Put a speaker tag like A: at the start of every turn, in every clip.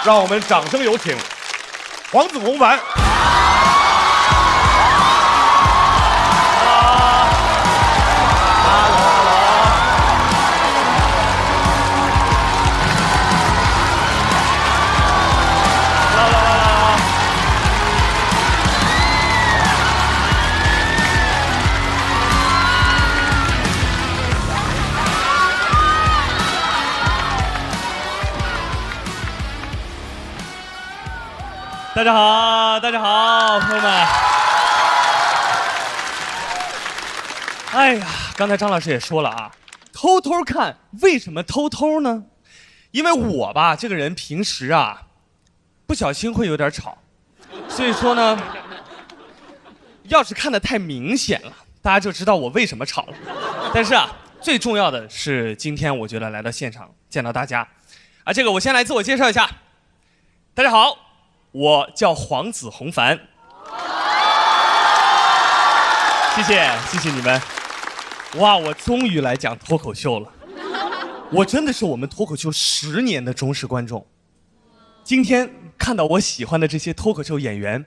A: 让我们掌声有请黄子弘凡。
B: 大家好，大家好，朋友们。哎呀，刚才张老师也说了啊，偷偷看，为什么偷偷呢？因为我吧，这个人平时啊，不小心会有点吵，所以说呢，要是看得太明显了，大家就知道我为什么吵了。但是啊，最重要的是今天我觉得来到现场见到大家，啊，这个我先来自我介绍一下，大家好。我叫黄子弘凡，谢谢你们，哇，我终于来讲脱口秀了，我真的是我们脱口秀10年的忠实观众。今天看到我喜欢的这些脱口秀演员，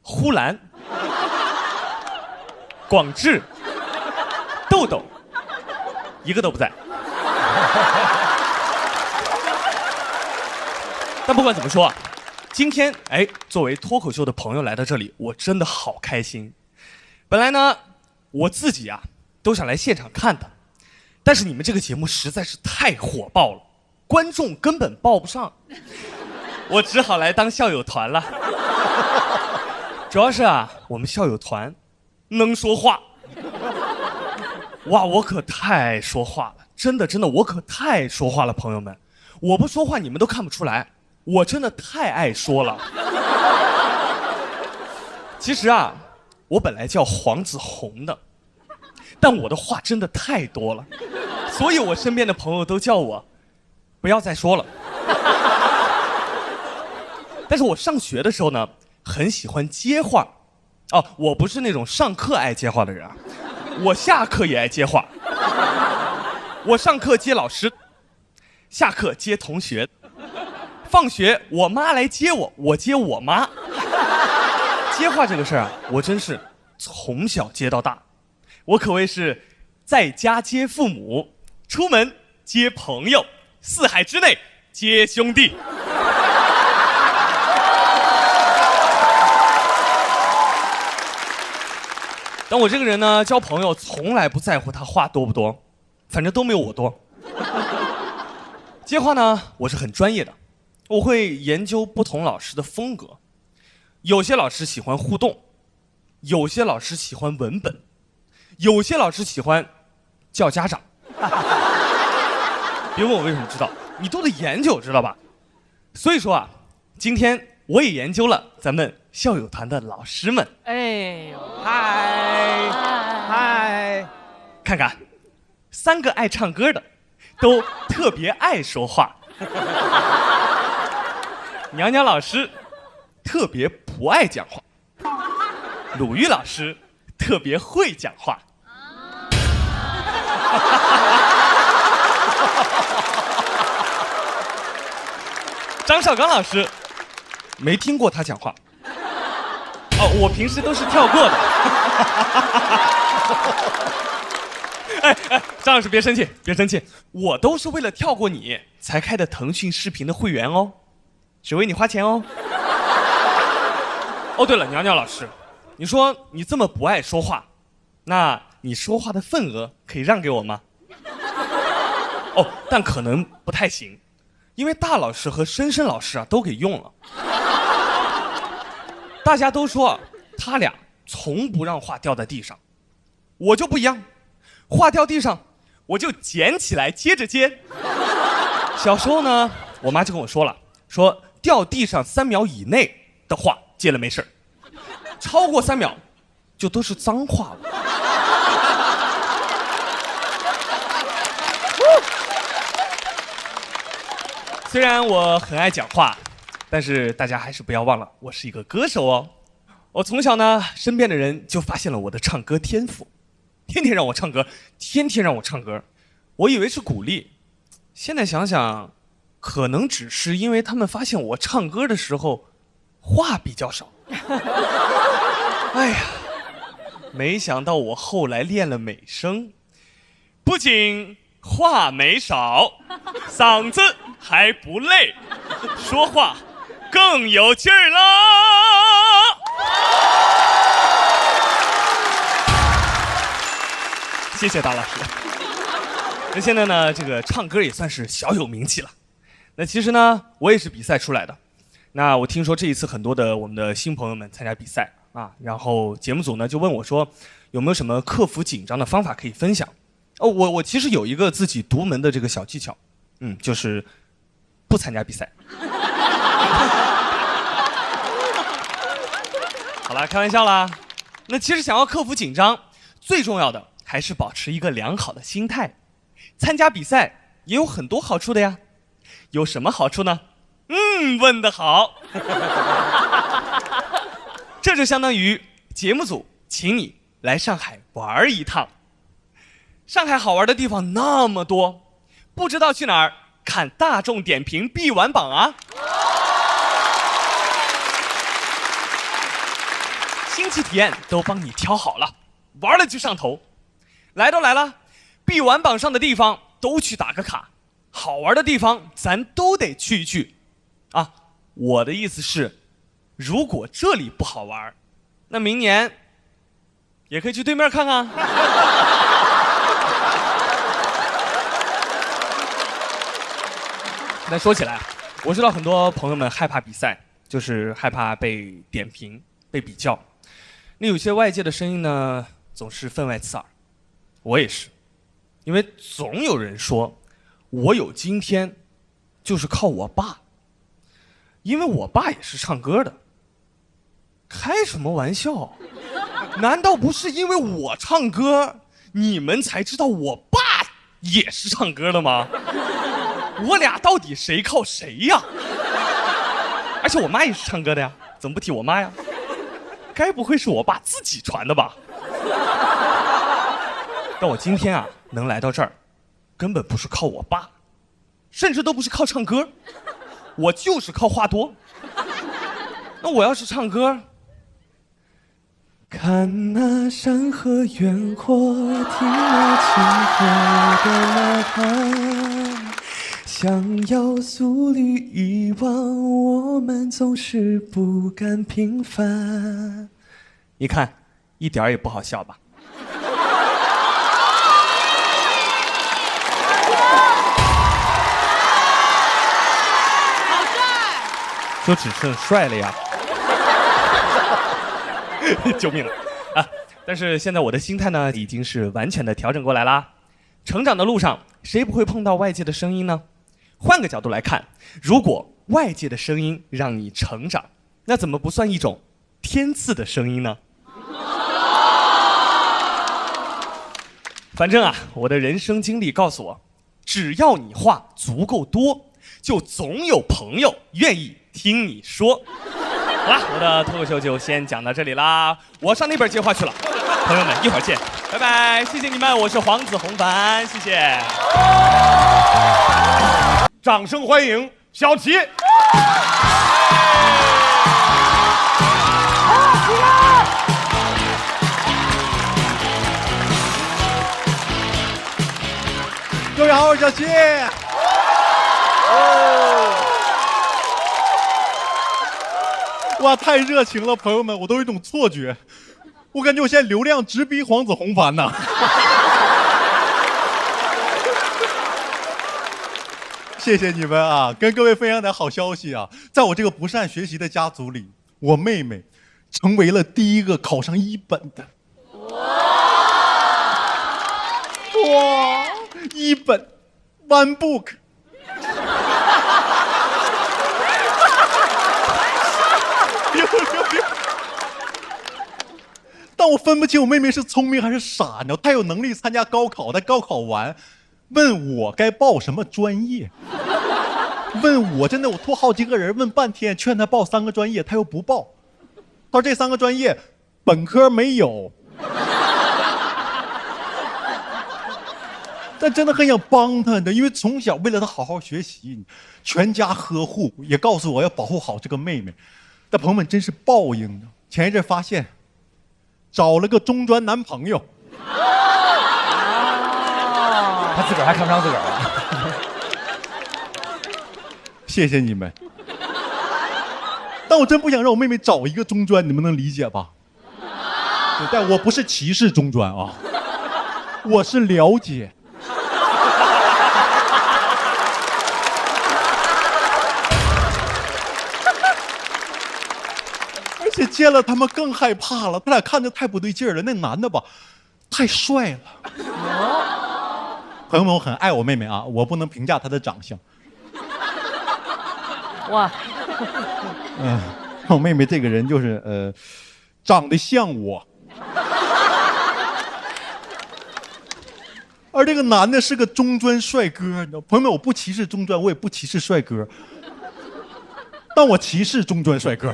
B: 呼兰、广智、豆豆，一个都不在。但不管怎么说，今天作为脱口秀的朋友来到这里，我真的好开心。本来呢，我自己啊都想来现场看的，但是你们这个节目实在是太火爆了，观众根本报不上，我只好来当校友团了。主要是啊，我们校友团能说话，哇，我可太说话了，真的，我可太说话了，朋友们，我不说话你们都看不出来。我真的太爱说了。其实啊，我本来叫黄子弘的，但我的话真的太多了，所以我身边的朋友都叫我不要再说了。但是我上学的时候呢，很喜欢接话。哦，我不是那种上课爱接话的人啊，我下课也爱接话。我上课接老师，下课接同学。放学我妈来接我，我接我妈。接话这个事儿啊，我真是从小接到大，我可谓是在家接父母，出门接朋友，4海之内接兄弟。但我这个人呢，交朋友从来不在乎他话多不多，反正都没有我多。接话呢，我是很专业的。我会研究不同老师的风格，有些老师喜欢互动，有些老师喜欢文本，有些老师喜欢叫家长。别问我为什么知道，你都得研究，知道吧？所以说啊，今天我也研究了咱们校友团的老师们。
C: 哎呦，嗨，
B: 看看，3个爱唱歌的，都特别爱说话。娘娘老师特别不爱讲话，鲁豫老师特别会讲话，张绍刚老师没听过他讲话。哦，我平时都是跳过的。张老师别生气，别生气，我都是为了跳过你才开的腾讯视频的会员哦。只为你花钱哦。哦，对了，娘娘老师，你说你这么不爱说话，那你说话的份额可以让给我吗？哦，但可能不太行，因为大老师和深深老师啊都给用了。大家都说他俩从不让话掉在地上，我就不一样，话掉地上我就捡起来接着接。小时候呢，我妈就跟我说了，说掉地上3秒以内的话接了没事，超过3秒就都是脏话了。虽然我很爱讲话，但是大家还是不要忘了，我是一个歌手哦。我从小呢，身边的人就发现了我的唱歌天赋，天天让我唱歌，天天让我唱歌。我以为是鼓励，现在想想，可能只是因为他们发现我唱歌的时候话比较少。哎呀，没想到我后来练了美声，不仅话没少，嗓子还不累，说话更有劲儿啦！谢谢大老师。那现在呢，这个唱歌也算是小有名气了。那其实呢，我也是比赛出来的。那我听说这一次很多的我们的新朋友们参加比赛啊，然后节目组呢就问我说，有没有什么克服紧张的方法可以分享？哦，我其实有一个自己独门的这个小技巧，就是不参加比赛。好了，开玩笑啦。那其实想要克服紧张，最重要的还是保持一个良好的心态。参加比赛也有很多好处的呀。有什么好处呢？问得好。这就相当于节目组请你来上海玩一趟。上海好玩的地方那么多，不知道去哪儿看大众点评必玩榜啊。新奇体验都帮你挑好了，玩了就上头。来都来了，必玩榜上的地方都去打个卡，好玩的地方咱都得去一去啊。我的意思是，如果这里不好玩，那明年也可以去对面看看。那说起来，我知道很多朋友们害怕比赛，就是害怕被点评、被比较。那有些外界的声音呢，总是分外刺耳。我也是，因为总有人说我有今天，就是靠我爸。因为我爸也是唱歌的。开什么玩笑？难道不是因为我唱歌，你们才知道我爸也是唱歌的吗？我俩到底谁靠谁呀？而且我妈也是唱歌的呀，怎么不提我妈呀？该不会是我爸自己传的吧？但我今天啊能来到这儿，根本不是靠我爸，甚至都不是靠唱歌，我就是靠话多。那我要是唱歌，看那山河远阔，听那清河的呐喊，想要素履以往，我们总是不甘平凡。你看，一点儿也不好笑吧？就只剩帅了呀！救命了啊！但是现在我的心态呢，已经是完全的调整过来啦。成长的路上，谁不会碰到外界的声音呢？换个角度来看，如果外界的声音让你成长，那怎么不算一种天赐的声音呢？反正啊，我的人生经历告诉我，只要你话足够多，就总有朋友愿意听你说。好了，我的脱口秀就先讲到这里啦，我上那边接话去了。朋友们，一会儿见，拜拜，谢谢你们，我是黄子弘凡，谢谢。
A: 掌声欢迎小齐。
C: 各位好，我是小齐。哇，太热情了，朋友们，我都有一种错觉，我感觉我现在流量直逼黄子弘凡呐。谢谢你们啊！跟各位分享点好消息啊，在我这个不善学习的家族里，我妹妹成为了第一个考上1本的。哇，1本 ，one book。但我分不清我妹妹是聪明还是傻，你知道，她有能力参加高考，但高考完问我该报什么专业，问我真的，我托好几个人问半天，劝她报3个专业，她又不报。她说这3个专业本科没有。但真的很想帮他的，因为从小为了他好好学习，全家呵护，也告诉我要保护好这个妹妹。但朋友们，真是报应呢。前一阵发现，找了个中专男朋友，
D: 他自个儿还看不上自个儿了。
C: 谢谢你们。但我真不想让我妹妹找一个中专，你们能理解吧？对，但我不是歧视中专啊，我是了解。而且见了他们更害怕了，他俩看着太不对劲儿了。那男的吧，太帅了。朋友们，我很爱我妹妹啊，我不能评价她的长相。
E: 哇，
C: 我妹妹这个人就是长得像我。而这个男的是个中专帅哥，你知道，朋友们，我不歧视中专，我也不歧视帅哥，但我歧视中专帅哥。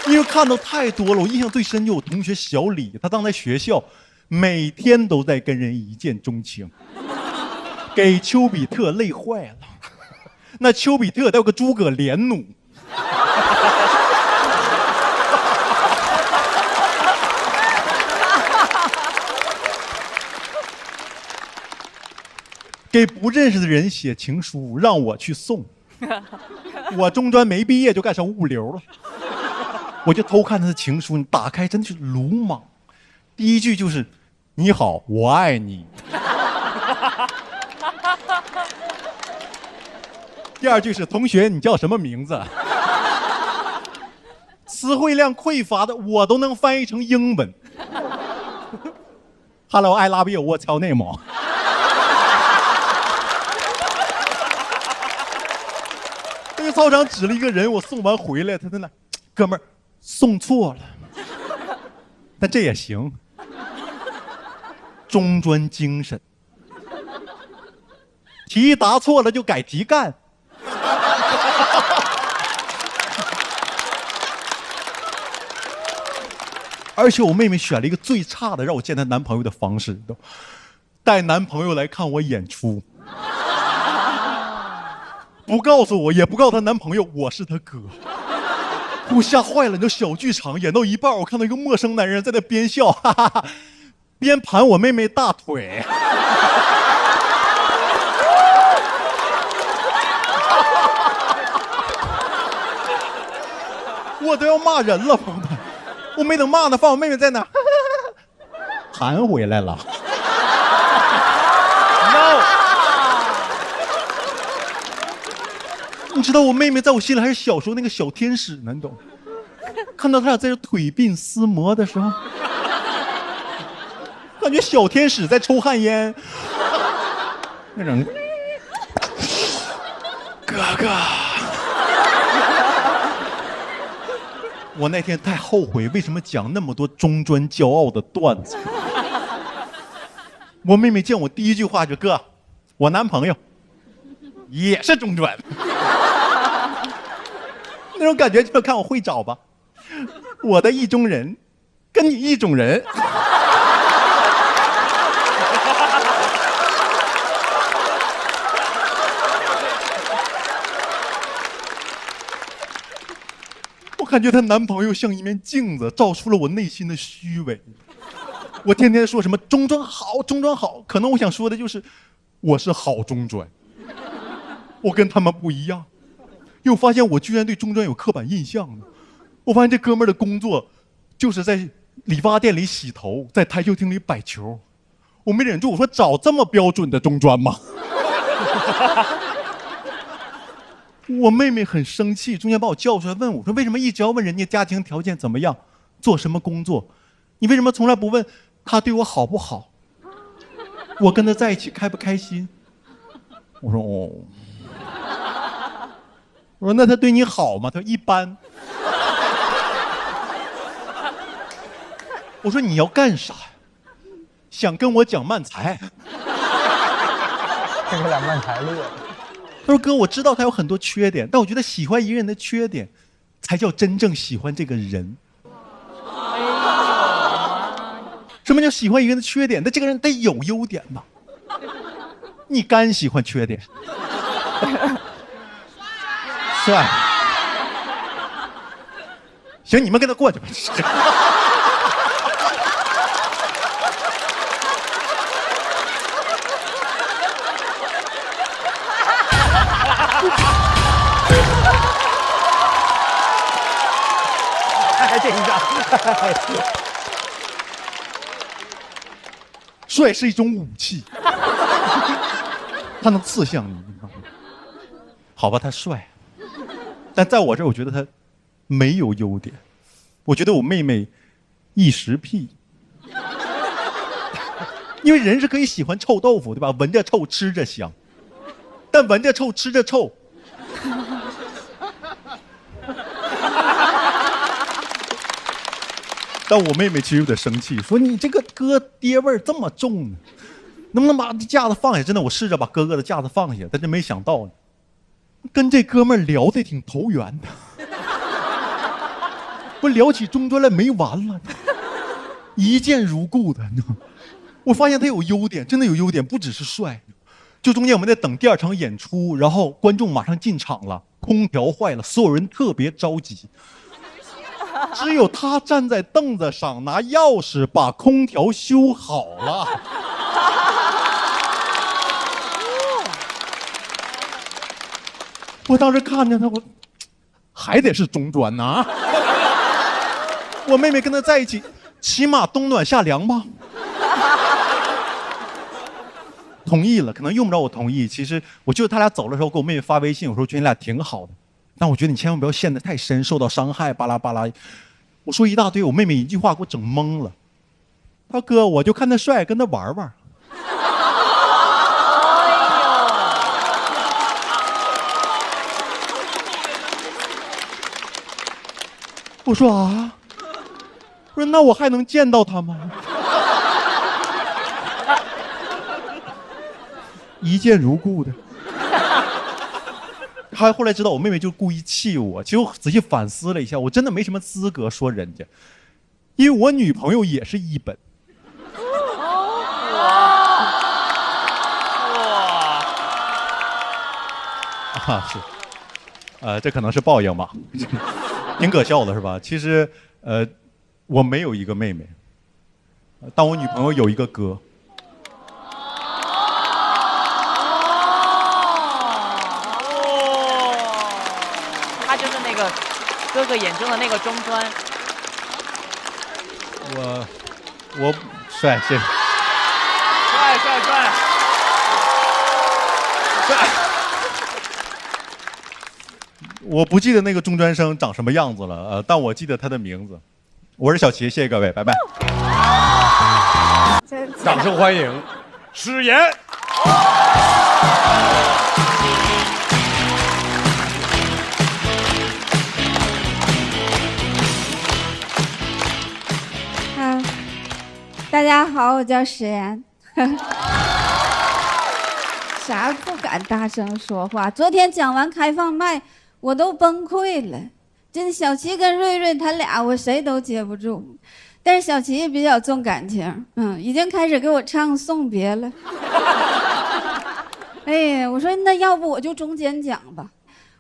C: 因为看到太多了，我印象最深就我同学小李，他当在学校每天都在跟人一见钟情，给丘比特累坏了。那丘比特得有个诸葛连弩。给不认识的人写情书，让我去送。我中专没毕业就干上物流了，我就偷看他的情书，你打开真的是鲁莽。第一句就是“你好，我爱你”。第二句是“同学，你叫什么名字？”词汇量匮乏的我都能翻译成英文。Hello, I love you. What's your name? 那个操场指了一个人，我送完回来，他在那，哥们儿，送错了，但这也行。中专精神，题答错了就改题干。而且我妹妹选了一个最差的让我见她男朋友的方式，带男朋友来看我演出，不告诉我，也不告诉她男朋友我是她哥，给我吓坏了。你知道小剧场演到一半，我看到一个陌生男人在那边笑，哈哈哈，边盘我妹妹大腿。我都要骂人了，朋友们。我没等骂呢，放我妹妹在哪？弹回来了。
D: No，
C: 你知道我妹妹在我心里还是小时候那个小天使呢，你懂？看到他俩在这腿鬓厮磨的时候，感觉小天使在抽旱烟，那种哥哥。我那天太后悔，为什么讲那么多中专骄傲的段子？我妹妹见我第一句话就哥，我男朋友也是中专，那种感觉就看我会找吧。我的意中人，跟你意中人。我感觉她男朋友像一面镜子，照出了我内心的虚伪。我天天说什么中专好，中专好，可能我想说的就是，我是好中专，我跟他们不一样。因为我发现我居然对中专有刻板印象呢。我发现这哥们儿的工作，就是在理发店里洗头，在台球厅里摆球。我没忍住，我说找这么标准的中专吗？我妹妹很生气，中间把我叫出来问我说：“为什么一直要问人家家庭条件怎么样，做什么工作？你为什么从来不问他对我好不好？我跟他在一起开不开心？”我说：“哦。”我说：“那他对你好吗？”他说：“一般。”我说：“你要干啥？想跟我讲漫才？”
D: 跟我俩漫才乐。
C: 他说：“哥，我知道他有很多缺点，但我觉得喜欢一个人的缺点，才叫真正喜欢这个人。”什么叫喜欢一个人的缺点？那这个人得有优点吧？你干喜欢缺点？帅。行，你们跟他过去吧。
D: 太紧张。
C: 帅是一种武器，他能刺向你。好吧，他帅，但在我这儿，我觉得他没有优点。我觉得我妹妹一时屁，因为人是可以喜欢臭豆腐，对吧？闻着臭，吃着香，但闻着臭，吃着臭。但我妹妹其实有点生气，说你这个哥爹味儿这么重呢，能不能把架子放下？真的，我试着把哥哥的架子放下，但是没想到，跟这哥们儿聊得挺投缘的，我聊起中专来没完了，一见如故的。我发现他有优点，真的有优点，不只是帅。就中间我们在等第二场演出，然后观众马上进场了，空调坏了，所有人特别着急。只有他站在凳子上拿钥匙把空调修好了。我当时看见他，我还得是中专呐。我妹妹跟他在一起，起码冬暖夏凉吧。同意了，可能用不着我同意。其实我记得他俩走的时候给我妹妹发微信，我说觉得你俩挺好的。但我觉得你千万不要陷得太深，受到伤害，巴拉巴拉。我说一大堆，我妹妹一句话给我整懵了。他哥，我就看他帅，跟他玩玩。我说啊，我说那我还能见到他吗？一见如故的。他后来知道我妹妹就故意气我，其实我仔细反思了一下，我真的没什么资格说人家，因为我女朋友也是一本。啊，是，这可能是报应吧，挺可笑的是吧？其实，我没有一个妹妹，但我女朋友有一个哥。
E: 哥哥眼中的那个中专，
C: 我帅，谢谢。
B: 帅！
C: 我不记得那个中专生长什么样子了，但我记得他的名字。我是小齐，谢谢各位，拜拜。
A: 掌声欢迎史岩。
F: 大家好，我叫史岩。啥不敢大声说话？昨天讲完开放麦，我都崩溃了。真小齐跟瑞瑞他俩，我谁都接不住。但是小齐比较重感情，已经开始给我唱送别了。哎呀，我说那要不我就中间讲吧，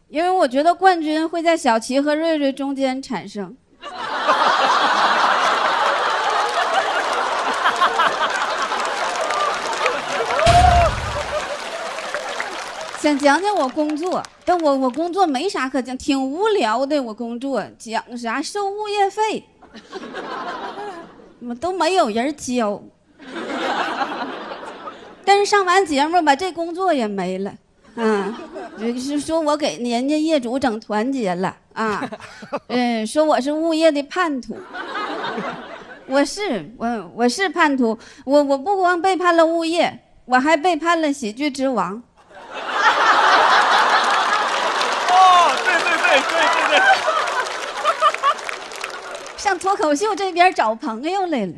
F: 因为我觉得冠军会在小齐和瑞瑞中间产生。想讲讲我工作，但我工作没啥可讲，挺无聊的。我工作讲啥收物业费，我都没有人教。但是上完节目吧，这工作也没了，就是说我给人家业主整团结了啊，说我是物业的叛徒。我是叛徒，我不光背叛了物业，我还背叛了喜剧之王。
B: 对，
F: 上脱口秀这边找朋友来了，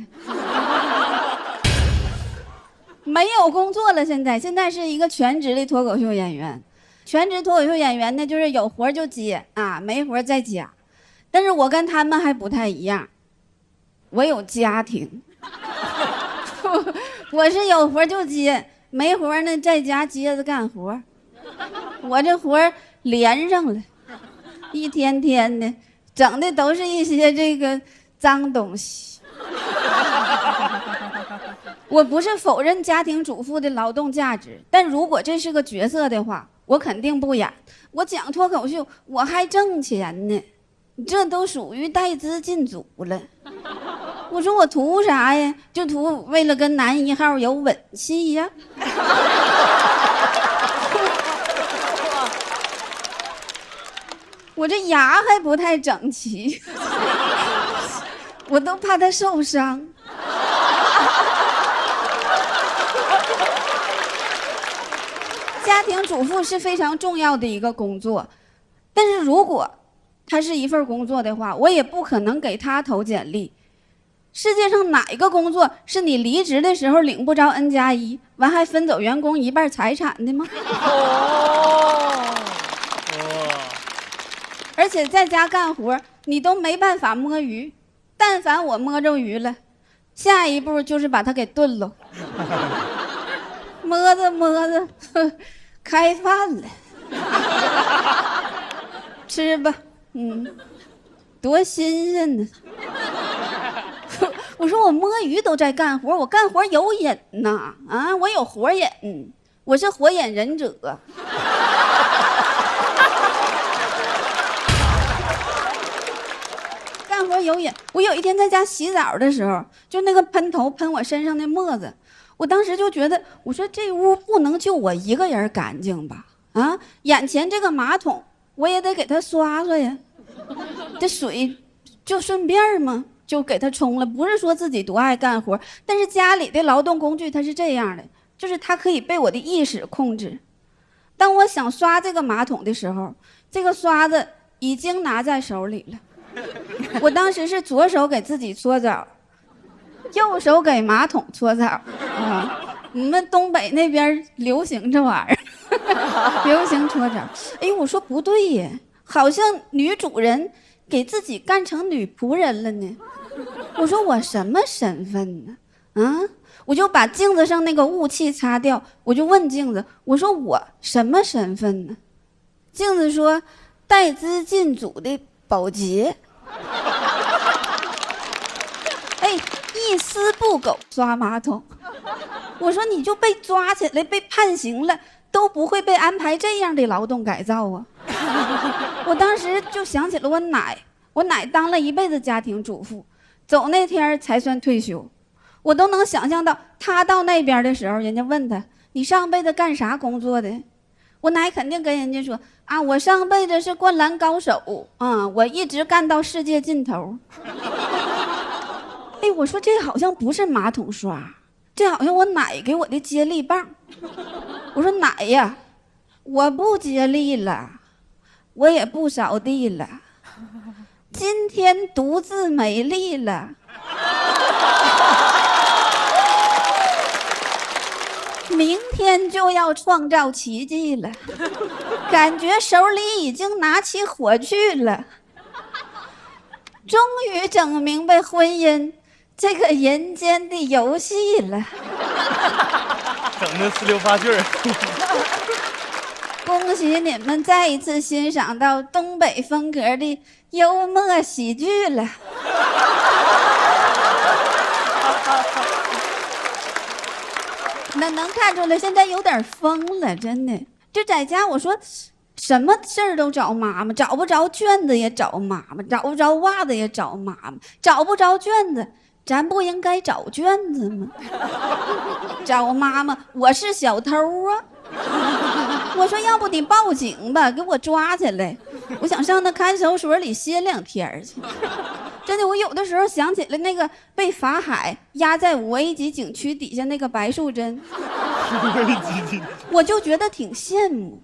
F: 没有工作了。现在是一个全职的脱口秀演员。全职脱口秀演员呢，就是有活就接啊，没活在家。但是我跟他们还不太一样，我有家庭。我是有活就接，没活呢在家接着干活。我这活连上了，一天天的，整的都是一些这个脏东西。我不是否认家庭主妇的劳动价值，但如果这是个角色的话，我肯定不演。我讲脱口秀，我还挣钱呢，这都属于带资进组了。我说我图啥呀？就图为了跟男一号有吻戏呀。我这牙还不太整齐，我都怕他受伤。家庭主妇是非常重要的一个工作，但是如果它是一份工作的话，我也不可能给他投简历。世界上哪个工作是你离职的时候领不着 N+1，完还分走员工一半财产的吗？而且在家干活，你都没办法摸鱼，但凡我摸着鱼了，下一步就是把它给炖了。摸着摸着，开饭了，吃吧，多新鲜呢！我说我摸鱼都在干活，我干活有瘾呐，啊，我有火瘾，我是火眼忍者。干活有瘾。我有一天在家洗澡的时候，就那个喷头喷我身上的沫子，我当时就觉得，我说这屋不能就我一个人干净吧？啊，眼前这个马桶我也得给它刷刷呀，这水就顺便嘛，就给它冲了。不是说自己多爱干活，但是家里的劳动工具它是这样的，就是它可以被我的意识控制。当我想刷这个马桶的时候，这个刷子已经拿在手里了。我当时是左手给自己搓澡，右手给马桶搓澡啊。你们东北那边流行这玩意儿，流行搓澡。哎，我说不对耶，好像女主人给自己干成女仆人了呢。我说我什么身份呢？啊，我就把镜子上那个雾气擦掉，我就问镜子，我说我什么身份呢？镜子说带资进组的保洁。哎，一丝不苟刷马桶。我说你就被抓起来被判刑了，都不会被安排这样的劳动改造啊。我当时就想起了我奶当了一辈子家庭主妇，走那天才算退休。我都能想象到她到那边的时候，人家问她你上辈子干啥工作的，我奶肯定跟人家说啊，我上辈子是灌篮高手啊，我一直干到世界尽头。哎，我说这好像不是马桶刷，这好像我奶给我的接力棒。我说奶呀，我不接力了，我也不扫地了，今天独自美丽了。明天就要创造奇迹了，感觉手里已经拿起火去了。终于整明白婚姻这个人间的游戏了。
B: 整的四六八句儿。
F: 恭喜你们再一次欣赏到东北风格的幽默喜剧了。那能看出来现在有点疯了，真的。就在家我说什么事儿都找妈妈，找不着卷子也找妈妈，找不着袜子也找妈妈，找不着卷子咱不应该找卷子吗？找妈妈，我是小偷啊。我说要不你报警吧，给我抓起来，我想上那看守所里歇2天去。真的，我有的时候想起了那个被法海压在5A级景区底下那个白素贞，我就觉得挺羡慕。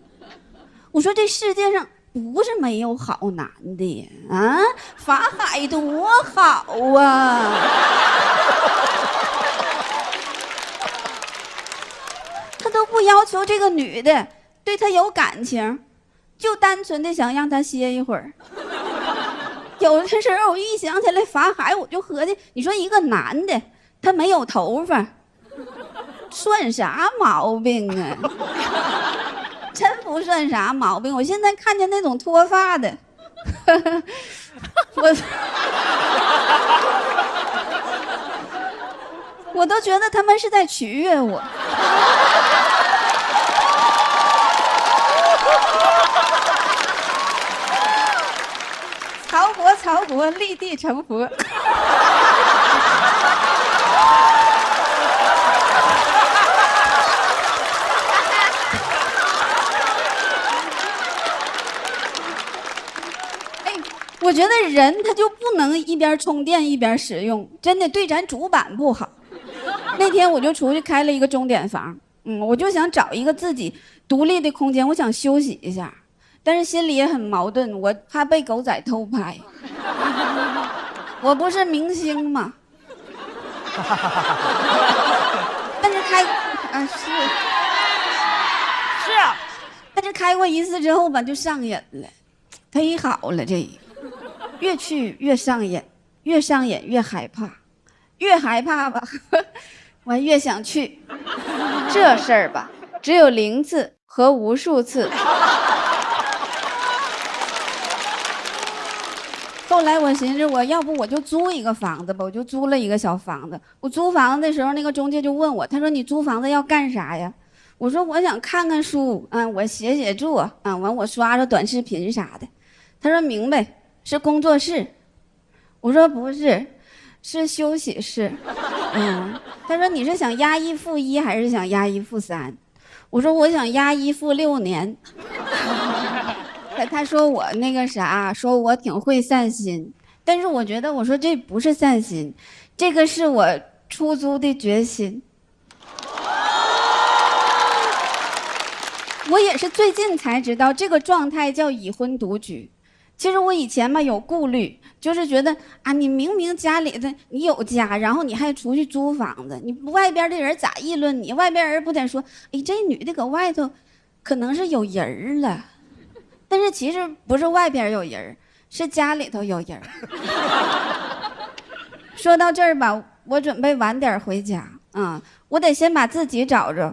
F: 我说这世界上不是没有好男的呀，啊，法海多好啊！他都不要求这个女的对他有感情，就单纯的想让他歇一会儿。有的时候我一想起来法海，我就合计，你说一个男的他没有头发，算啥毛病啊？真不算啥毛病。我现在看见那种脱发的，我都觉得他们是在取悦我。曹国立地成佛。我觉得人他就不能一边充电一边使用，真的对咱主板不好。那天我就出去开了一个钟点房，我就想找一个自己独立的空间，我想休息一下，但是心里也很矛盾，我怕被狗仔偷拍。我不是明星嘛，但是但是开过一次之后吧，就上瘾了，忒好了这。越去越上瘾，越上瘾越害怕，越害怕吧，我越想去。这事儿吧，只有0次和无数次。后来我寻思，我要不我就租一个房子吧，我就租了一个小房子。我租房子的时候，那个中介就问我，他说你租房子要干啥呀？我说我想看看书，我写作，完我刷刷短视频啥的。他说明白。是工作室，我说不是，是休息室。他说你是想押1付1还是想押1付3？我说我想押1付6年。他说我那个啥，说我挺会散心，但是我觉得我说这不是散心，这个是我出租的决心。我也是最近才知道这个状态叫已婚独居。其实我以前嘛有顾虑，就是觉得你明明家里的你有家，然后你还出去租房子，你外边的人咋议论你？外边人不得说，哎，这女的搁外头可能是有人了。但是其实不是外边有人，是家里头有人。说到这儿吧，我准备晚点回家我得先把自己找着，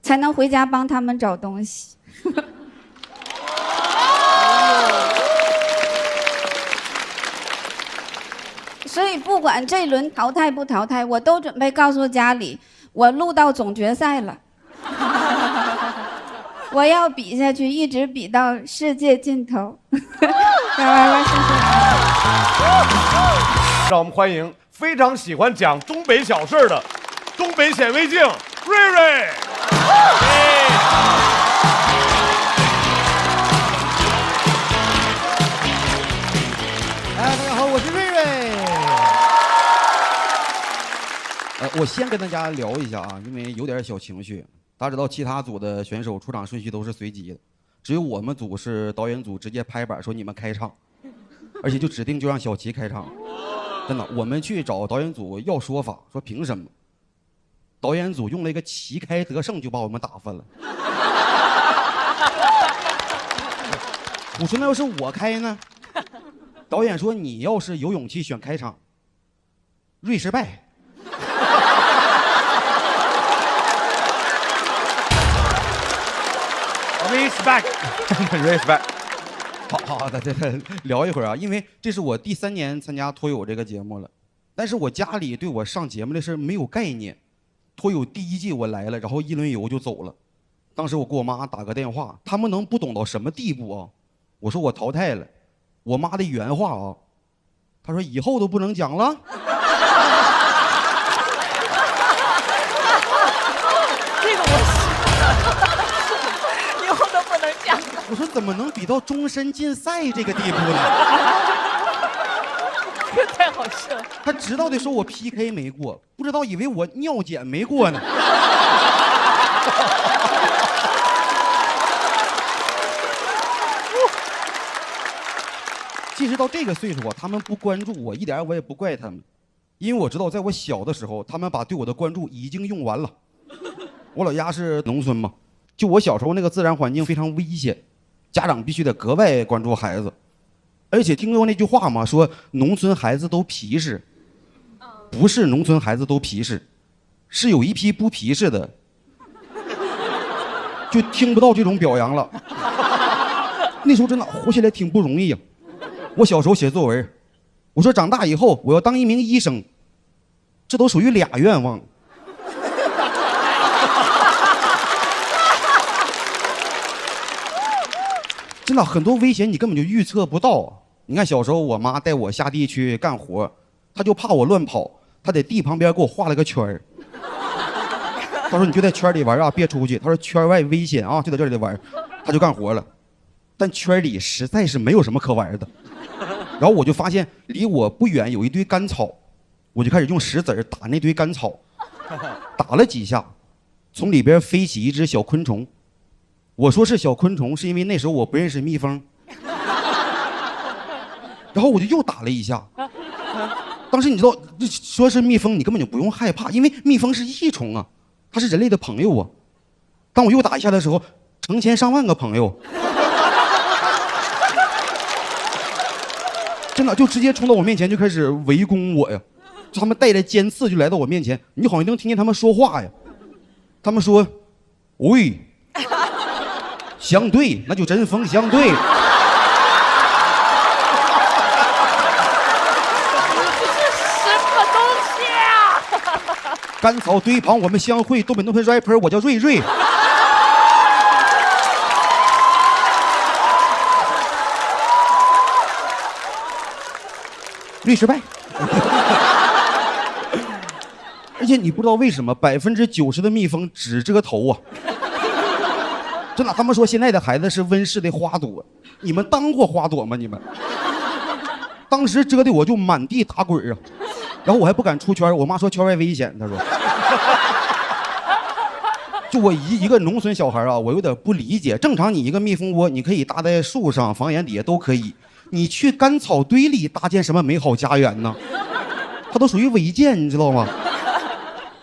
F: 才能回家帮他们找东西。所以不管这轮淘汰不淘汰，我都准备告诉家里，我录到总决赛了。我要比下去，一直比到世界尽头。来，谢谢。
A: 让我们欢迎非常喜欢讲东北小事的东北显微镜瑞瑞。
G: 大家好，我是瑞瑞。我先跟大家聊一下因为有点小情绪。大家知道，其他组的选手出场顺序都是随机的，只有我们组是导演组直接拍板说你们开场，而且就指定就让小齐开场。真的，我们去找导演组要说法，说凭什么？导演组用了一个旗开得胜就把我们打翻了。我说那要是我开呢？导演说你要是有勇气选开场，瑞失败。
A: respect。
G: 好的，这个聊一会儿因为这是我第3年参加脱友这个节目了，但是我家里对我上节目的事没有概念。脱友第1季我来了，然后1轮游就走了。当时我给我妈打个电话，他们能不懂到什么地步我说我淘汰了，我妈的原话她说以后都不能讲了。
E: 这个以后都不能讲。
G: 我说怎么能比到终身禁赛这个地步呢？
E: 这太好笑了。
G: 他知道的说我 PK 没过，不知道以为我尿检没过呢。其实到这个岁数他们不关注我，一点我也不怪他们，因为我知道在我小的时候，他们把对我的关注已经用完了。我老家是农村嘛，就我小时候那个自然环境非常危险，家长必须得格外关注孩子。而且听过那句话吗？说农村孩子都皮实，不是农村孩子都皮实，是有一批不皮实的，就听不到这种表扬了。那时候真的活下来挺不容易呀。我小时候写作文，我说长大以后我要当一名医生，这都属于俩愿望。真的很多危险你根本就预测不到。你看小时候我妈带我下地去干活，她就怕我乱跑，她在地旁边给我画了个圈儿。她说你就在圈里玩啊，别出去。她说圈外危险啊，就在这里玩。她就干活了，但圈里实在是没有什么可玩的。然后我就发现离我不远有一堆干草，我就开始用石子打那堆干草，打了几下，从里边飞起一只小昆虫。我说是小昆虫，是因为那时候我不认识蜜蜂。然后我就又打了一下。当时你知道，说是蜜蜂，你根本就不用害怕，因为蜜蜂是益虫啊，它是人类的朋友啊。当我又打一下的时候，成千上万个朋友，真的就直接冲到我面前就开始围攻我呀。他们带着尖刺就来到我面前，你好像能听见他们说话呀。他们说：“喂。”相对，那就针锋相对。
E: 什么东西啊？
G: 甘草堆旁我们相会，东北农村 rapper 我叫瑞瑞。瑞失败。而且你不知道为什么90%的蜜蜂只遮头啊。真的，他们说现在的孩子是温室的花朵，你们当过花朵吗？你们当时遮的我就满地打滚啊，然后我还不敢出圈，我妈说圈外危险，她说。就我一个农村小孩啊，我有点不理解。正常你一个蜜蜂窝，你可以搭在树上、房檐底下都可以，你去干草堆里搭建什么美好家园呢？它都属于违建，你知道吗？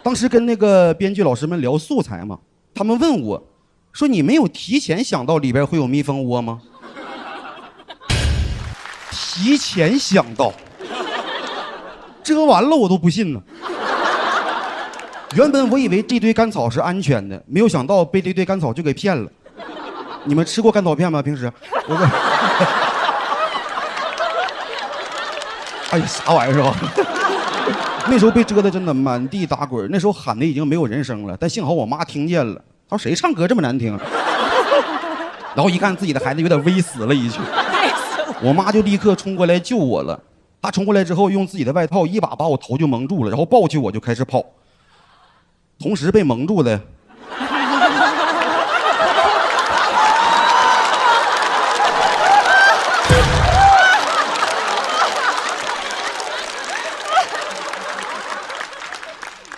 G: 当时跟那个编剧老师们聊素材嘛，他们问我。说你没有提前想到里边会有蜜蜂窝吗？提前想到，遮完了我都不信呢。原本我以为这堆干草是安全的，没有想到被这堆干草就给骗了。你们吃过干草片吗？平时？哎呀，啥玩意儿是吧？那时候被遮的真的满地打滚，那时候喊的已经没有人声了，但幸好我妈听见了。他说谁唱歌这么难听？然后一看自己的孩子有点微死了一去，我妈就立刻冲过来救我了。她冲过来之后，用自己的外套一把把我头就蒙住了，然后抱起我就开始跑。同时被蒙住的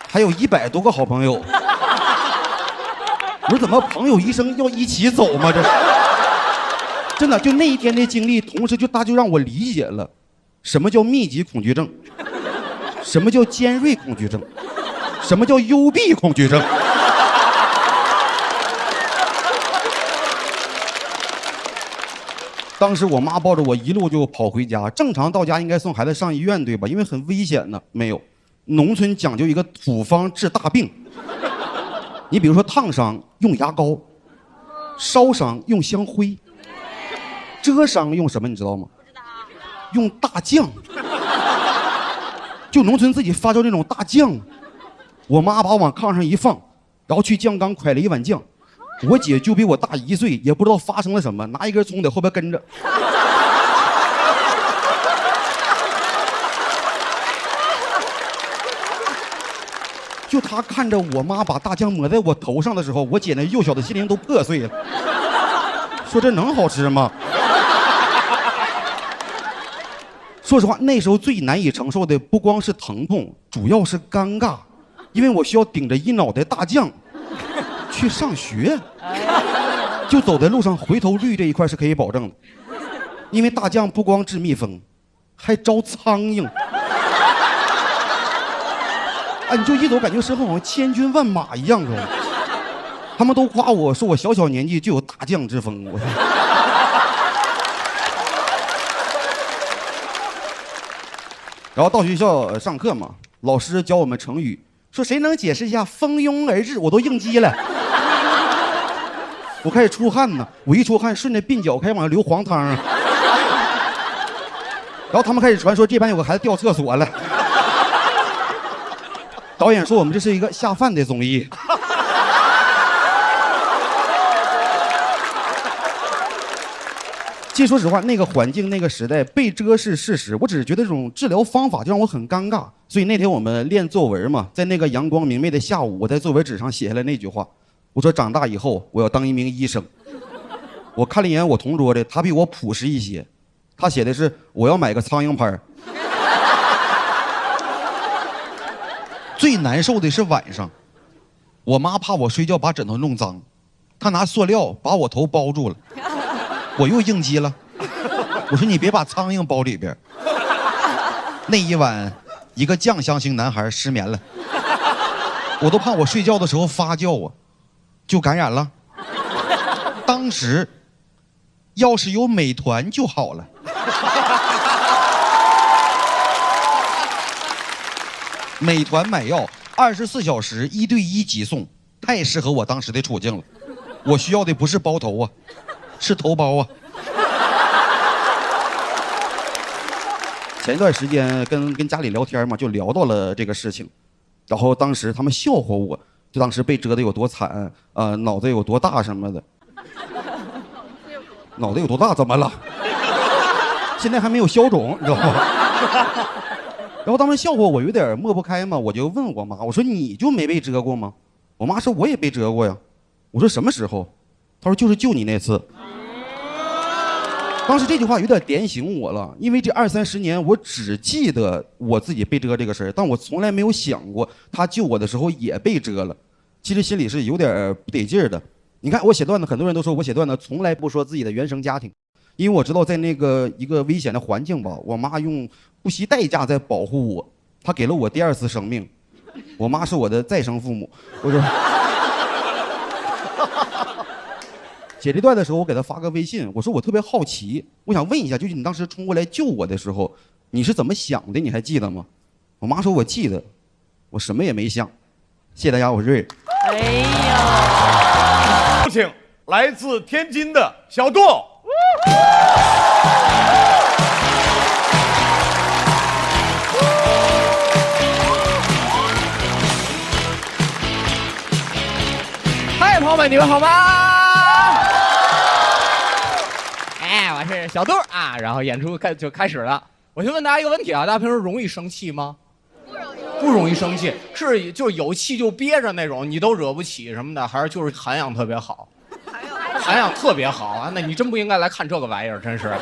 G: 还有100多个好朋友。我说怎么朋友一生要一起走吗？这真的就那一天的经历，同时他就让我理解了什么叫密集恐惧症，什么叫尖锐恐惧症，什么叫幽闭恐惧症。当时我妈抱着我一路就跑回家，正常到家应该送孩子上医院对吧？因为很危险呢。没有，农村讲究一个土方治大病。你比如说烫伤用牙膏，烧伤用香灰，遮伤用什么你知道吗？用大酱。就农村自己发酵那种大酱。我妈把我往炕上一放，然后去酱缸蒯了一碗酱。我姐就比我大1岁，也不知道发生了什么，拿一根葱在后边跟着。就他看着我妈把大酱抹在我头上的时候，我姐那幼小的心灵都破碎了，说这能好吃吗？说实话，那时候最难以承受的不光是疼痛，主要是尴尬，因为我需要顶着一脑袋大酱去上学，就走在路上回头率这一块是可以保证的，因为大酱不光治蜜蜂，还招苍蝇。哎，你就一走感觉身后好像千军万马一样，是吧？他们都夸我说我小小年纪就有大将之风。然后到学校上课嘛，老师教我们成语，说谁能解释一下蜂拥而至，我都应激了。我开始出汗呢，我一出汗，顺着鬓角开始往下流黄汤啊。然后他们开始传说这班有个孩子掉厕所了。导演说我们这是一个下饭的综艺。其实说实话，那个环境、那个时代被遮是事实，我只是觉得这种治疗方法就让我很尴尬。所以那天我们练作文嘛，在那个阳光明媚的下午，我在作文纸上写下来那句话，我说长大以后我要当一名医生。我看了一眼我同桌的，他比我朴实一些，他写的是我要买个苍蝇拍。最难受的是晚上，我妈怕我睡觉把枕头弄脏，她拿塑料把我头包住了。我又应激了，我说你别把苍蝇包里边。那一晚，一个酱香型男孩失眠了，我都怕我睡觉的时候发酵啊，就感染了。当时，要是有美团就好了。美团买药24小时1对1急送，太适合我当时的处境了。我需要的不是包头啊。是头孢啊！前一段时间跟家里聊天嘛，就聊到了这个事情，然后当时他们笑话我，就当时被蛰得有多惨，脑袋有多大什么的。脑袋有多大？怎么了？现在还没有消肿，你知道吗？然后他们笑话我有点抹不开嘛，我就问我妈，我说你就没被蛰过吗？我妈说我也被蛰过呀。我说什么时候？她说就是救你那次。当时这句话有点点醒我了，因为这20-30年我只记得我自己被蛰这个事儿，但我从来没有想过他救我的时候也被蛰了。其实心里是有点不得劲儿的。你看我写段子，很多人都说我写段子从来不说自己的原生家庭，因为我知道在那个一个危险的环境吧，我妈用不惜代价在保护我，她给了我第2次生命。我妈是我的再生父母。我说。写这段的时候，我给他发个微信，我说我特别好奇，我想问一下，就是你当时冲过来救我的时候，你是怎么想的？你还记得吗？我妈说我记得，我什么也没想。谢谢大家，我是瑞。
E: 哎呀，
A: 有请来自天津的小杜。
H: 嗨，朋友们，你们好吗？我是小杜啊，然后演出就开始了。我先问大家一个问题啊，大家平时容易生气吗？不容易生气，是就是有气就憋着那种，你都惹不起什么的，还是就是涵养特别好？涵养特别好啊，那你真不应该来看这个玩意儿，真是。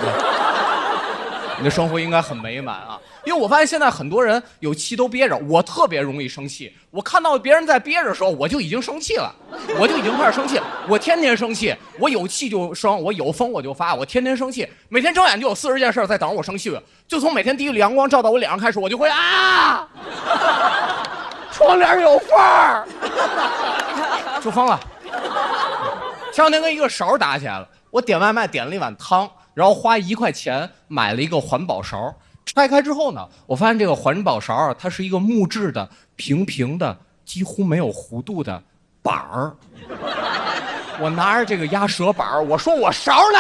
H: 你的生活应该很美满啊，因为我发现现在很多人有气都憋着，我特别容易生气。我看到别人在憋着的时候，我就已经生气了，我就已经开始生气了。我天天生气，我有气就生，我有风我就发，我天天生气，每天睁眼就有40件事在等着我生气。就从每天第一缕阳光照到我脸上开始，我就会啊，窗帘有缝儿，就疯了。前两天跟一个勺打起来了，我点外卖点了一碗汤。然后花1块钱买了一个环保勺，拆开之后呢，我发现这个环保勺它是一个木质的、平平的、几乎没有弧度的板儿。我拿着这个鸭舌板儿，我说我勺呢，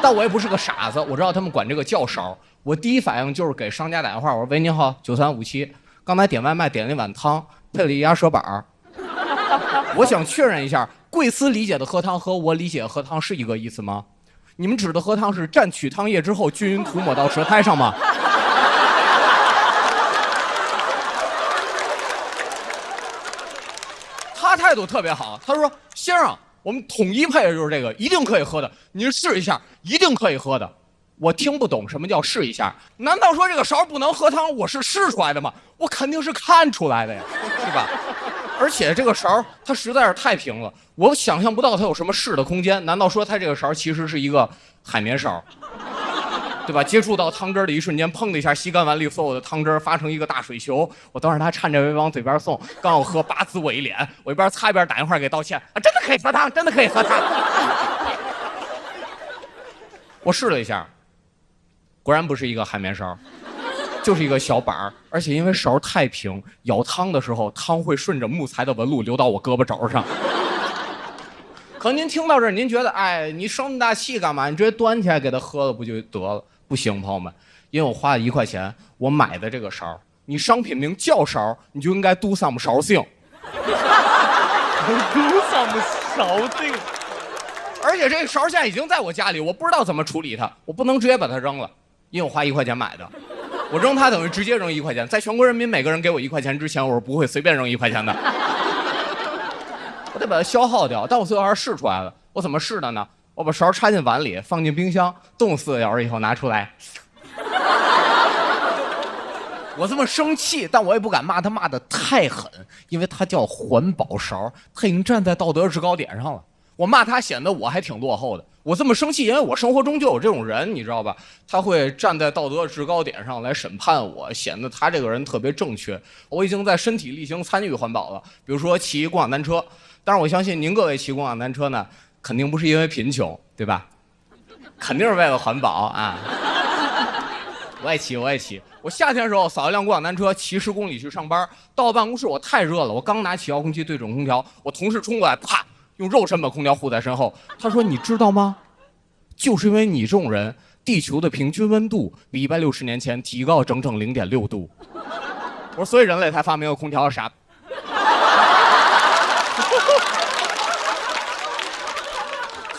H: 但我也不是个傻子，我知道他们管这个叫勺。我第一反应就是给商家打电话，我说喂，您好，9357，刚才点外卖点了一碗汤，配了一鸭舌板儿。我想确认一下，贵司理解的喝汤和我理解的喝汤是一个意思吗？你们指的喝汤是蘸取汤液之后均匀涂抹到舌苔上吗？他态度特别好，他说：“先生，我们统一配的就是这个，一定可以喝的，您试一下，一定可以喝的。”我听不懂什么叫试一下，难道说这个勺不能喝汤？我是试出来的吗？我肯定是看出来的呀，是吧？而且这个勺它实在是太平了，我想象不到它有什么试的空间。难道说它这个勺其实是一个海绵勺，对吧？接触到汤汁的一瞬间，砰的一下吸干碗里所有的汤汁，发成一个大水球。我当时他颤着微往嘴边送，刚要喝，巴滋我一脸，我一边擦一边打电话给道歉啊，真的可以喝汤，真的可以喝汤。我试了一下，果然不是一个海绵勺。就是一个小板儿，而且因为勺太平，舀汤的时候汤会顺着木材的纹路流到我胳膊肘上。可能您听到这儿，您觉得，哎，你生那么大气干嘛？你直接端起来给他喝了不就得了？不行，朋友们，因为我花了1块钱，我买的这个勺，你商品名叫勺，你就应该 do some 勺性。
B: do some 勺性。
H: 而且这个勺现在已经在我家里，我不知道怎么处理它，我不能直接把它扔了，因为我花1块钱买的，我扔它等于直接扔1块钱。在全国人民每个人给我1块钱之前，我是不会随便扔1块钱的。我得把它消耗掉，但我最后还是试出来了。我怎么试的呢？我把勺插进碗里，放进冰箱，冻4个小时以后拿出来。我这么生气，但我也不敢骂他骂得太狠，因为他叫环保勺，他已经站在道德制高点上了。我骂他显得我还挺落后的。我这么生气，因为我生活中就有这种人，你知道吧？他会站在道德制高点上来审判我，显得他这个人特别正确。我已经在身体力行参与环保了，比如说骑共享单车。但是我相信您各位骑共享单车呢，肯定不是因为贫穷，对吧？肯定是为了环保啊！我也骑。我夏天的时候扫一辆共享单车，骑10公里去上班。到办公室我太热了，我刚拿起遥控器对准空调，我同事冲过来，啪，用肉身把空调护在身后。他说：“你知道吗？就是因为你这种人，地球的平均温度比160年前提高整整0.6度。”我说：“所以人类才发明了空调，啥？”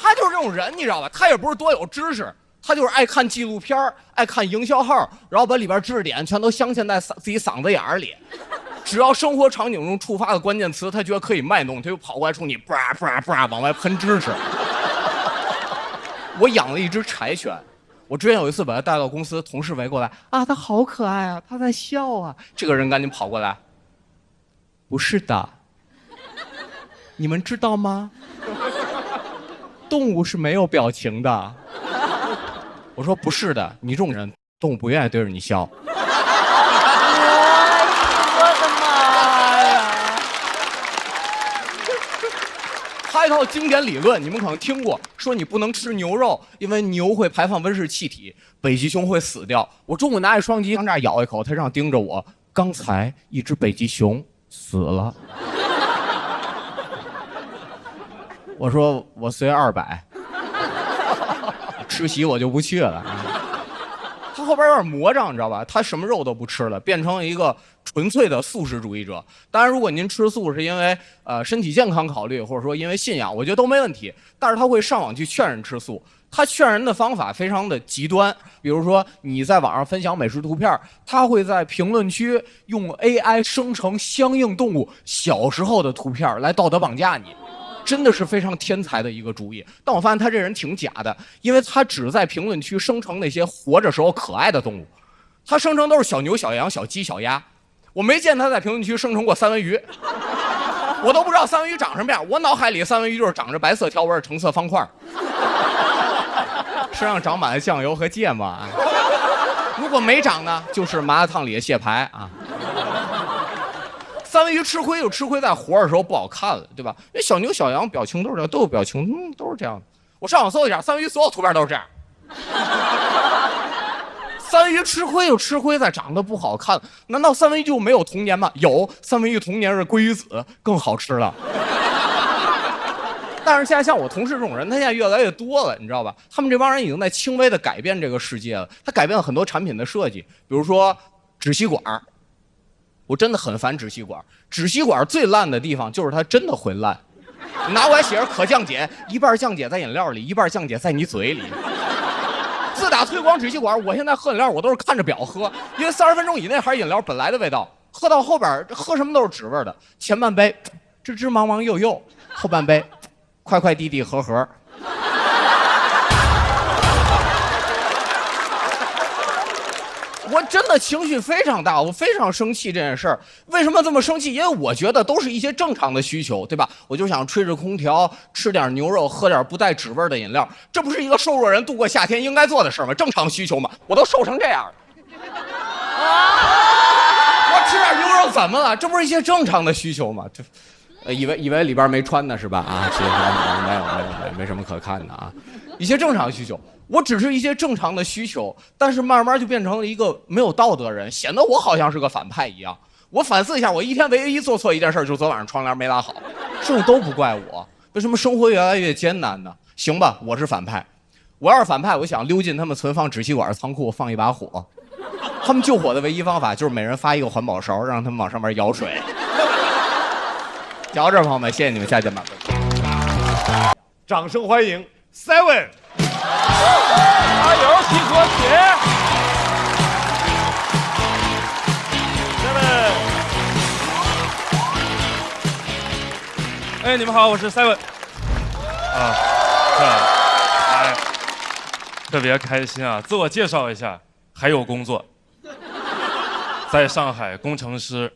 H: 他就是这种人，你知道吧？他也不是多有知识，他就是爱看纪录片，爱看营销号，然后把里边知识点全都镶嵌在自己嗓子眼里。只要生活场景中触发的关键词，他觉得可以卖弄，他就跑过来冲你叭叭叭往外喷知识。我养了一只柴犬，我之前有一次把它带到公司，同事围过来啊，它好可爱啊，它在笑啊。这个人赶紧跑过来，不是的，你们知道吗？动物是没有表情的。我说不是的，你这种人，动物不愿意对着你笑。
E: 我的妈呀！
H: 他一套经典理论，你们可能听过，说你不能吃牛肉，因为牛会排放温室气体，北极熊会死掉。我中午拿起双击刚这样咬一口，他这样盯着我，刚才一只北极熊死了。我说我随200，吃席我就不去了。他后边有点魔障，你知道吧？他什么肉都不吃了，变成了一个纯粹的素食主义者。当然，如果您吃素是因为身体健康考虑，或者说因为信仰，我觉得都没问题。但是他会上网去劝人吃素，他劝人的方法非常的极端。比如说你在网上分享美食图片，他会在评论区用 AI 生成相应动物小时候的图片来道德绑架你。真的是非常天才的一个主意，但我发现他这人挺假的，因为他只在评论区生成那些活着时候可爱的动物，他生成都是小牛、小羊、小鸡、小鸭，我没见他在评论区生成过三文鱼，我都不知道三文鱼长什么样，我脑海里三文鱼就是长着白色条纹、橙色方块，身上长满了酱油和芥末啊，如果没长呢，就是麻辣烫里的蟹排啊。三文鱼吃亏就吃亏在活着的时候不好看了，对吧？因为小牛、小羊表情都是这样，都有表情，都是这样的。我上网搜一下，三文鱼所有图片都是这样。三文鱼吃亏就吃亏在长得不好看，难道三文鱼就没有童年吗？有，三文鱼童年是鲑鱼子，更好吃了。但是现在像我同事这种人，他现在越来越多了，你知道吧？他们这帮人已经在轻微的改变这个世界了。他改变了很多产品的设计，比如说纸吸管。我真的很烦纸吸管，纸吸管最烂的地方就是它真的会烂。你拿过来写着可降解，一半降解在饮料里，一半降解在你嘴里。自打推广纸吸管，我现在喝饮料我都是看着表喝，因为30分钟以内还是饮料本来的味道，喝到后边喝什么都是纸味的。前半杯芝芝忙忙幼幼，后半杯快快递递合合。我真的情绪非常大，我非常生气这件事儿。为什么这么生气？因为我觉得都是一些正常的需求，对吧？我就想吹着空调，吃点牛肉，喝点不带纸味的饮料，这不是一个瘦弱人度过夏天应该做的事吗？正常需求嘛。我都瘦成这样了，我吃点牛肉怎么了？这不是一些正常的需求吗？这，以为里边没穿呢是吧？啊，没什么可看的啊。一些正常需求，我只是一些正常的需求，但是慢慢就变成了一个没有道德的人，显得我好像是个反派一样。我反思一下，我一天唯一做错一件事，就是昨晚上窗帘没拉好，剩下都不怪我。为什么生活越来越艰难呢？行吧，我是反派，我要是反派，我想溜进他们存放纸吸管的仓库放一把火。他们救火的唯一方法就是每人发一个环保勺，让他们往上面舀水。讲到这儿，朋友们，谢谢你们，下期见吧。
A: 掌声欢迎 Seven。
E: 加油，齐和铁
A: ！Seven。
I: 哎，你们好，我是 Seven。哎，特别开心啊！自我介绍一下，还有工作，在上海工程师。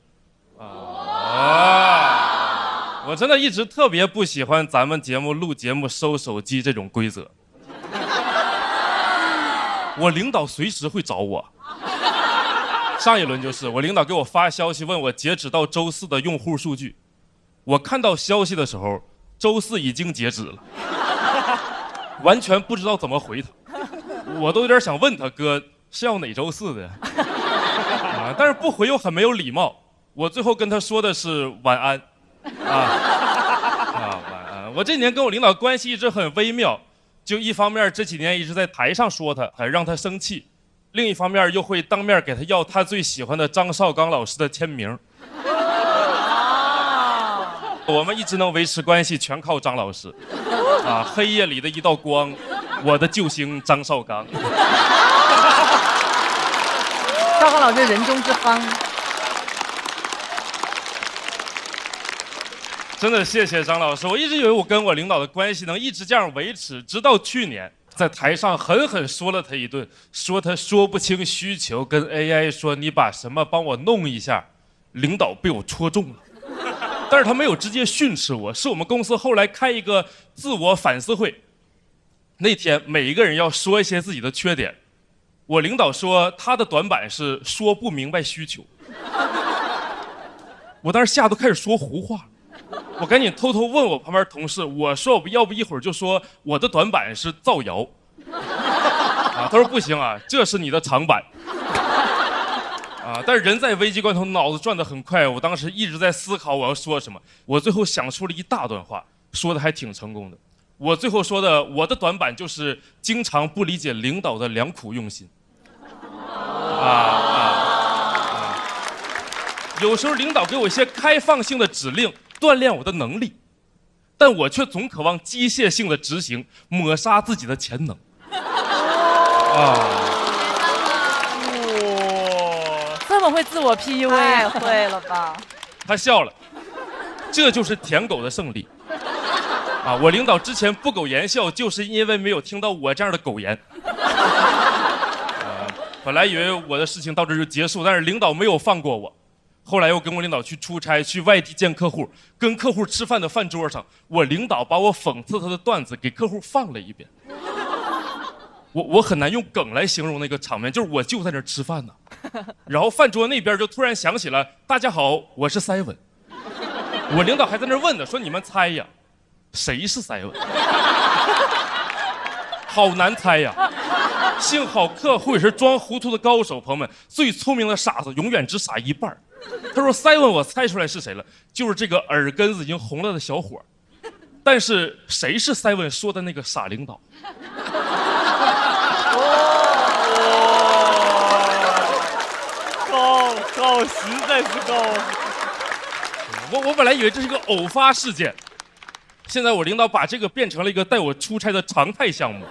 I: 我真的一直特别不喜欢咱们节目录节目收手机这种规则。我领导随时会找我。上一轮就是我领导给我发消息问我截止到周四的用户数据，我看到消息的时候，周四已经截止了，完全不知道怎么回他，我都有点想问他哥是要哪周四的但是不回又很没有礼貌，我最后跟他说的是晚安。晚安。我这几年跟我领导关系一直很微妙，就一方面这几年一直在台上说他，还让他生气，另一方面又会当面给他要他最喜欢的张绍刚老师的签名。我们一直能维持关系，全靠张老师。黑夜里的一道光，我的救星张绍刚。
E: 绍刚老师人中之芳。
I: 真的谢谢张老师，我一直以为我跟我领导的关系能一直这样维持，直到去年在台上狠狠说了他一顿，说他说不清需求，跟 AI 说你把什么帮我弄一下，领导被我戳中了。但是他没有直接训斥我，是我们公司后来开一个自我反思会，那天每一个人要说一些自己的缺点，我领导说他的短板是说不明白需求，我当时吓得开始说胡话了。我赶紧偷偷问我旁边同事，我说我要不一会儿就说我的短板是造谣他说不行啊，这是你的长板但是人在危机关头脑子转得很快，我当时一直在思考我要说什么，我最后想出了一大段话，说的还挺成功的。我最后说的我的短板就是经常不理解领导的良苦用心有时候领导给我一些开放性的指令锻炼我的能力，但我却总渴望机械性的执行，抹杀自己的潜能。
E: 这么会自我 PUA， 太会了吧？
I: 他笑了，这就是舔狗的胜利。我领导之前不苟言笑，就是因为没有听到我这样的苟言。本来以为我的事情到这就结束，但是领导没有放过我。后来又跟我领导去出差，去外地见客户，跟客户吃饭的饭桌上，我领导把我讽刺他的段子给客户放了一遍。我很难用梗来形容那个场面，就是我就在那儿吃饭呢，然后饭桌那边就突然响起了大家好，我是 Seven。我领导还在那儿问呢，说你们猜呀，谁是 Seven？ 好难猜呀。幸好客户也是装糊涂的高手，朋友们，最聪明的傻子永远只傻一半。他说 Seven 我猜出来是谁了，就是这个耳根子已经红了的小伙。但是谁是 Seven 说的那个傻领导？
E: 高，实在是高。
I: 我本来以为这是个偶发事件，现在我领导把这个变成了一个带我出差的常态项目。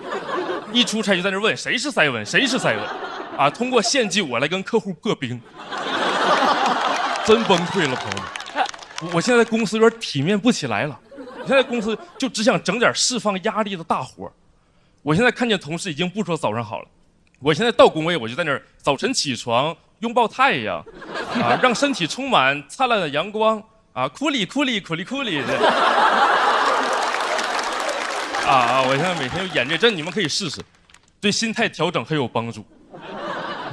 I: 一出差就在那问谁是 Seven， 谁是 Seven， 通过献祭我来跟客户破冰，真崩溃了，朋友们。我现在公司有点体面不起来了，我现在公司就只想整点释放压力的大活。我现在看见同事已经不说早上好了，我现在到工位我就在那儿早晨起床拥抱太阳，让身体充满灿烂的阳光，库里库里库里库里的。我现在每天就演这真，你们可以试试，对心态调整很有帮助。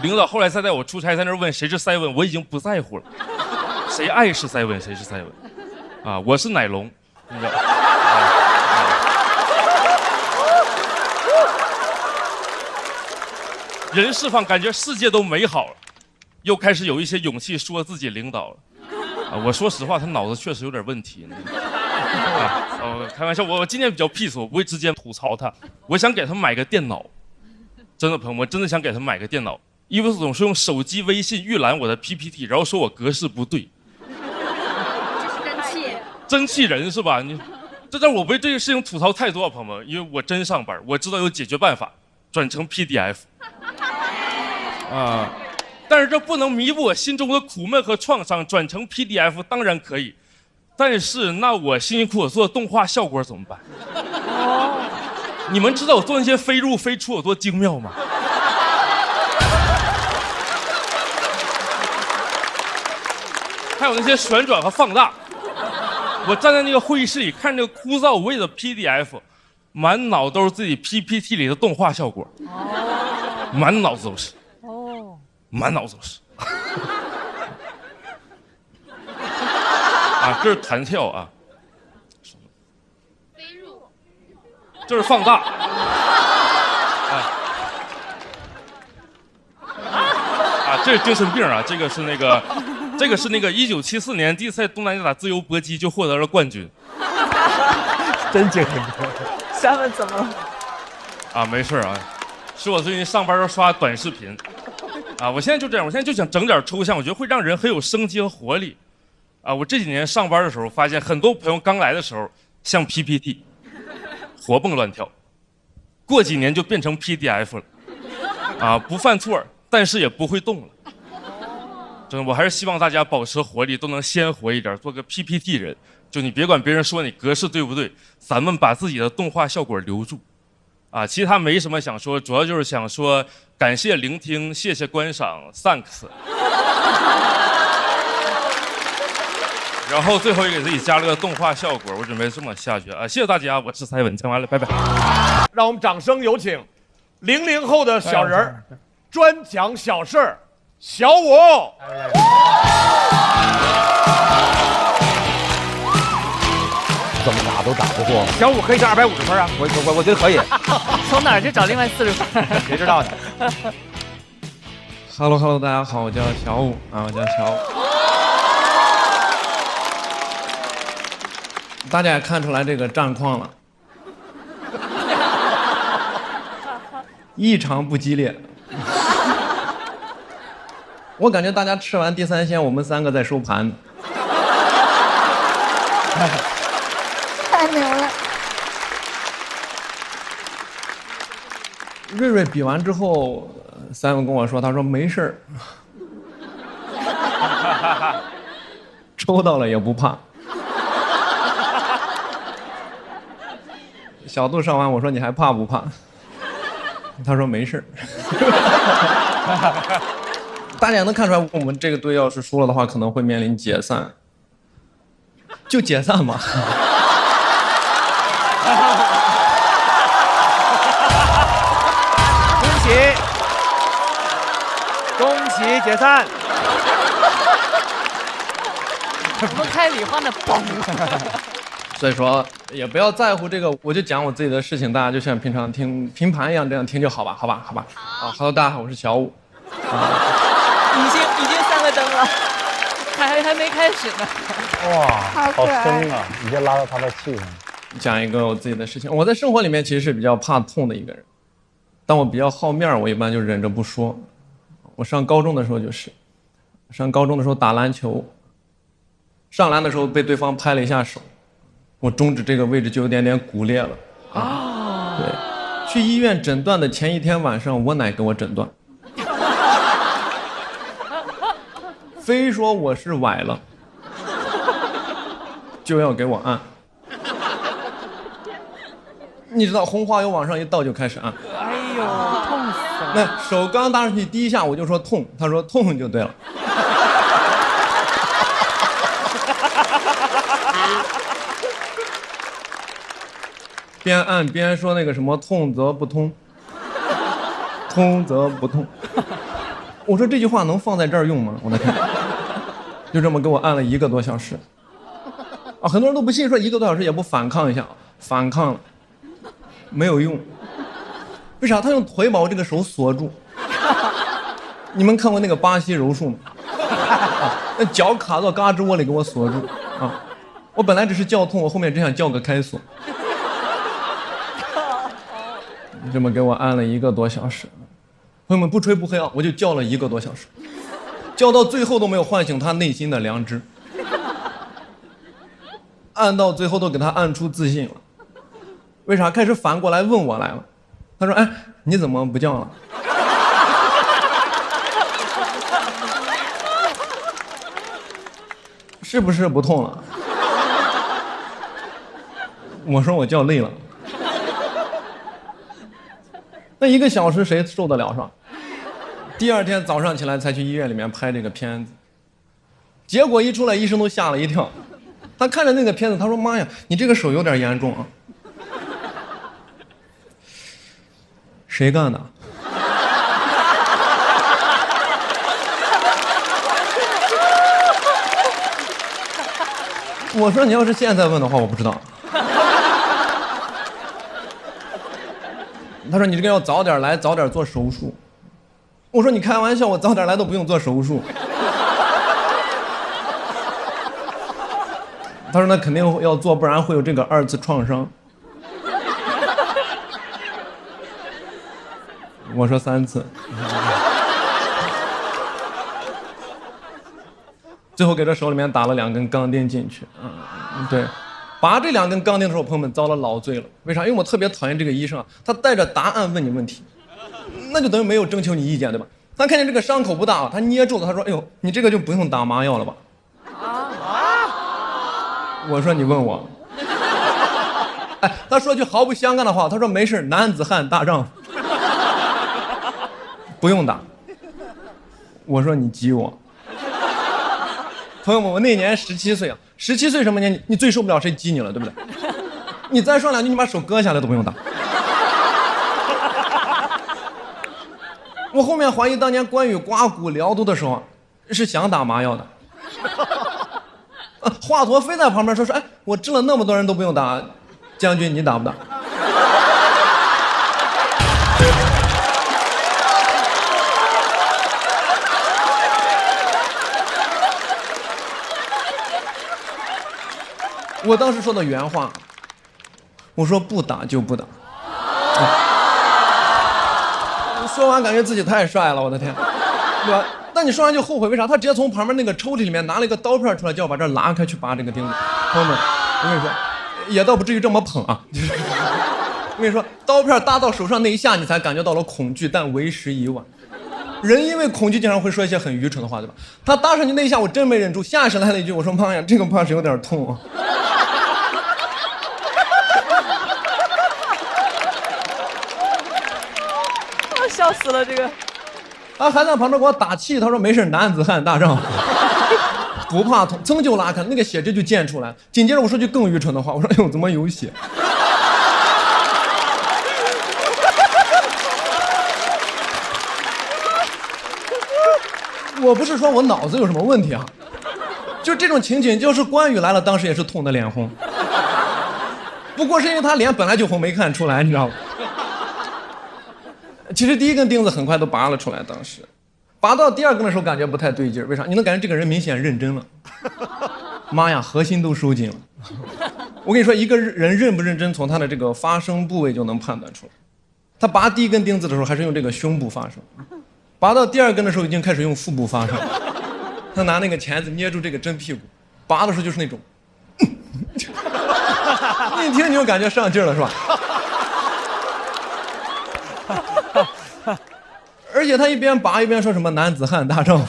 I: 领导后来再带我出差，在那问谁是 Seven， 我已经不在乎了，谁爱是 Seven 谁是 Seven， 我是奶龙，你知道。人释放，感觉世界都美好了，又开始有一些勇气说自己领导了。我说实话，他脑子确实有点问题。开玩笑，我今年比较 peace， 我不会直接吐槽他。我想给他买个电脑，真的朋友们，我真的想给他买个电脑。伊布斯总是用手机微信预览我的 PPT， 然后说我格式不对。真气人是吧？这让我为这个事情吐槽太多了，朋友们，因为我真上班，我知道有解决办法，转成 PDF。但是这不能弥补我心中的苦闷和创伤，转成 PDF 当然可以，但是那我辛辛苦苦做动画效果怎么办？你们知道我做那些飞入飞出有多精妙吗？还有那些旋转和放大，我站在那个会议室里看这个枯燥无味的 PDF， 满脑都是自己 PPT 里的动画效果，满脑子都是。满脑子都是。这是弹跳啊，这是放大，这是精神病啊，这个是那个1974年第一次东南亚打自由搏击就获得了冠军。
D: 真精神病。
E: 下面怎么了？
I: 没事啊，是我最近上班刷短视频。我现在就这样，我现在就想整点抽象，我觉得会让人很有生机和活力。我这几年上班的时候，发现很多朋友刚来的时候像 PPT， 活蹦乱跳，过几年就变成 PDF 了。不犯错，但是也不会动了。真的，我还是希望大家保持活力，都能鲜活一点，做个 PPT 人。就你别管别人说你格式对不对，咱们把自己的动画效果留住。其他没什么想说，主要就是想说感谢聆听，谢谢观赏 ，thanks。然后最后也给自己加了个动画效果，我准备这么下去谢谢大家，我是蔡文，讲完了，拜拜。
A: 让我们掌声有请00后的小人儿，专讲小事儿，小五。
D: 怎么打都打不过。
J: 小五可以上250分啊，我觉得可以。
E: 从哪儿去找另外40分？
J: 谁知道呢
K: ？Hello， 大家好，我叫小五我叫小五。大家也看出来这个战况了，异常不激烈。我感觉大家吃完第3鲜，我们3个在收盘呢。
F: 太牛了！
K: 瑞瑞比完之后，Simon跟我说，他说没事儿，抽到了也不怕。小杜上完，我说你还怕不怕？他说没事儿。大家也能看出来，我们这个队要是输了的话，可能会面临解散。就解散吧。
J: 恭喜解散。
E: 怎么开礼花呢？嘣！
K: 所以说也不要在乎这个，我就讲我自己的事情，大家就像平常听评盘一样这样听就好吧，好吧。Hello， 大家好，我是小五。
E: 已经3个灯了，还没开始呢。
D: 哇，好深啊！你就拉到他的气上。
K: 讲一个我自己的事情，我在生活里面其实是比较怕痛的一个人，但我比较好面，我一般就忍着不说。我上高中的时候上高中的时候打篮球，上篮的时候被对方拍了一下手，我中指这个位置就有点骨裂了。对，去医院诊断的前一天晚上，我奶给我诊断，非说我是崴了，就要给我按。你知道红花油往上一倒就开始按，
E: 哎呦，痛死了！
K: 那手刚搭上去第一下我就说痛，他说痛就对了。边按边说那个什么痛则不通，通则不痛。我说这句话能放在这儿用吗？我的天！就这么给我按了1个多小时。很多人都不信，说1个多小时也不反抗一下，反抗了。没有用，为啥？他用腿把我这个手锁住，你们看过那个巴西柔术吗？那脚卡到胳肢窝里给我锁住啊！我本来只是叫痛，我后面只想叫个开锁。这么给我按了1个多小时，朋友们不吹不黑啊，我就叫了1个多小时，叫到最后都没有唤醒他内心的良知，按到最后都给他按出自信了。为啥？开始反过来问我来了。他说：“哎，你怎么不叫了？”是不是不痛了？我说我叫累了。那1个小时谁受得了是吧？第2天早上起来才去医院里面拍这个片子，结果一出来医生都吓了一跳。他看着那个片子，他说：“妈呀，你这个手有点严重啊。”谁干的？我说你要是现在问的话，我不知道。他说你这个要早点来，早点做手术。我说你开玩笑，我早点来都不用做手术。他说那肯定要做，不然会有这个2次创伤。我说3次。最后给这手里面打了2根钢钉进去，对，拔这2根钢钉的时候，朋友们遭了老罪了。为啥？因为我特别讨厌这个医生啊，他带着答案问你问题，那就等于没有征求你意见，对吧？他看见这个伤口不大，他捏住了，他说：“哎呦，你这个就不用打麻药了吧？”我说你问我，哎，他说句毫不相干的话，他说没事，男子汉大丈夫，不用打。我说你激我。朋友们，我那年17岁啊，17岁什么年？你最受不了谁激你了，对不对？你再说2句，你把手割下来都不用打。我后面怀疑当年关羽刮骨疗毒的时候，是想打麻药的。华佗非在旁边说：“哎，我治了那么多人都不用打，将军你打不打？”我当时说的原话，我说不打就不打。说完感觉自己太帅了，我的天，对吧？但你说完就后悔，为啥？他直接从旁边那个抽屉里面拿了一个刀片出来，叫我把这拉开去拔这个钉子。朋友们，我跟你说，也倒不至于这么捧啊。我跟你说，刀片搭到手上那一下，你才感觉到了恐惧，但为时已晚。人因为恐惧经常会说一些很愚蠢的话，对吧？他搭上去那一下，我真没忍住，下意识来了一句，我说妈呀，这个怕是有点痛啊。
E: 笑死了，这个。
K: 他还在旁边给我打气，他说没事，男子汉大丈夫，不怕痛，噌就拉开，那个血汁就溅出来。紧接着我说句更愚蠢的话，我说哎呦，怎么有血？我不是说我脑子有什么问题啊，就这种情景，就是关羽来了，当时也是痛得脸红，不过是因为他脸本来就红，没看出来，你知道吗？其实第1根钉子很快都拔了出来，当时拔到第2根的时候感觉不太对劲，为啥？你能感觉这个人明显认真了，妈呀，核心都收紧了。我跟你说，一个人认不认真，从他的这个发声部位就能判断出来。他拔第1根钉子的时候还是用这个胸部发声，拔到第2根的时候已经开始用腹部发声。他拿那个钳子捏住这个真屁股，拔的时候就是那种，一听你就感觉上劲了，是吧？而且他一边拔一边说什么男子汉大丈夫，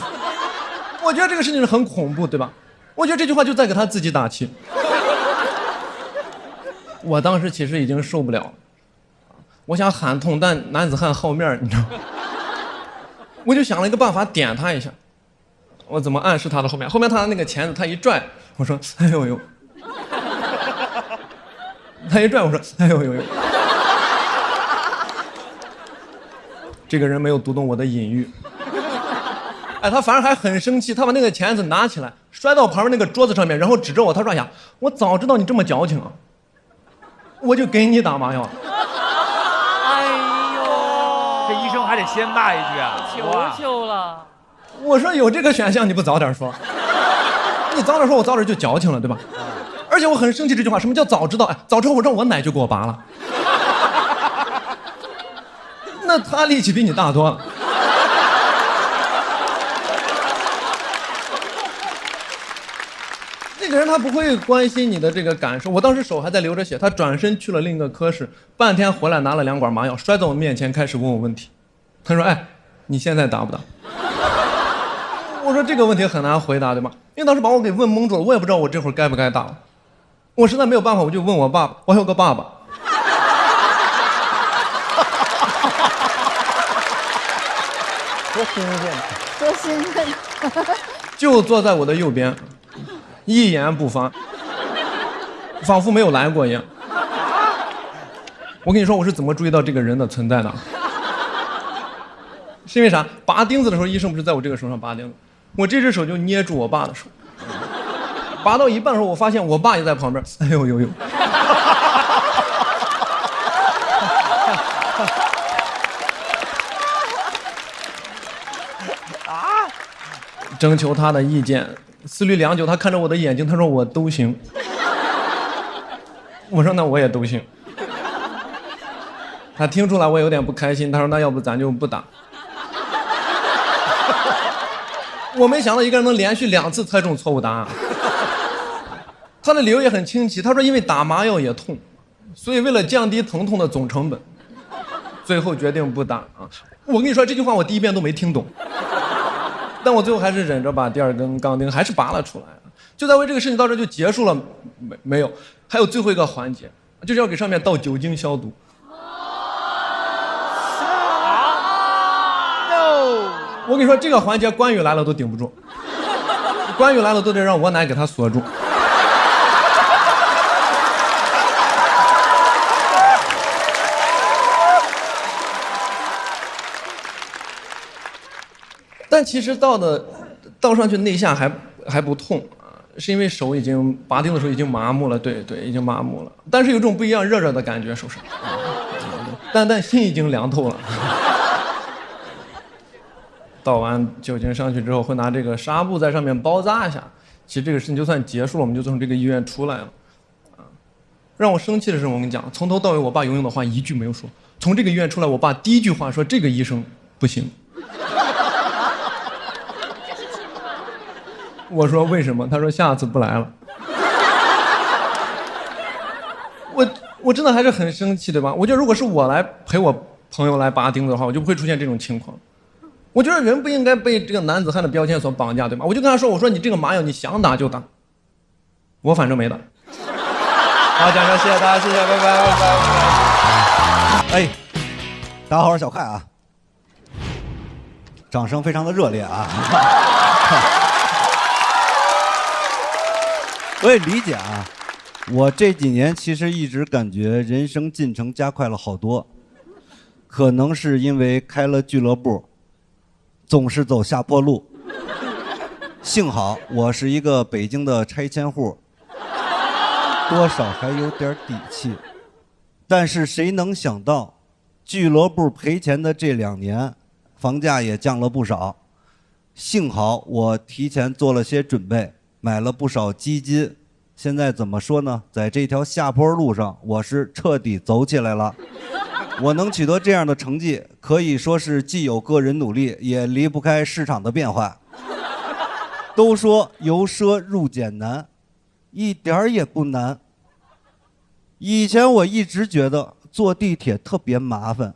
K: 我觉得这个事情是很恐怖，对吧？我觉得这句话就在给他自己打气。我当时其实已经受不了了，我想喊痛，但男子汉好面，你知道吗？我就想了一个办法点他一下，我怎么暗示他的后面？后面他的那个钳子他一拽，我说哎呦呦，他一拽我说哎呦呦呦。这个人没有读懂我的隐喻，哎，他反而还很生气，他把那个钳子拿起来，摔到旁边那个桌子上面，然后指着我，他说：“哎呀，我早知道你这么矫情啊，我就给你打麻药。”
J: 哎呦，这医生还还得先骂一句啊！
E: 求求了。
K: 我说有这个选项，你不早点说？你早点说，我早点就矫情了，对吧？而且我很生气这句话，什么叫早知道？哎，早知道我让我奶就给我拔了。那他力气比你大多了。那个人他不会关心你的这个感受。我当时手还在流着血，他转身去了另一个科室，半天回来拿了2管麻药，摔在我面前开始问我问题。他说：“哎，你现在打不打？”我说这个问题很难回答，对吧？因为当时把我给问懵住了，我也不知道我这会儿该不该打了。我实在没有办法，我就问我爸爸，我还有个爸爸。
D: 多新鲜，
F: 多新鲜！
K: 就坐在我的右边，一言不发，仿佛没有来过一样。我跟你说，我是怎么注意到这个人的存在的？是因为啥？拔钉子的时候，医生不是在我这个手上拔钉子，我这只手就捏住我爸的手，拔到一半的时候，我发现我爸也在旁边。哎呦呦呦！征求他的意见，思虑良久，他看着我的眼睛，他说我都行。我说那我也都行。他听出来我有点不开心，他说那要不咱就不打。我没想到一个人能连续2次猜中错误答案。他的理由也很清晰，他说因为打麻药也痛，所以为了降低疼痛的总成本，最后决定不打啊。我跟你说这句话我第1遍都没听懂。但我最后还是忍着把第2根钢钉还是拔了出来。就在为这个事情到这就结束了，没有，还有最后一个环节，就是要给上面倒酒精消毒。我跟你说，这个环节关羽来了都顶不住，关羽来了都得让我奶给他锁住。但其实倒上去内下还不痛啊，是因为手已经拔钉的时候已经麻木了，对，已经麻木了。但是有种不一样热热的感觉，手上，但心已经凉透了。倒完酒精上去之后，会拿这个纱布在上面包扎一下。其实这个事情就算结束了，我们就从这个医院出来了。让我生气的是，我跟你讲，从头到尾我爸永远的话一句没有说。从这个医院出来，我爸第1句话说这个医生不行。我说为什么？他说下次不来了。我真的还是很生气，对吧？我觉得如果是我来陪我朋友来拔钉子的话，我就不会出现这种情况。我觉得人不应该被这个男子汉的标签所绑架，对吧？我就跟他说，我说你这个麻药你想打就打，我反正没打。好，讲讲，谢谢大家，谢谢，拜拜，拜拜，拜拜。
C: 哎，大家好，我是小快啊，掌声非常的热烈啊。我也理解啊，我这几年其实一直感觉人生进程加快了好多，可能是因为开了俱乐部，总是走下坡路。幸好我是一个北京的拆迁户，多少还有点底气。但是谁能想到，俱乐部赔钱的这2年，房价也降了不少。幸好我提前做了些准备，买了不少基金。现在怎么说呢？在这条下坡路上，我是彻底走起来了。我能取得这样的成绩，可以说是既有个人努力，也离不开市场的变化。都说由奢入俭难，一点儿也不难。以前我一直觉得坐地铁特别麻烦，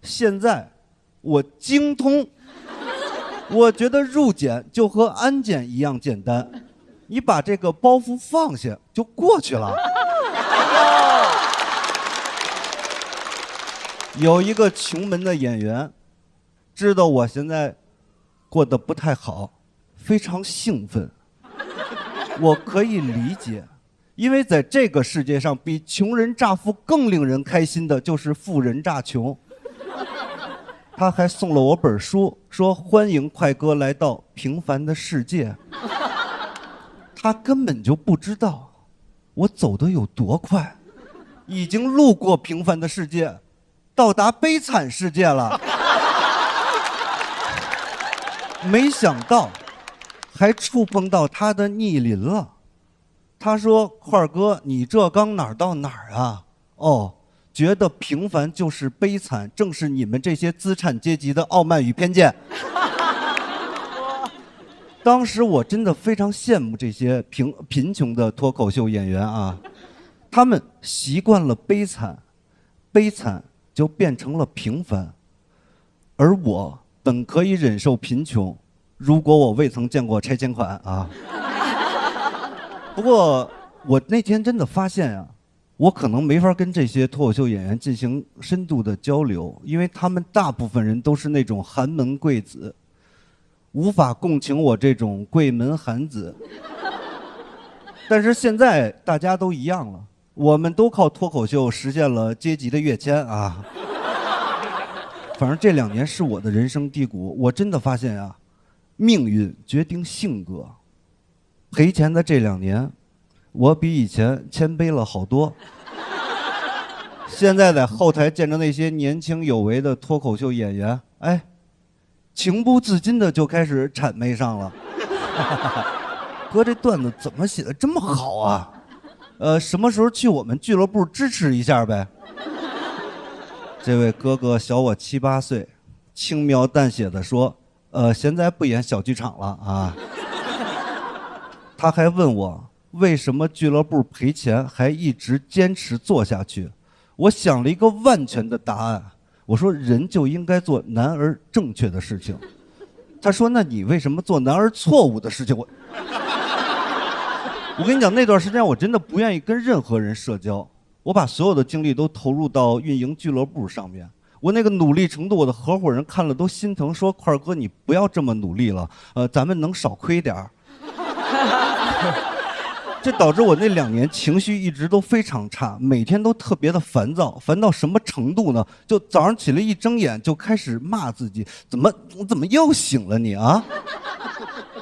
C: 现在我精通。我觉得入俭就和安检一样简单，你把这个包袱放下就过去了。有一个穷门的演员，知道我现在过得不太好，非常兴奋。我可以理解，因为在这个世界上，比穷人乍富更令人开心的就是富人乍穷。他还送了我本书，说欢迎快哥来到平凡的世界。他根本就不知道我走得有多快，已经路过平凡的世界，到达悲惨世界了。
L: 没想到还触碰到他的逆鳞了。他说：“块儿哥，你这刚哪儿到哪儿啊？哦，觉得平凡就是悲惨，正是你们这些资产阶级的傲慢与偏见。”当时我真的非常羡慕这些贫穷的脱口秀演员啊，他们习惯了悲惨，悲惨就变成了平凡，而我本可以忍受贫穷，如果我未曾见过拆迁款啊。不过我那天真的发现啊，我可能没法跟这些脱口秀演员进行深度的交流，因为他们大部分人都是那种寒门贵子，无法共情我这种贵门寒子。但是现在大家都一样了，我们都靠脱口秀实现了阶级的跃迁啊。反正这2年是我的人生低谷，我真的发现啊，命运决定性格。赔钱的这2年，我比以前谦卑了好多。现在在后台见着那些年轻有为的脱口秀演员，哎，情不自禁的就开始谄媚上了。哥，这段子怎么写的这么好啊？什么时候去我们俱乐部支持一下呗？这位哥哥小我7、8岁，轻描淡写的说：“现在不演小剧场了啊。”他还问我为什么俱乐部赔钱还一直坚持做下去。我想了一个万全的答案，我说人就应该做难而正确的事情。他说那你为什么做难而错误的事情？我跟你讲，那段时间我真的不愿意跟任何人社交，我把所有的精力都投入到运营俱乐部上面。我那个努力程度，我的合伙人看了都心疼，说块儿哥你不要这么努力了，咱们能少亏点儿。这导致我那2年情绪一直都非常差，每天都特别的烦躁，烦到什么程度呢？就早上起来一睁眼就开始骂自己，怎么又醒了你啊？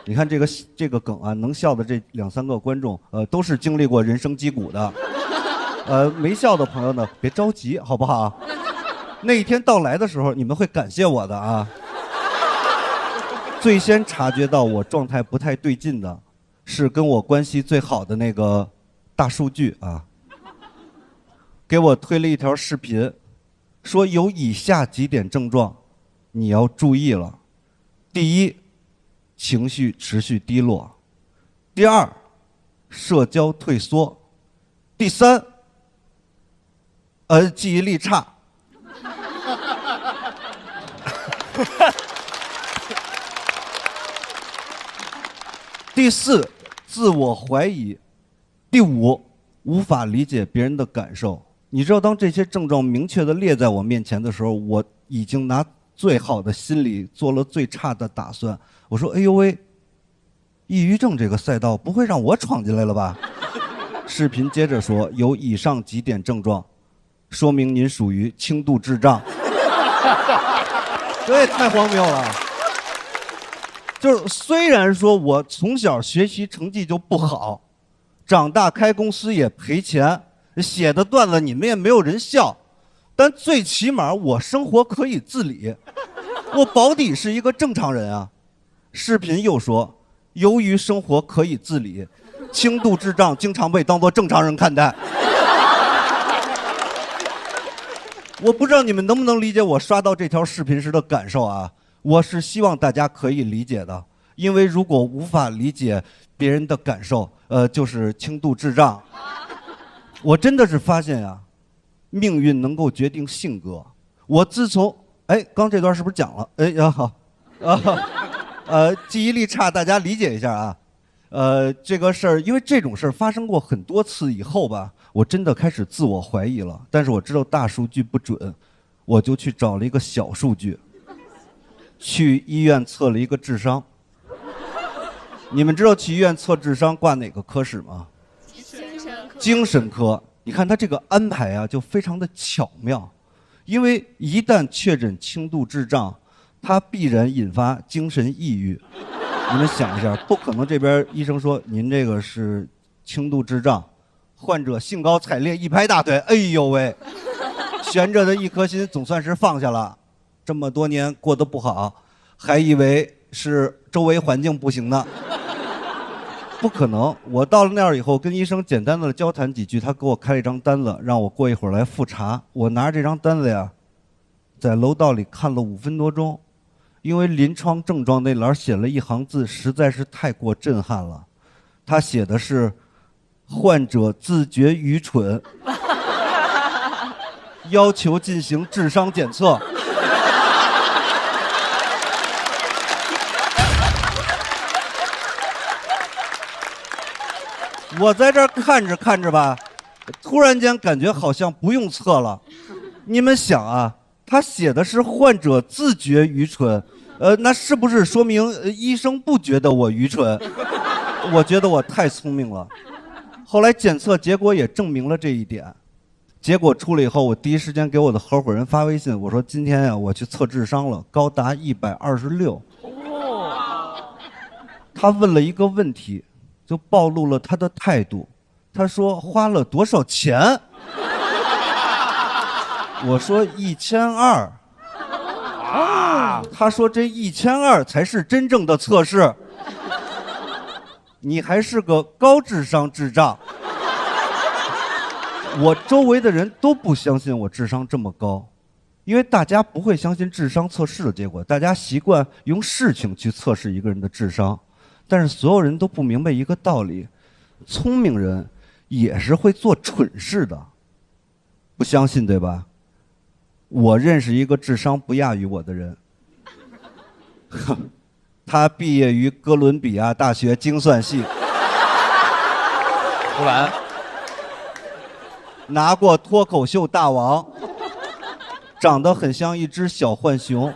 L: 你看这个梗啊，能笑的这2、3个观众，都是经历过人生低谷的，没笑的朋友呢，别着急，好不好？那一天到来的时候，你们会感谢我的啊。最先察觉到我状态不太对劲的，是跟我关系最好的那个大数据啊，给我推了一条视频，说有以下几点症状，你要注意了。第一，情绪持续低落；第2，社交退缩；第3，记忆力差。第4，自我怀疑；第5，无法理解别人的感受。你知道，当这些症状明确地列在我面前的时候，我已经拿最好的心理做了最差的打算。我说：“哎呦喂，抑郁症这个赛道不会让我闯进来了吧？”视频接着说，有以上几点症状，说明您属于轻度智障。这也太荒谬了。就是虽然说我从小学习成绩就不好，长大开公司也赔钱，写的段子你们也没有人笑，但最起码我生活可以自理，我保底是一个正常人啊。视频又说，由于生活可以自理，轻度智障经常被当作正常人看待。我不知道你们能不能理解我刷到这条视频时的感受啊。我是希望大家可以理解的，因为如果无法理解别人的感受，就是轻度智障。我真的是发现呀，命运能够决定性格。我自从刚这段是不是讲了？好，记忆力差，大家理解一下啊。这个事儿，因为这种事儿发生过很多次以后吧，我真的开始自我怀疑了。但是我知道大数据不准，我就去找了一个小数据。去医院测了一个智商。你们知道去医院测智商挂哪个科室吗？精神科。你看他这个安排啊，就非常的巧妙，因为一旦确诊轻度智障，它必然引发精神抑郁。你们想一下，不可能这边医生说您这个是轻度智障，患者兴高采烈一拍大腿，哎呦喂，悬着的一颗心总算是放下了。这么多年过得不好，还以为是周围环境不行的。不可能，我到了那儿以后，跟医生简单的交谈几句，他给我开了一张单子，让我过一会儿来复查。我拿着这张单子呀，在楼道里看了5分多钟，因为临床症状那栏写了一行字，实在是太过震撼了。他写的是患者自觉愚蠢，要求进行智商检测。我在这儿看着看着吧，突然间感觉好像不用测了。你们想啊，他写的是患者自觉愚蠢，那是不是说明医生不觉得我愚蠢？我觉得我太聪明了。后来检测结果也证明了这一点。结果出来以后，我第一时间给我的合伙人发微信，我说今天呀，我去测智商了，高达126。他问了一个问题，就暴露了他的态度。他说花了多少钱？我说1200。他说这1200才是真正的测试。你还是个高智商智障。我周围的人都不相信我智商这么高，因为大家不会相信智商测试的结果，大家习惯用事情去测试一个人的智商。但是所有人都不明白一个道理，聪明人也是会做蠢事的。不相信对吧？我认识一个智商不亚于我的人，他毕业于哥伦比亚大学精算系，
J: 呼兰
L: 拿过脱口秀大王，长得很像一只小浣熊。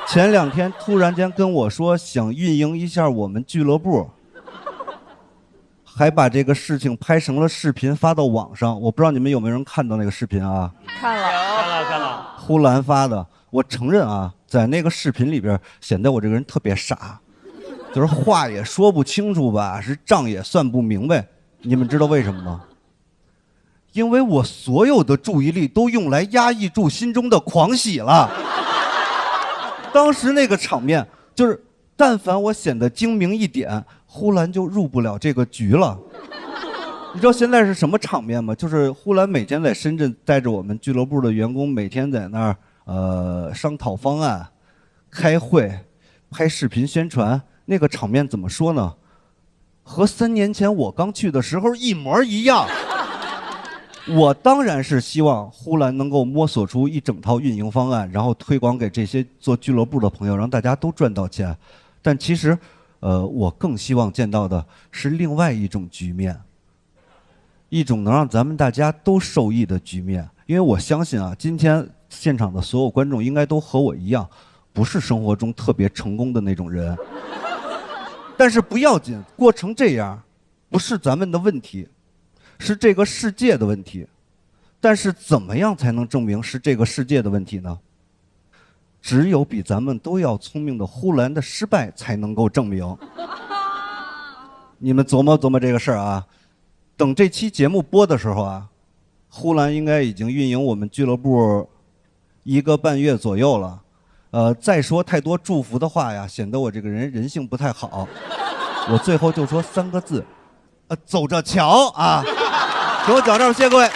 L: 前2天突然间跟我说想运营一下我们俱乐部，还把这个事情拍成了视频发到网上。我不知道你们有没有人看到那个视频啊？
E: 看了，
J: 看了。
L: 呼兰发的。我承认啊，在那个视频里边显得我这个人特别傻，就是话也说不清楚吧，是账也算不明白。你们知道为什么吗？因为我所有的注意力都用来压抑住心中的狂喜了。当时那个场面就是，但凡我显得精明一点，呼兰就入不了这个局了。你知道现在是什么场面吗？就是呼兰每天在深圳带着我们俱乐部的员工，每天在那儿商讨方案、开会、拍视频宣传。那个场面怎么说呢？和3年前我刚去的时候一模一样。我当然是希望呼兰能够摸索出一整套运营方案，然后推广给这些做俱乐部的朋友，让大家都赚到钱。但其实，我更希望见到的是另外一种局面，一种能让咱们大家都受益的局面。因为我相信啊，今天现场的所有观众应该都和我一样，不是生活中特别成功的那种人。但是不要紧，过成这样，不是咱们的问题。是这个世界的问题，但是怎么样才能证明是这个世界的问题呢？只有比咱们都要聪明的呼兰的失败才能够证明。你们琢磨琢磨这个事儿啊。等这期节目播的时候啊，呼兰应该已经运营我们俱乐部1个半月左右了。再说太多祝福的话呀，显得我这个人性不太好。我最后就说3个字，走着瞧啊！给我讲这儿，谢谢各位。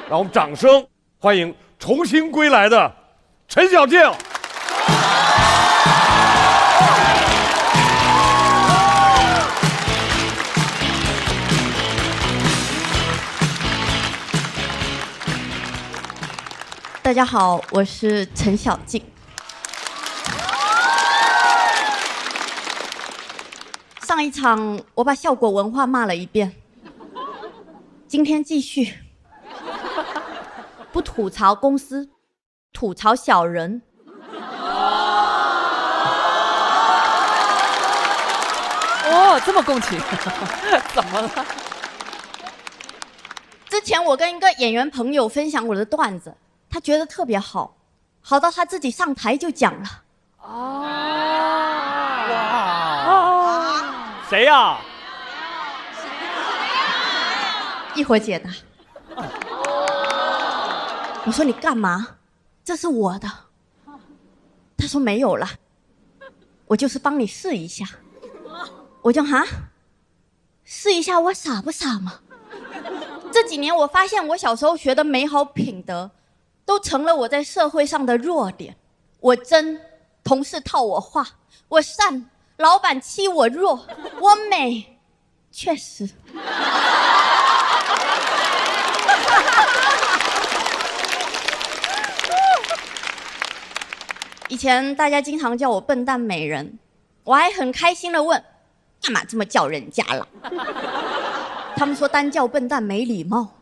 A: 让我们掌声欢迎重新归来的陈小静。
M: 大家好，我是陈小静。上一场我把效果文化骂了一遍，今天继续，不吐槽公司，吐槽小人。
E: 哦，这么共情，怎么了？
M: 之前我跟一个演员朋友分享我的段子，他觉得特别好，好到他自己上台就讲了。
J: 谁呀？
M: 一会儿解答。我说你干嘛？这是我的。他说没有了，我就是帮你试一下。我就试一下，我傻不傻嘛？这几年我发现我小时候学的美好品德，都成了我在社会上的弱点。我真，同事套我话；我善，老板欺我弱；我美，确实。以前大家经常叫我笨蛋美人，我还很开心的问，干嘛这么叫人家了？他们说单叫笨蛋没礼貌，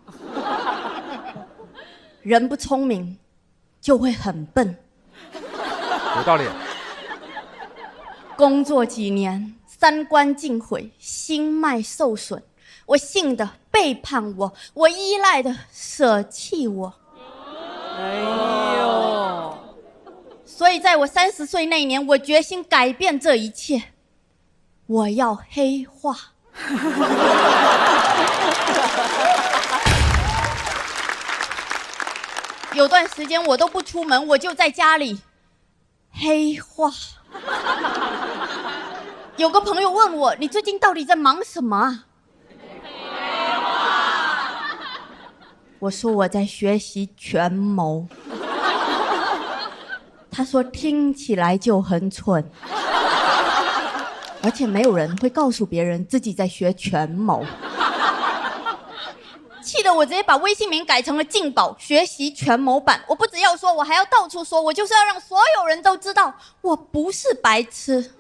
M: 人不聪明就会很笨。
J: 有道理。
M: 工作几年，三观尽毁，心脉受损，我信的背叛我，我依赖的舍弃我。
E: 哎呦！
M: 所以在我30岁那年，我决心改变这一切，我要黑化。有段时间我都不出门，我就在家里黑化。有个朋友问我，你最近到底在忙什么啊？我说我在学习权谋。他说听起来就很蠢，而且没有人会告诉别人自己在学权谋。气得我直接把微信名改成了劲宝学习权谋版。我不只要说，我还要到处说，我就是要让所有人都知道我不是白痴，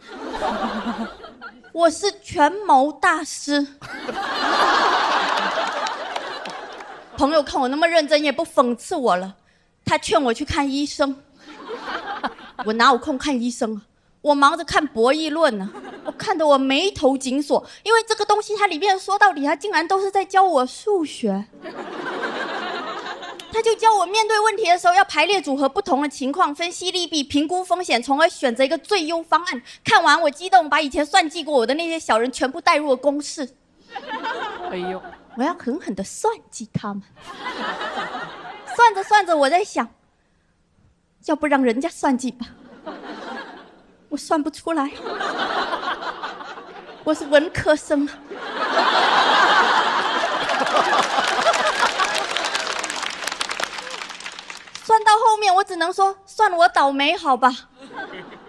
M: 我是权谋大师。朋友看我那么认真，也不讽刺我了，他劝我去看医生。我哪有空看医生啊？我忙着看博弈论呢，我看得我眉头紧锁，因为这个东西它里面说到底，它竟然都是在教我数学。他就教我面对问题的时候要排列组合不同的情况，分析利弊，评估风险，从而选择一个最优方案。看完我激动，把以前算计过我的那些小人全部带入了公式。
E: 哎呦，
M: 我要狠狠地算计他们。算着算着，我在想，要不让人家算计吧。我算不出来，我是文科生啊。算到后面，我只能说算我倒霉好吧。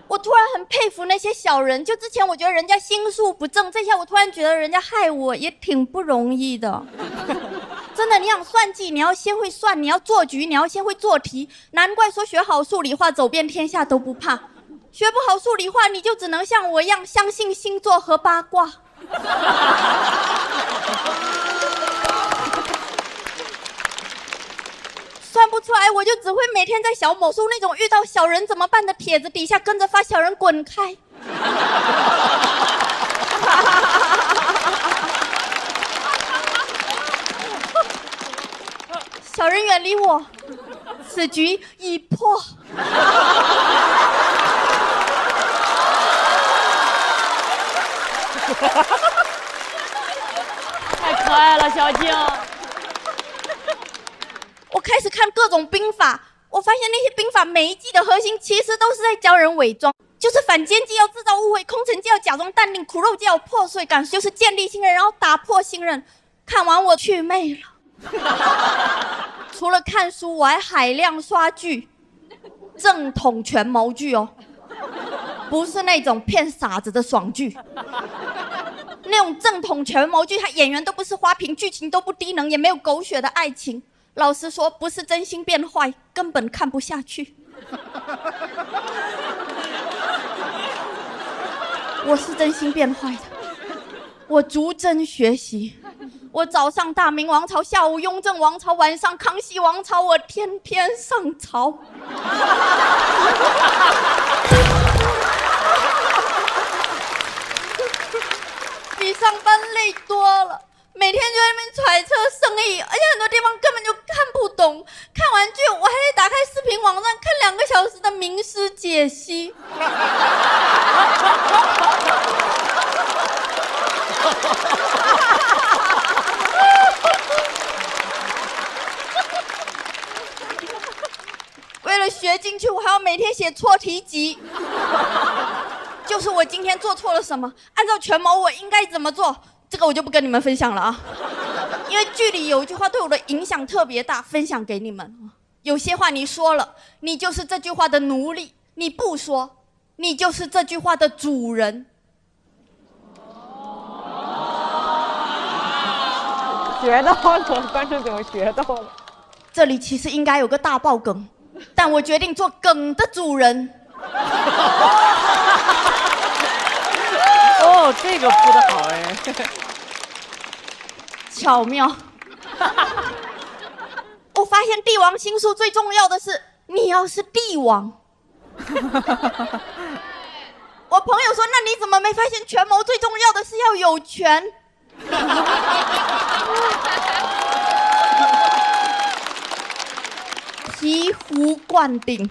M: 我突然很佩服那些小人，就之前我觉得人家心术不正，这下我突然觉得人家害我也挺不容易的。真的，你想算计，你要先会算；你要做局，你要先会做题。难怪说学好数理化，走遍天下都不怕。学不好数理化，你就只能像我一样相信星座和八卦。算不出来，我就只会每天在小某书那种遇到小人怎么办的帖子底下跟着发小人滚开。小人远离我，此局已破。
E: 太可爱了，小静。
M: 我开始看各种兵法，我发现那些兵法每一计的核心其实都是在教人伪装，就是反间计要制造误会，空城计要假装淡定，苦肉计要有破碎感，就是建立信任，然后打破信任。看完我去魅了。除了看书，我还海量刷剧，正统权谋剧哦，不是那种骗傻子的爽剧。那种正统权谋剧，他演员都不是花瓶，剧情都不低能，也没有狗血的爱情。老实说，不是真心变坏，根本看不下去。我是真心变坏的，我逐帧学习。我早上大明王朝，下午雍正王朝，晚上康熙王朝，我天天上朝。比上班累多了，每天就在那边揣测生意，而且很多地方根本就看不懂。看完剧，我还得打开视频网站看2个小时的名师解析。为了学进去，我还要每天写错题集。就是我今天做错了什么，按照权谋我应该怎么做，这个我就不跟你们分享了啊。因为剧里有一句话对我的影响特别大，分享给你们。有些话你说了，你就是这句话的奴隶；你不说，你就是这句话的主人。
N: 学到了，观众怎么学到了？
M: 这里其实应该有个大爆梗，但我决定做梗的主人。
N: 哦，这个铺得好哎，
M: 巧妙。我发现帝王星术最重要的是，你要是帝王。我朋友说，那你怎么没发现权谋最重要的是要有权？醍醐灌顶，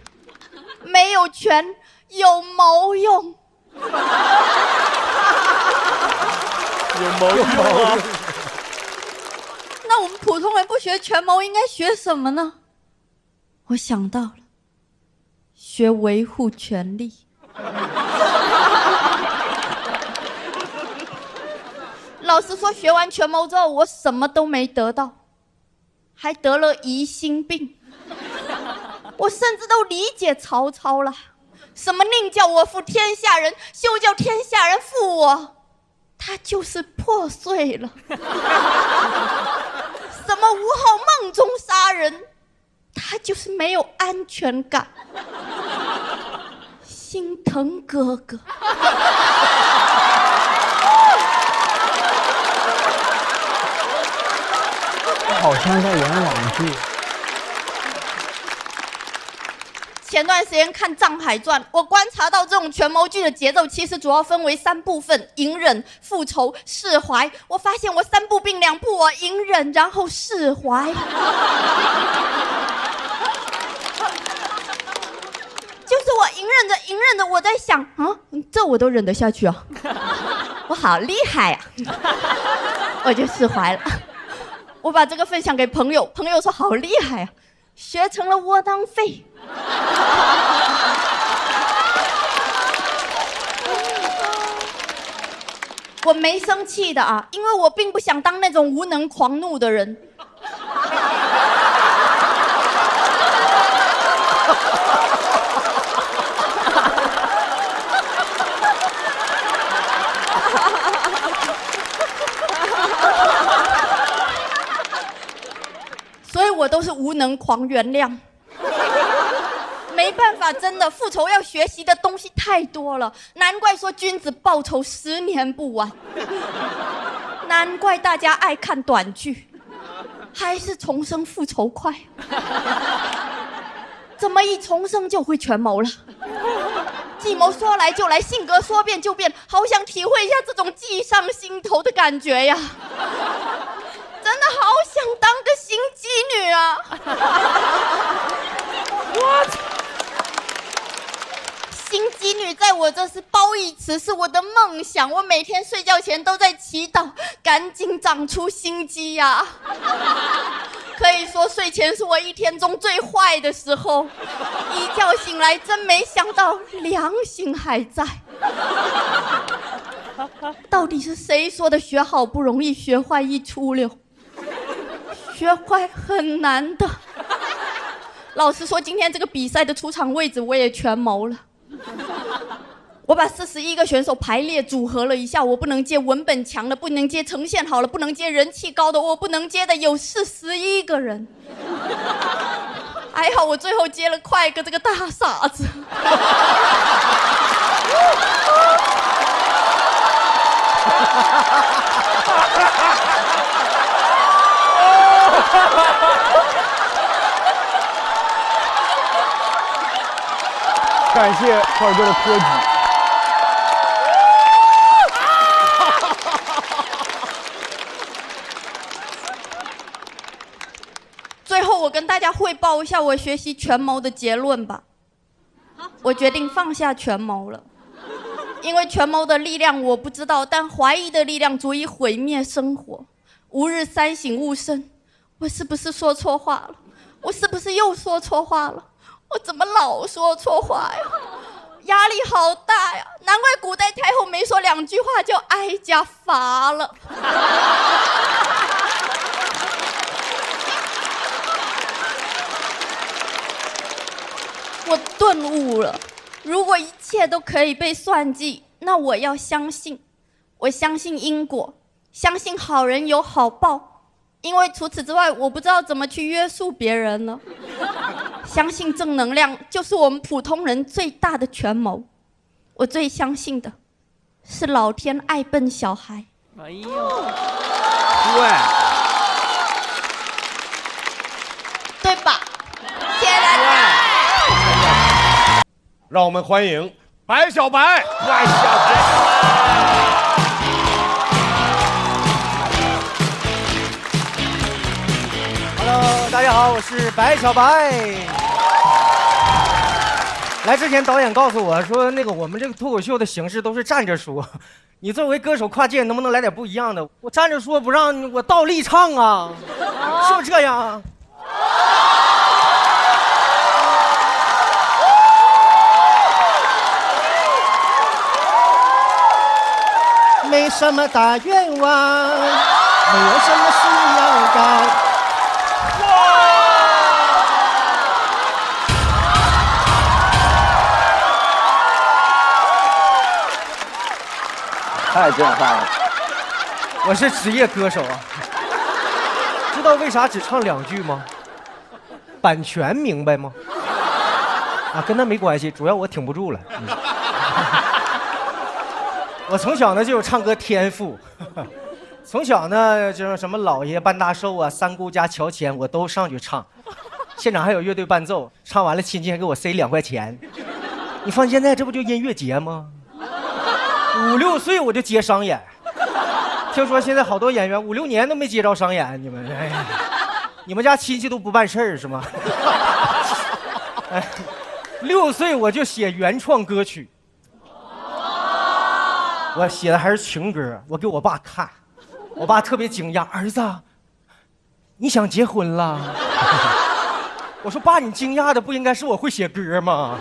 M: 没有权有谋用。
A: 有谋用啊！
M: 那我们普通人不学权谋，应该学什么呢？我想到了，学维护权利。老实说，学完权谋之后，我什么都没得到，还得了疑心病。我甚至都理解曹操了，什么宁叫我负天下人，休叫天下人负我，他就是破碎了。什么吴昊梦中杀人，他就是没有安全感。心疼哥哥。
D: 好像在演网剧。
M: 前段时间看《藏海传》，我观察到这种权谋剧的节奏其实主要分为3部分：隐忍、复仇、释怀。我发现我3部并2部，我隐忍然后释怀。就是我隐忍着，我在想啊，这我都忍得下去啊，我好厉害啊，我就释怀了。我把这个分享给朋友，朋友说好厉害啊，学成了窝囊废。我没生气的啊，因为我并不想当那种无能狂怒的人。所以我都是无能狂原谅。没办法，真的复仇要学习的东西太多了，难怪说君子报仇10年不晚。难怪大家爱看短剧，还是重生复仇快。怎么一重生就会权谋了？计谋说来就来，性格说变就变，好想体会一下这种计上心头的感觉呀！真的好想当个心机女啊！我心机女在我这是褒义词，是我的梦想。我每天睡觉前都在祈祷，赶紧长出心机呀！可以说睡前是我一天中最坏的时候，一觉醒来真没想到良心还在。到底是谁说的学好不容易，学坏一出溜？学坏很难的。老实说，今天这个比赛的出场位置我也全谋了。我把41个选手排列组合了一下，我不能接文本强的，不能接呈现好了，不能接人气高的，我不能接的有41个人。还好我最后接了快哥这个大傻子。
D: 感谢快哥的科举。
M: 最后我跟大家汇报一下我学习权谋的结论吧。我决定放下权谋了，因为权谋的力量我不知道，但怀疑的力量足以毁灭生活。吾日三省吾身，我是不是说错话了？我是不是又说错话了？我怎么老说错话呀？压力好大呀！难怪古代太后没说2句话就哀家罚了。我顿悟了，如果一切都可以被算计，那我要相信，我相信因果，相信好人有好报，因为除此之外，我不知道怎么去约束别人了。相信正能量就是我们普通人最大的权谋。我最相信的是老天爱笨小孩。
E: 哎呦，
M: 对吧？谢谢大家。
A: 让我们欢迎白小白。
O: 白小白。
P: Hello， 大家好，我是白小白。来之前，导演告诉我说，我们这个脱口秀的形式都是站着说，你作为歌手跨界，能不能来点不一样的？我站着说不让我倒立唱啊，是不是这样？没什么大愿望，没有什么事要干。
D: 太震撼了！
P: 我是职业歌手啊，知道为啥只唱2句吗？版权明白吗？啊，跟他没关系，主要我挺不住了。我从小呢就有唱歌天赋，从小呢就是什么老爷搬大寿啊、三姑家乔迁，我都上去唱，现场还有乐队伴奏，唱完了亲戚还给我塞2块钱。你放现在这不就音乐节吗？5、6岁我就接商演，听说现在好多演员5、6年都没接着商演，你们你们家亲戚都不办事儿是吗？6岁我就写原创歌曲，我写的还是情歌，我给我爸看，我爸特别惊讶，儿子，你想结婚了？我说爸，你惊讶的不应该是我会写歌吗？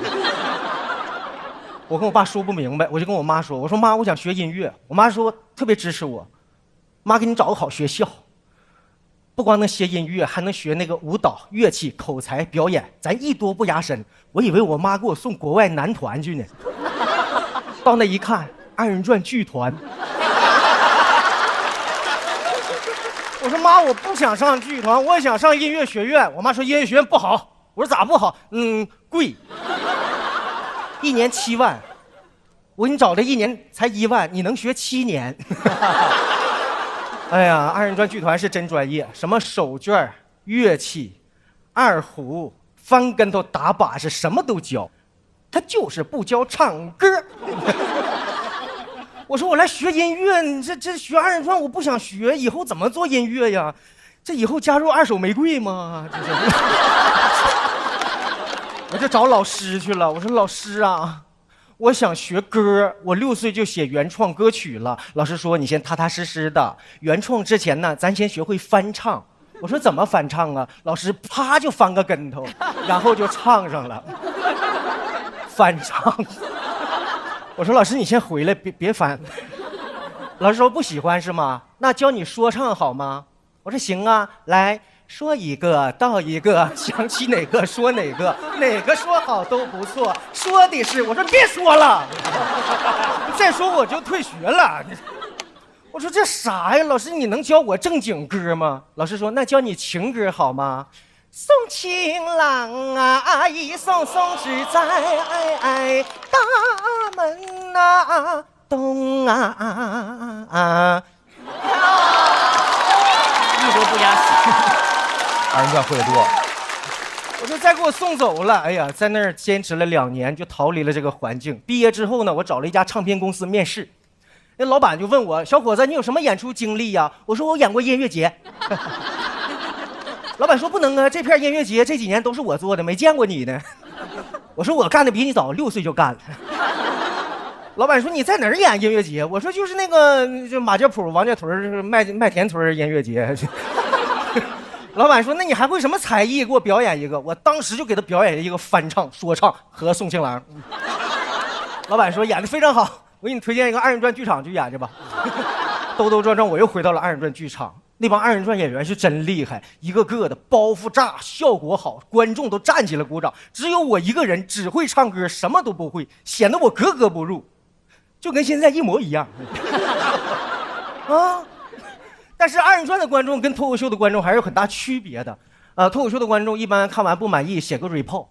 P: 我跟我爸说不明白，我就跟我妈说，我说妈，我想学音乐。我妈说特别支持我，妈给你找个好学校，不光能学音乐，还能学舞蹈、乐器、口才、表演，咱艺多不压身。我以为我妈给我送国外男团去呢，到那一看，2人转剧团。我说妈，我不想上剧团，我想上音乐学院。我妈说音乐学院不好。我说咋不好？贵。1年7万，我给你找这1年才1万，你能学7年？哎呀，2人转剧团是真专业，什么手绢、乐器、二胡、翻跟头、打把式，什么都教。他就是不教唱歌。我说我来学音乐，你这学2人转我不想学，以后怎么做音乐呀？这以后加入2手玫瑰吗？这是。我就找老师去了，我说老师啊，我想学歌，我6岁就写原创歌曲了。老师说你先踏踏实实的，原创之前呢，咱先学会翻唱。我说怎么翻唱啊？老师啪就翻个跟头，然后就唱上了。翻唱。我说老师你先回来，别翻。老师说不喜欢是吗？那教你说唱好吗？我说行啊，来。说一个到一个，想起哪个说哪个，哪个说好都不错。说的是，我说别说了，再说我就退学了。我说这啥呀，老师你能教我正经歌吗？老师说那教你情歌好吗？送情郎啊，一送送只在大门啊东啊。
E: 一国不压死。
J: 2人转会的多，
P: 我说再给我送走了。哎呀，在那儿坚持了2年，就逃离了这个环境。毕业之后呢，我找了一家唱片公司面试，那老板就问我：“小伙子，你有什么演出经历呀？”我说：“我演过音乐节。”老板说：“不能啊，这片音乐节这几年都是我做的，没见过你呢。”我说：“我干的比你早，6岁就干了。”老板说：“你在哪儿演音乐节？”我说：“就是就马家堡、王家屯、麦田屯音乐节。”老板说：“那你还会什么才艺？给我表演一个。”我当时就给他表演一个翻唱、说唱和宋庆郎。老板说演得非常好，我给你推荐一个二人转剧场去演去吧。兜兜转转，我又回到了二人转剧场。那帮二人转演员是真厉害，一个个的包袱炸，效果好，观众都站起来鼓掌。只有我一个人只会唱歌，什么都不会，显得我格格不入，就跟现在一模一样。啊！但是二人转的观众跟脱口秀的观众还是有很大区别的。脱口秀的观众一般看完不满意写个report，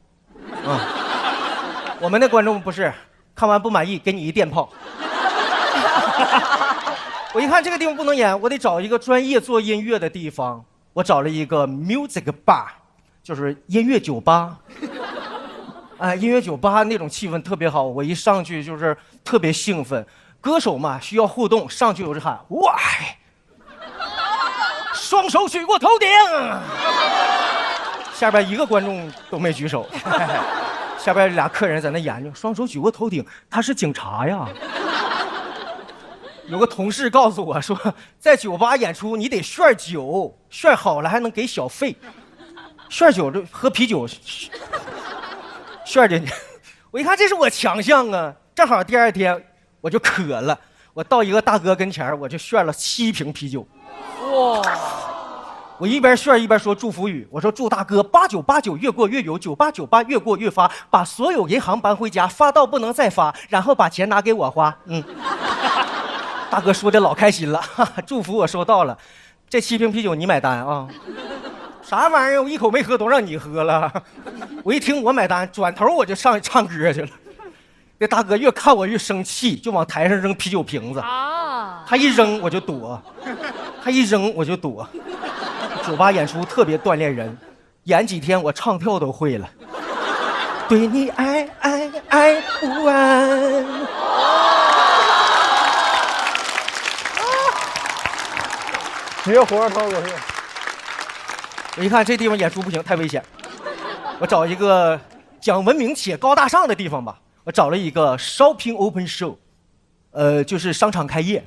P: 我们的观众不是，看完不满意给你一电炮。我一看这个地方不能演，我得找一个专业做音乐的地方。我找了一个 music bar， 就是音乐酒吧。音乐酒吧那种气氛特别好，我一上去就是特别兴奋。歌手嘛需要互动，上去我就喊喂，双手举过头顶。下边一个观众都没举手。下边俩客人在那研究，双手举过头顶，他是警察呀。有个同事告诉我说，在酒吧演出你得炫酒，炫好了还能给小费。炫酒就喝啤酒，炫进去。我一看这是我强项啊，正好第二天我就渴了，我到一个大哥跟前我就炫了7瓶啤酒。哇！我一边炫一边说祝福语，我说祝大哥8989越过越有，9898越过越发，把所有银行搬回家，发到不能再发，然后把钱拿给我花。大哥说的老开心了，祝福我收到了，这7瓶啤酒你买单啊？啥玩意儿？我一口没喝都让你喝了。我一听我买单，转头我就上去唱歌去了。那大哥越看我越生气，就往台上扔啤酒瓶子。他一扔我就躲，他一扔我就躲。酒吧演出特别锻炼人，演几天我唱跳都会了。对你爱不完。
D: 绝活脱口秀。
P: 我一看这地方演出不行，太危险，我找一个讲文明且高大上的地方吧。我找了一个 shopping open show， 就是商场开业，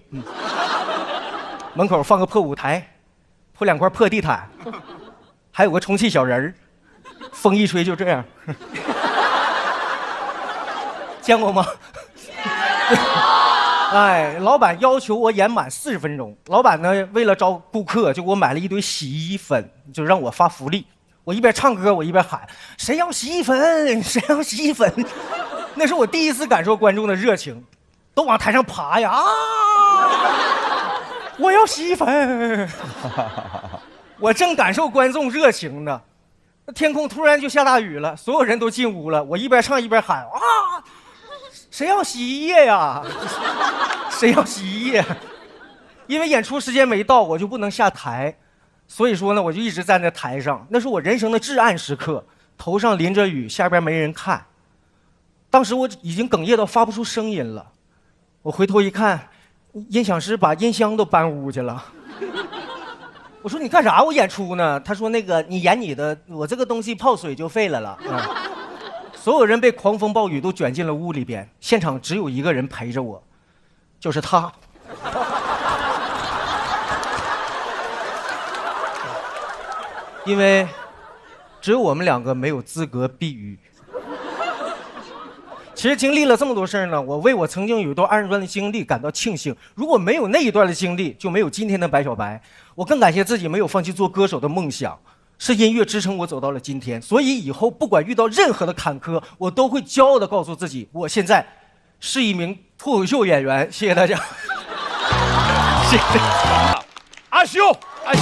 P: 门口放个破舞台，铺2块破地毯，还有个充气小人儿，风一吹就这样。见过吗？哎，老板要求我演满40分钟。老板呢，为了招顾客，就给我买了一堆洗衣粉，就让我发福利。我一边唱歌，我一边喊：“谁要洗衣粉？谁要洗衣粉？”那是我第一次感受观众的热情，都往台上爬呀！啊！我要洗衣粉！我正感受观众热情呢，那天空突然就下大雨了，所有人都进屋了。我一边唱一边喊：“啊！谁要洗衣液呀？谁要洗衣液？”因为演出时间没到，我就不能下台，所以说呢，我就一直站在台上。那是我人生的至暗时刻，头上淋着雨，下边没人看。当时我已经哽咽到发不出声音了，我回头一看，音响师把音箱都搬屋去了。我说你干啥？我演出呢。他说那个你演你的，我这个东西泡水就废了。所有人被狂风暴雨都卷进了屋里边，现场只有一个人陪着我，就是他。因为只有我们2个没有资格避雨。其实经历了这么多事儿呢，我为我曾经有一段二人转的经历感到庆幸。如果没有那一段的经历，就没有今天的白小白。我更感谢自己没有放弃做歌手的梦想，是音乐支撑我走到了今天。所以以后不管遇到任何的坎坷，我都会骄傲地告诉自己，我现在是一名脱口秀演员。谢谢大家。谢谢
A: 阿修，阿修。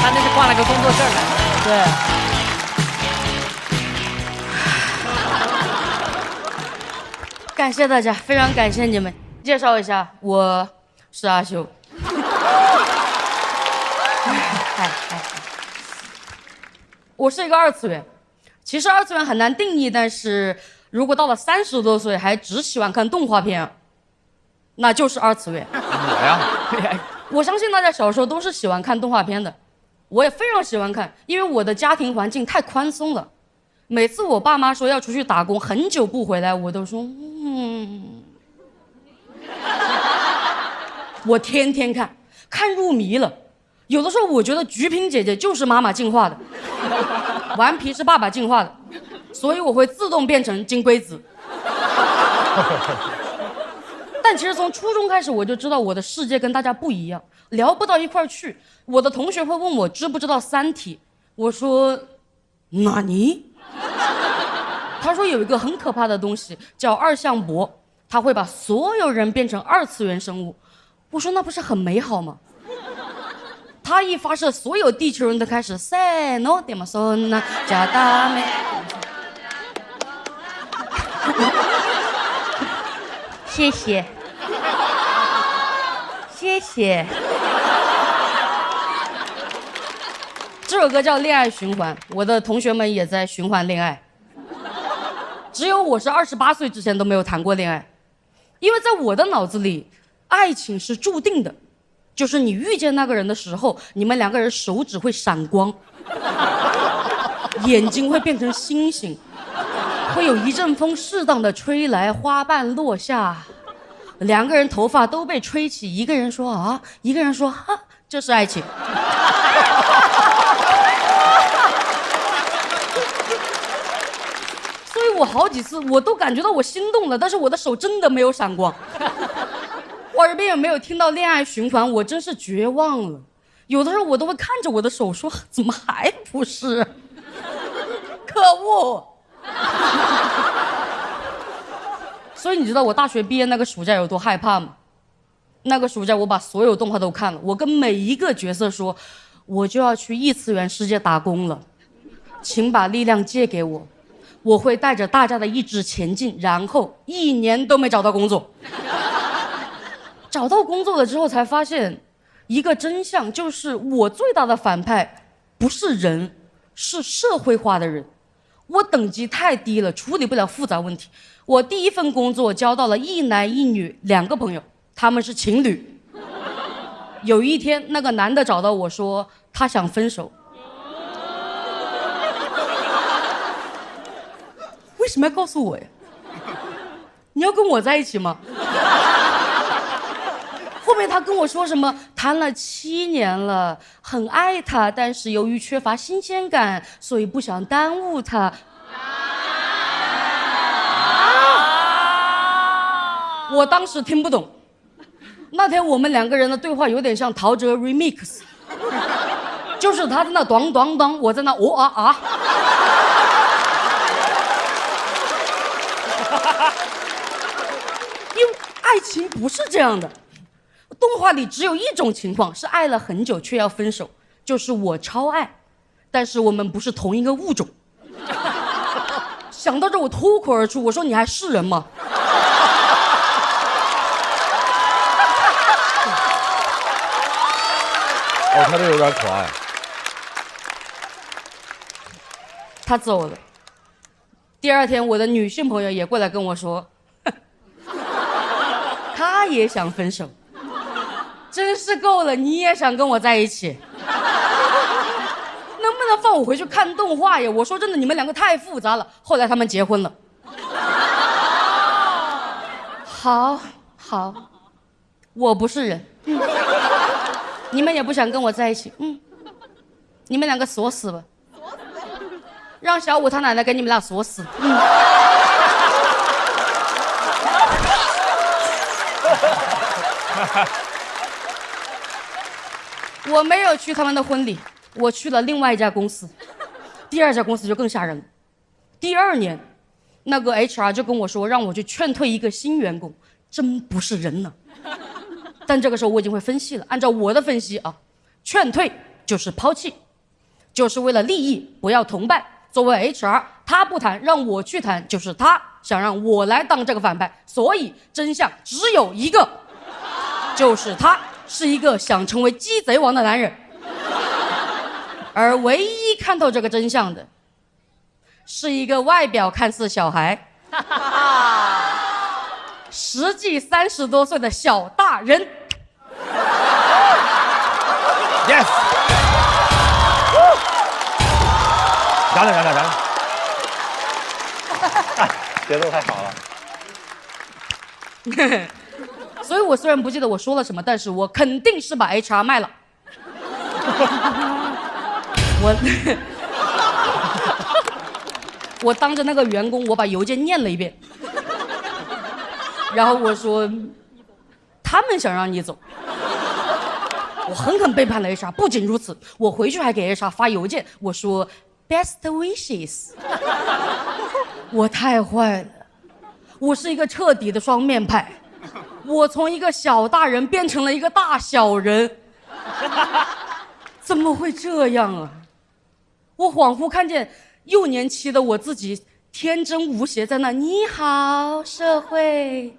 E: 他那是挂了个工作证来。对。
Q: 感谢大家，非常感谢你们。介绍一下，我是阿修。我是一个2次元。其实2次元很难定义，但是如果到了30多岁还只喜欢看动画片，那就是2次元。
J: 我呀，
Q: 我相信大家小时候都是喜欢看动画片的，我也非常喜欢看，因为我的家庭环境太宽松了。每次我爸妈说要出去打工，很久不回来，我都说我天天看入迷了。有的时候我觉得菊萍姐姐就是妈妈进化的，顽皮是爸爸进化的，所以我会自动变成金龟子。但其实从初中开始我就知道我的世界跟大家不一样，聊不到一块儿去。我的同学会问我知不知道《三体》，我说哪尼？他说有一个很可怕的东西叫二向箔，他会把所有人变成二次元生物。我说那不是很美好吗？他一发射，所有地球人都开始塞诺点嘛son呐加达美。谢谢，谢谢。这首歌叫《恋爱循环》，我的同学们也在循环恋爱。只有我是28岁之前都没有谈过恋爱，因为在我的脑子里，爱情是注定的，就是你遇见那个人的时候，你们两个人手指会闪光，眼睛会变成星星，会有一阵风适当的吹来，花瓣落下，两个人头发都被吹起，一个人说啊，一个人说哈，这是爱情。所以我好几次我都感觉到我心动了，但是我的手真的没有闪光。我耳边也没有听到恋爱循环，我真是绝望了。有的时候我都会看着我的手说，怎么还不是？可恶！所以你知道我大学毕业那个暑假有多害怕吗？那个暑假我把所有动画都看了，我跟每一个角色说，我就要去异次元世界打工了，请把力量借给我，我会带着大家的意志前进。然后1年都没找到工作。找到工作了之后才发现一个真相，就是我最大的反派不是人，是社会化的人。我等级太低了，处理不了复杂问题。我第一份工作交到了1男1女2个朋友，他们是情侣。有一天那个男的找到我说他想分手。为什么要告诉我呀？你要跟我在一起吗？后面他跟我说什么谈了7年了，很爱他，但是由于缺乏新鲜感，所以不想耽误他。我当时听不懂。那天我们2个人的对话有点像陶喆 remix， 就是他在那咚咚咚，我在那哦啊啊。因为爱情不是这样的。动画里只有一种情况是爱了很久却要分手，就是我超爱，但是我们不是同一个物种。想到这我脱口而出，我说你还是人吗？
J: 哦，他这有点可爱。
Q: 他走了。第2天我的女性朋友也过来跟我说，他也想分手。真是够了，你也想跟我在一起？能不能放我回去看动画呀？我说真的，你们2个太复杂了。后来他们结婚了。好，我不是人，你们也不想跟我在一起，你们2个锁死吧，让小五他奶奶给你们俩锁死。我没有去他们的婚礼，我去了另外一家公司。第2家公司就更吓人了。第2年，那个 HR 就跟我说，让我去劝退一个新员工，真不是人呢。但这个时候我已经会分析了，按照我的分析啊，劝退就是抛弃，就是为了利益，不要同伴。作为 HR， 他不谈，让我去谈，就是他想让我来当这个反派。所以真相只有一个，就是他是一个想成为鸡贼王的男人，而唯一看透这个真相的，是一个外表看似小孩，实际30多岁的小大人。
J: Yes， 燃了，
D: 节奏太好了。
Q: 所以我虽然不记得我说了什么，但是我肯定是把 HR 卖了。我当着那个员工，我把邮件念了一遍，然后我说，他们想让你走。我狠狠背叛了 HR， 不仅如此，我回去还给 HR 发邮件，我说 best wishes。我太坏了，我是一个彻底的双面派，我从一个小大人变成了一个大小人，怎么会这样啊？我恍惚看见幼年期的我自己天真无邪在那你好社会，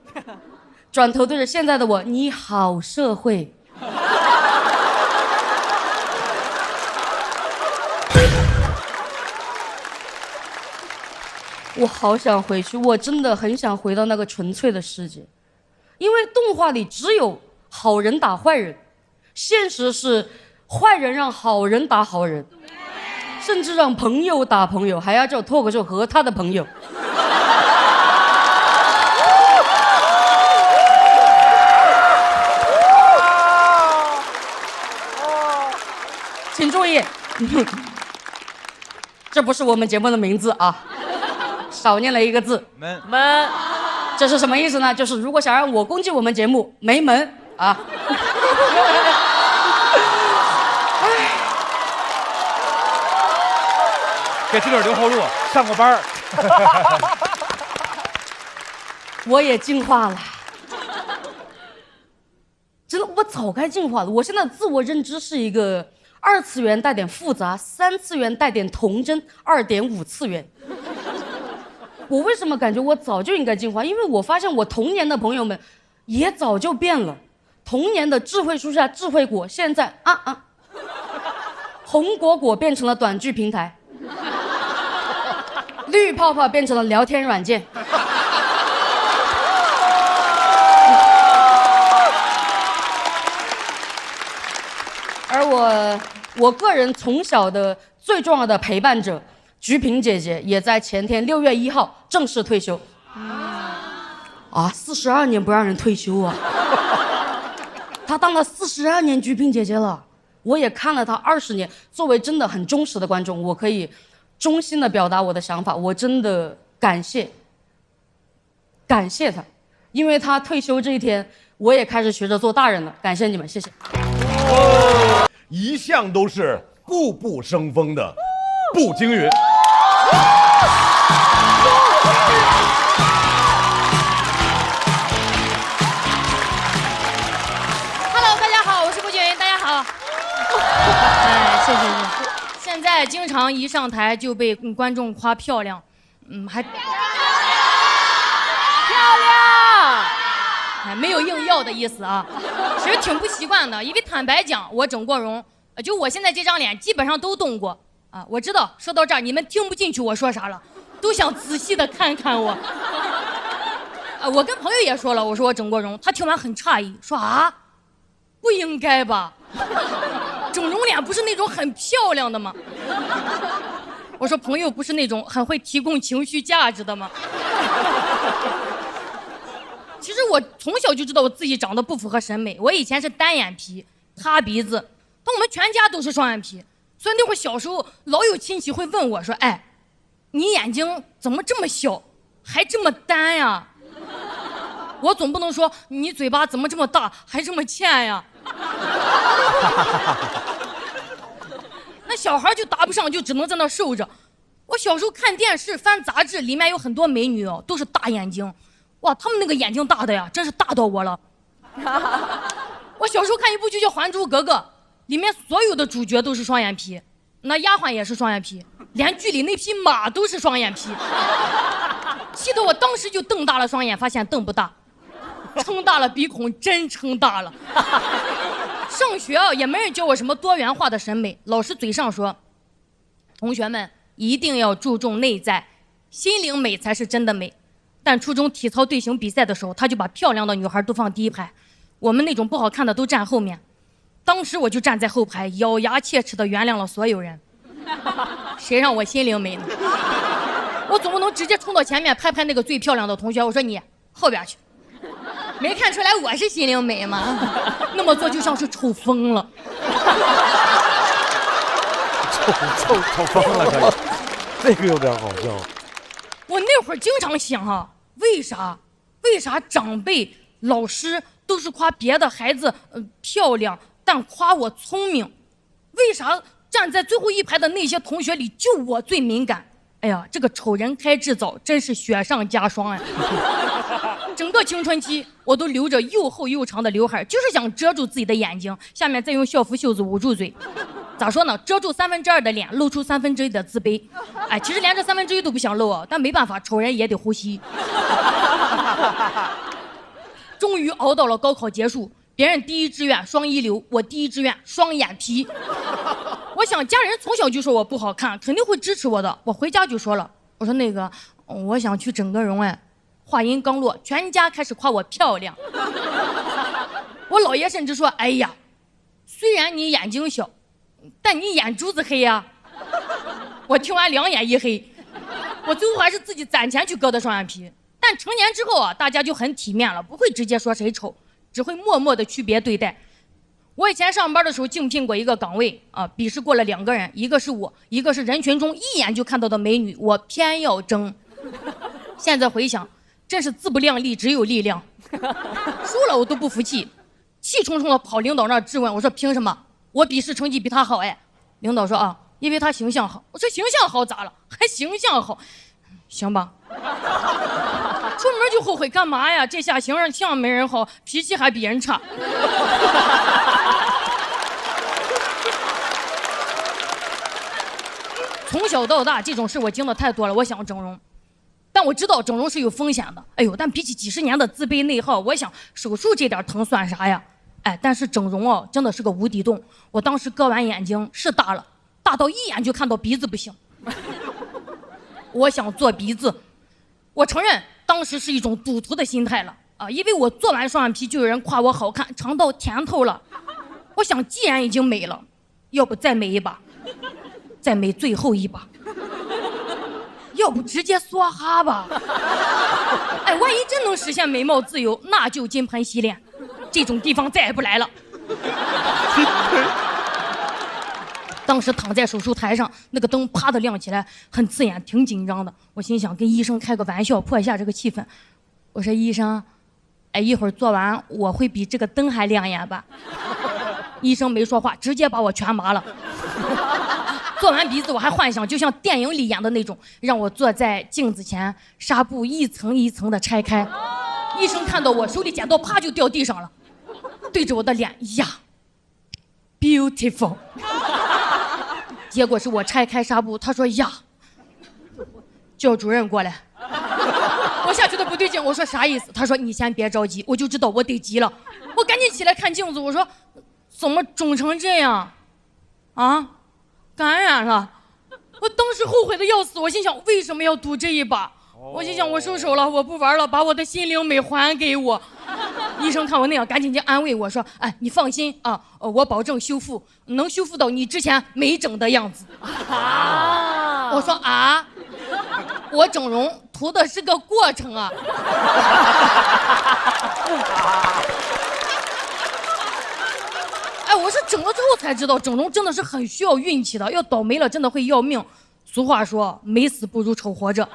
Q: 转头对着现在的我你好社会。我好想回去，我真的很想回到那个纯粹的世界，因为动画里只有好人打坏人，现实是坏人让好人打好人，甚至让朋友打朋友，还要叫脱口秀和他的朋友。请注意，这不是我们节目的名字啊。少念了一个字门，这是什么意思呢？就是如果想让我攻击我们节目，没门啊！
J: 给自个儿留后路，上过班儿。
Q: 我也进化了，真的，我早该进化了。我现在自我认知是一个2次元带点复杂，3次元带点童真，2.5次元。我为什么感觉我早就应该进化？因为我发现我童年的朋友们也早就变了。童年的智慧树下智慧果，现在红果果变成了短剧平台，绿泡泡变成了聊天软件。而我个人从小的最重要的陪伴者菊萍姐姐也在前天6月1号正式退休。42年不让人退休啊！她当了42年菊萍姐姐了，我也看了她20年。作为真的很忠实的观众，我可以衷心的表达我的想法，我真的感谢她，因为她退休这一天，我也开始学着做大人了。感谢你们，谢谢。
A: 一向都是步步生风的步惊云。
R: Hello， 大家好，我是步惊云，大家好。谢谢。现在经常一上台就被观众夸漂亮，还漂亮，没有硬要的意思啊。其实挺不习惯的，因为坦白讲，我整过容，就我现在这张脸基本上都动过。我知道说到这儿你们听不进去我说啥了，都想仔细的看看我。我跟朋友也说了，我说我整过容，他听完很诧异，说不应该吧，整容脸不是那种很漂亮的吗？我说朋友不是那种很会提供情绪价值的吗？其实我从小就知道我自己长得不符合审美，我以前是单眼皮塌鼻子，但我们全家都是双眼皮。所以那会儿小时候老有亲戚会问我说，你眼睛怎么这么小还这么单呀？我总不能说你嘴巴怎么这么大还这么欠呀。那小孩就答不上，就只能在那受着。我小时候看电视翻杂志，里面有很多美女都是大眼睛，哇，她们那个眼睛大的呀真是大到我了。我小时候看一部剧叫《还珠格格》，里面所有的主角都是双眼皮，那丫鬟也是双眼皮，连剧里那匹马都是双眼皮，气得我当时就瞪大了双眼，发现瞪不大，撑大了鼻孔真撑大了。上学也没人教我什么多元化的审美，老师嘴上说，同学们一定要注重内在，心灵美才是真的美。但初中体操队形比赛的时候，他就把漂亮的女孩都放第一排，我们那种不好看的都站后面。当时我就站在后排，咬牙切齿地原谅了所有人。谁让我心灵美呢？我总不能直接冲到前面拍拍那个最漂亮的同学，我说你后边去。没看出来我是心灵美吗？那么做就像是丑疯了。
D: 丑疯了，可以，这个有点好笑。
R: 我那会儿经常想啊，为啥长辈、老师都是夸别的孩子漂亮，但夸我聪明？为啥站在最后一排的那些同学里，就我最敏感？哎呀，这个丑人开智早，真是雪上加霜哎！整个青春期，我都留着又厚又长的刘海，就是想遮住自己的眼睛，下面再用校服袖子捂住嘴。咋说呢？遮住2/3的脸，露出1/3的自卑。哎，其实连这1/3都不想露啊，但没办法，丑人也得呼吸。终于熬到了高考结束，别人第一志愿双一流，我第一志愿双眼皮。我想家人从小就说我不好看，肯定会支持我的。我回家就说了，我说那个我想去整个容哎。话音刚落，全家开始夸我漂亮。我姥爷甚至说：“哎呀，虽然你眼睛小，但你眼珠子黑呀。”我听完两眼一黑，我最后还是自己攒钱去割的双眼皮。但成年之后啊，大家就很体面了，不会直接说谁丑，只会默默的区别对待。我以前上班的时候竞聘过一个岗位啊，笔试过了2个人，一个是我，一个是人群中一眼就看到的美女，我偏要争。现在回想，真是自不量力，只有力量。输了我都不服气，气冲冲的跑领导那儿质问，我说凭什么？我笔试成绩比他好哎。领导说啊，因为他形象好。我说形象好咋了？还形象好？行吧。出门就后悔干嘛呀？这下形象没人好，脾气还比人差。从小到大这种事我经历太多了，我想整容。但我知道整容是有风险的，哎呦！但比起几10年的自卑内耗，我想手术这点疼算啥呀？哎，但是整容哦，真的是个无底洞。我当时割完眼睛是大了，大到一眼就看到鼻子不行。我想做鼻子，我承认当时是一种赌徒的心态了啊，因为我做完双眼皮就有人夸我好看，尝到甜头了。我想既然已经美了，要不再美一把，再美最后一把。要不直接梭哈吧？哎，万一真能实现美貌自由，那就金盆洗脸，这种地方再也不来了。当时躺在手术台上，那个灯啪的亮起来，很刺眼，挺紧张的。我心想跟医生开个玩笑，破一下这个气氛。我说医生，哎，一会儿做完我会比这个灯还亮眼吧？医生没说话，直接把我全麻了。做完鼻子我还幻想就像电影里演的那种，让我坐在镜子前，纱布一层一层的拆开。医生看到我手里剪刀啪就掉地上了，对着我的脸呀 beautiful。 结果是我拆开纱布，他说呀叫主任过来。我下去的不对劲，我说啥意思？他说你先别着急。我就知道我得急了，我赶紧起来看镜子，我说怎么肿成这样啊？感染了。我当时后悔的要死，我心想为什么要赌这一把？我心想我收手了，我不玩了，把我的心灵美还给我。医生看我那样，赶紧就安慰我说：“哎，你放心啊，我保证修复，能修复到你之前没整的样子。”啊！我说啊，我整容图的是个过程啊。哎，我是整了之后才知道，整容真的是很需要运气的，要倒霉了真的会要命。俗话说，没死不如丑活着。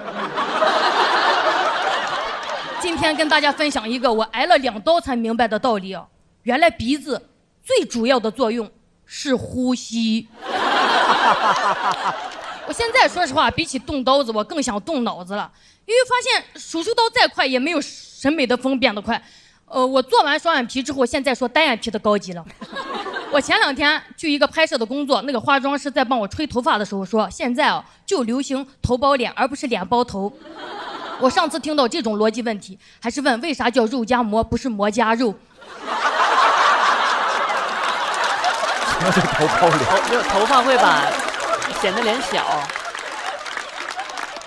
R: 今天跟大家分享一个我挨了2刀才明白的道理啊，原来鼻子最主要的作用是呼吸。我现在说实话，比起动刀子，我更想动脑子了，因为发现手术刀再快也没有审美的风变得快。我做完双眼皮之后，现在说单眼皮的高级了。我前2天去一个拍摄的工作，那个化妆师在帮我吹头发的时候说，现在啊就流行头包脸，而不是脸包头。我上次听到这种逻辑问题，还是问为啥叫肉夹馍不是馍夹肉？
D: 那是头包脸，
E: 就头发会把显得脸小。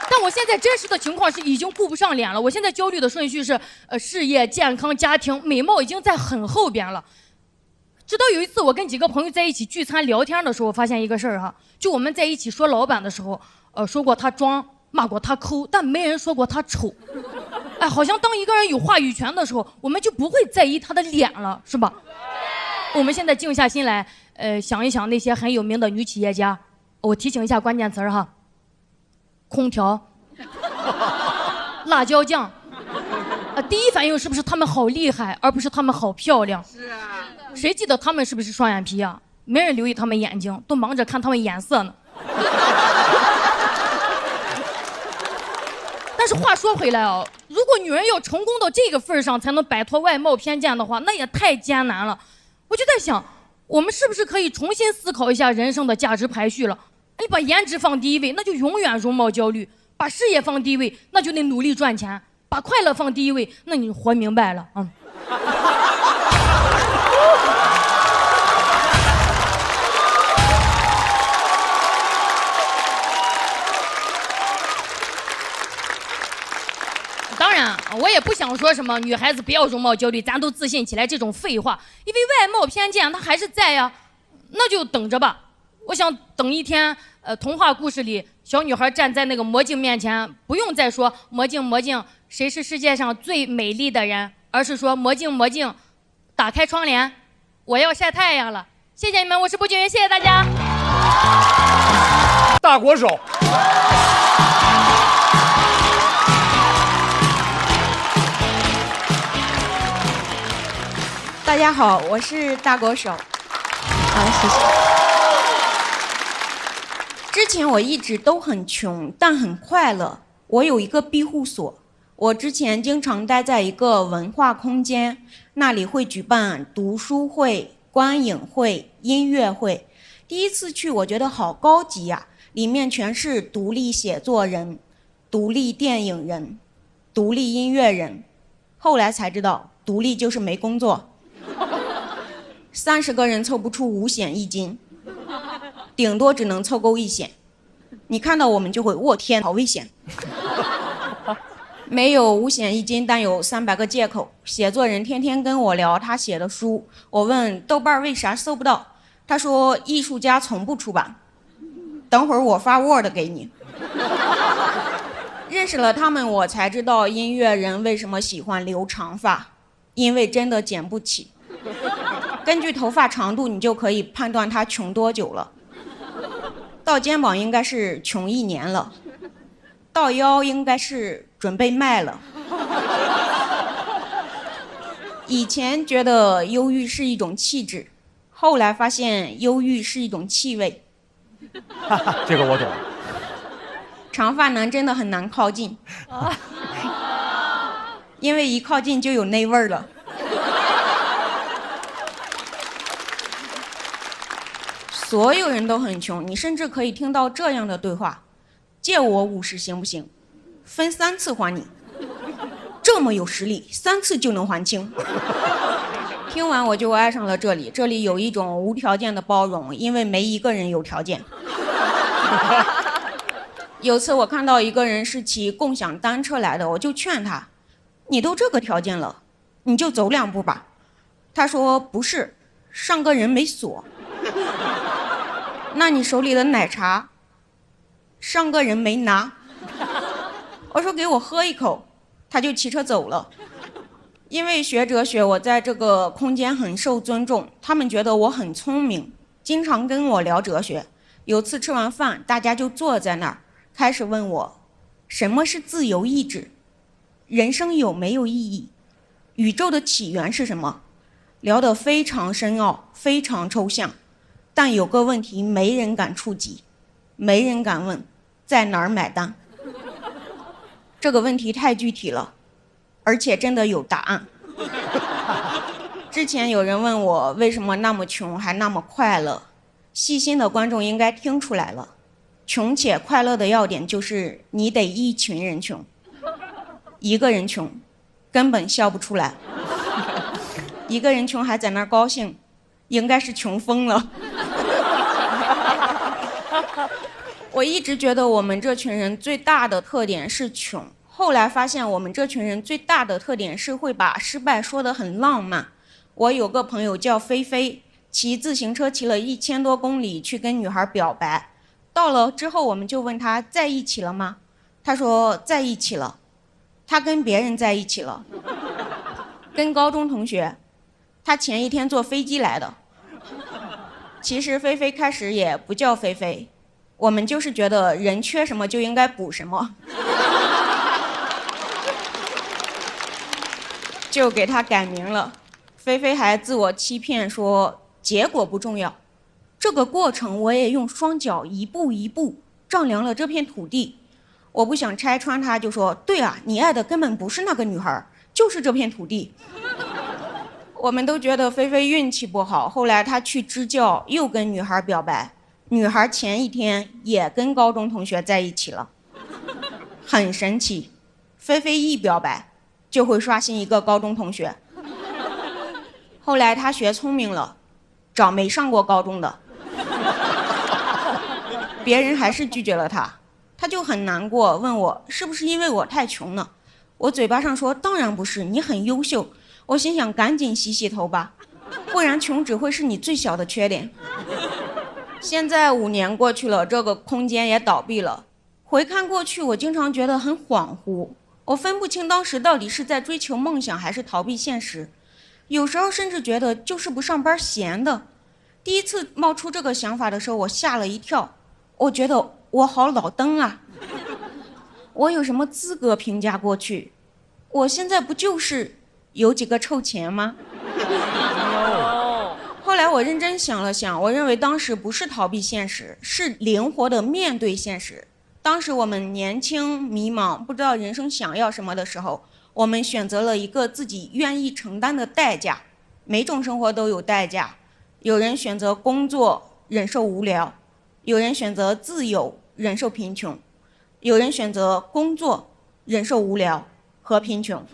R: 但我现在真实的情况是已经顾不上脸了，我现在焦虑的顺序是事业、健康、家庭，美貌已经在很后边了。直到有一次我跟几个朋友在一起聚餐聊天的时候，发现一个事儿哈，就我们在一起说老板的时候，说过他装，骂过他抠，但没人说过他丑。哎，好像当一个人有话语权的时候，我们就不会在意他的脸了，是吧？我们现在静下心来，想一想那些很有名的女企业家，我提醒一下关键词哈：空调、辣椒酱。第一反应是不是他们好厉害，而不是他们好漂亮？是啊。谁记得他们是不是双眼皮啊？没人留意他们眼睛，都忙着看他们眼色呢。但是话说回来啊，如果女人要成功到这个份上才能摆脱外貌偏见的话，那也太艰难了。我就在想，我们是不是可以重新思考一下人生的价值排序了？你把颜值放第一位，那就永远容貌焦虑；把事业放第一位，那就得努力赚钱；把快乐放第一位，那你活明白了啊。当然，我也不想说什么女孩子不要容貌焦虑，咱都自信起来这种废话，因为外貌偏见它还是在呀，那就等着吧。我想等一天，童话故事里小女孩站在那个魔镜面前，不用再说魔镜魔镜，谁是世界上最美丽的人，而是说魔镜魔镜，打开窗帘，我要晒太阳了。谢谢你们，我是步惊云，谢谢大家。
A: 大国手。
S: 大家好，我是大国手。好，谢谢。之前我一直都很穷，但很快乐。我有一个庇护所，我之前经常待在一个文化空间，那里会举办读书会、观影会、音乐会。第一次去，我觉得好高级呀，里面全是独立写作人、独立电影人、独立音乐人。后来才知道，独立就是没工作。30个人凑不出5险1金，顶多只能凑够1险。你看到我们就会，我天，好危险！没有5险1金，但有300个借口。写作人天天跟我聊他写的书，我问豆瓣为啥搜不到，他说艺术家从不出版。等会儿我发 Word 给你。认识了他们，我才知道音乐人为什么喜欢留长发，因为真的剪不起。根据头发长度，你就可以判断他穷多久了。到肩膀应该是穷1年了，到腰应该是准备卖了。以前觉得忧郁是一种气质，后来发现忧郁是一种气味。
D: 这个我懂。
S: 长发男真的很难靠近，因为一靠近就有那味儿了。所有人都很穷，你甚至可以听到这样的对话：借我50行不行？分3次还你。这么有实力，3次就能还清。听完我就爱上了这里，这里有一种无条件的包容，因为没一个人有条件。有次我看到一个人是骑共享单车来的，我就劝他：你都这个条件了，你就走2步吧。他说不是，上个人没锁。那你手里的奶茶，上个人没拿。我说给我喝一口，他就骑车走了。因为学哲学，我在这个空间很受尊重，他们觉得我很聪明，经常跟我聊哲学。有次吃完饭，大家就坐在那儿，开始问我，什么是自由意志？人生有没有意义？宇宙的起源是什么？聊得非常深奥，非常抽象。但有个问题没人敢触及，没人敢问，在哪儿买单？这个问题太具体了，而且真的有答案。之前有人问我为什么那么穷还那么快乐，细心的观众应该听出来了，穷且快乐的要点就是你得一群人穷，一个人穷根本笑不出来，一个人穷还在那儿高兴，应该是穷疯了。我一直觉得我们这群人最大的特点是穷，后来发现我们这群人最大的特点是会把失败说得很浪漫。我有个朋友叫菲菲，骑自行车骑了1000多公里去跟女孩表白，到了之后我们就问他在一起了吗？他说在一起了。他跟别人在一起了，跟高中同学。他前一天坐飞机来的。其实菲菲开始也不叫菲菲，我们就是觉得人缺什么就应该补什么，就给他改名了。菲菲还自我欺骗说结果不重要，这个过程我也用双脚一步一步丈量了这片土地。我不想拆穿他，就说对啊，你爱的根本不是那个女孩，就是这片土地。我们都觉得菲菲运气不好，后来她去支教，又跟女孩表白，女孩前一天也跟高中同学在一起了。很神奇，菲菲一表白就会刷新一个高中同学。后来她学聪明了，找没上过高中的，别人还是拒绝了她，她就很难过，问我是不是因为我太穷呢？我嘴巴上说当然不是，你很优秀。我心想赶紧洗洗头吧，不然穷只会是你最小的缺点。现在5年过去了，这个空间也倒闭了。回看过去，我经常觉得很恍惚，我分不清当时到底是在追求梦想还是逃避现实。有时候甚至觉得就是不上班闲的。第一次冒出这个想法的时候，我吓了一跳，我觉得我好老登啊，我有什么资格评价过去？我现在不就是有几个臭钱吗？后来我认真想了想，我认为当时不是逃避现实，是灵活的面对现实。当时我们年轻迷茫，不知道人生想要什么的时候，我们选择了一个自己愿意承担的代价。每种生活都有代价，有人选择工作忍受无聊，有人选择自由忍受贫穷，有人选择工作忍受无聊和贫穷。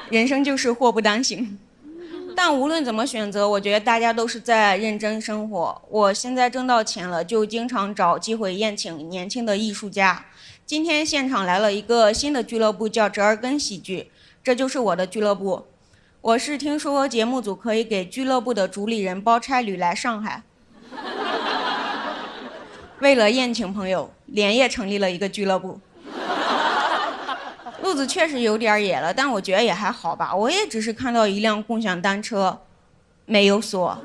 S: 人生就是祸不单行，但无论怎么选择，我觉得大家都是在认真生活。我现在挣到钱了，就经常找机会宴请年轻的艺术家。今天现场来了一个新的俱乐部，叫折耳根喜剧，这就是我的俱乐部。我是听说节目组可以给俱乐部的主理人包差旅来上海，为了宴请朋友，连夜成立了一个俱乐部。路子确实有点野了，但我觉得也还好吧。我也只是看到一辆共享单车，没有锁。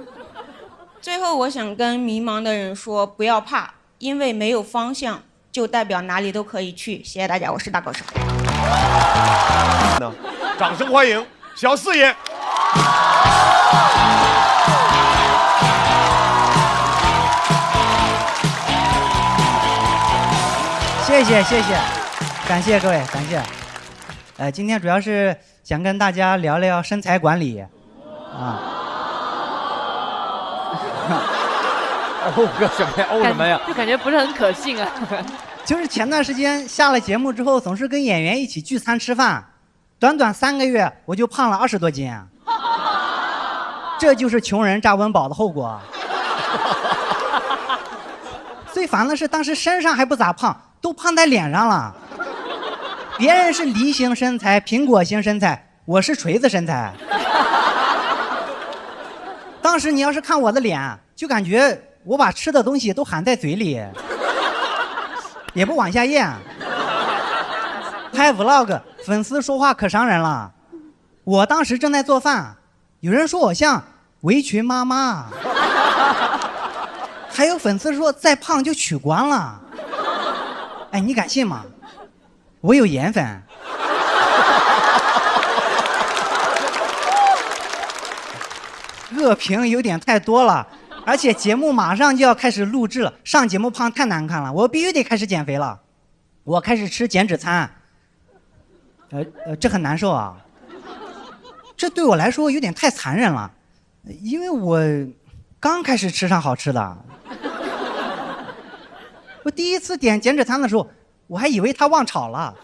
S: 最后，我想跟迷茫的人说，不要怕，因为没有方向，就代表哪里都可以去。谢谢大家，我是大狗手。
A: 掌声欢迎小四爷。
T: 谢谢谢谢，感谢各位，感谢。今天主要是想跟大家聊聊身材管理，啊。
D: 哦个什么呀？哦什么呀？
N: 就感觉不是很可信啊。
T: 就是前段时间下了节目之后，总是跟演员一起聚餐吃饭，短短3个月我就胖了20多斤，这就是穷人炸温饱的后果。最烦的是当时身上还不咋胖，都胖在脸上了。别人是梨形身材、苹果型身材，我是锤子身材。当时你要是看我的脸，就感觉我把吃的东西都含在嘴里，也不往下咽。拍 vlog， 粉丝说话可伤人了。我当时正在做饭，有人说我像围裙妈妈，还有粉丝说再胖就取关了。哎，你敢信吗？我有颜粉。恶评有点太多了，而且节目马上就要开始录制了，上节目胖太难看了，我必须得开始减肥了。我开始吃减脂餐，这很难受啊。这对我来说有点太残忍了，因为我刚开始吃上好吃的。我第一次点减脂餐的时候，我还以为他忘炒了。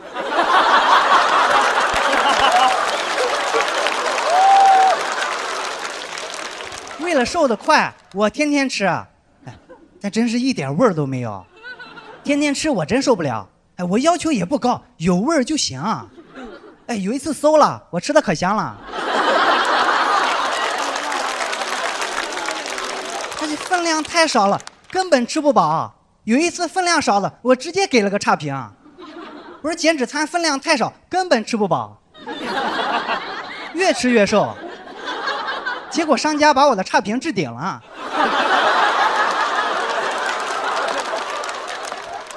T: 为了瘦得快，我天天吃，但真是一点味儿都没有。天天吃我真受不了。我要求也不高，有味儿就行。有一次馊了，我吃的可香了。而且分量太少了，根本吃不饱。有一次分量少了，我直接给了个差评。我说减脂餐分量太少，根本吃不饱，越吃越瘦。结果商家把我的差评置顶了，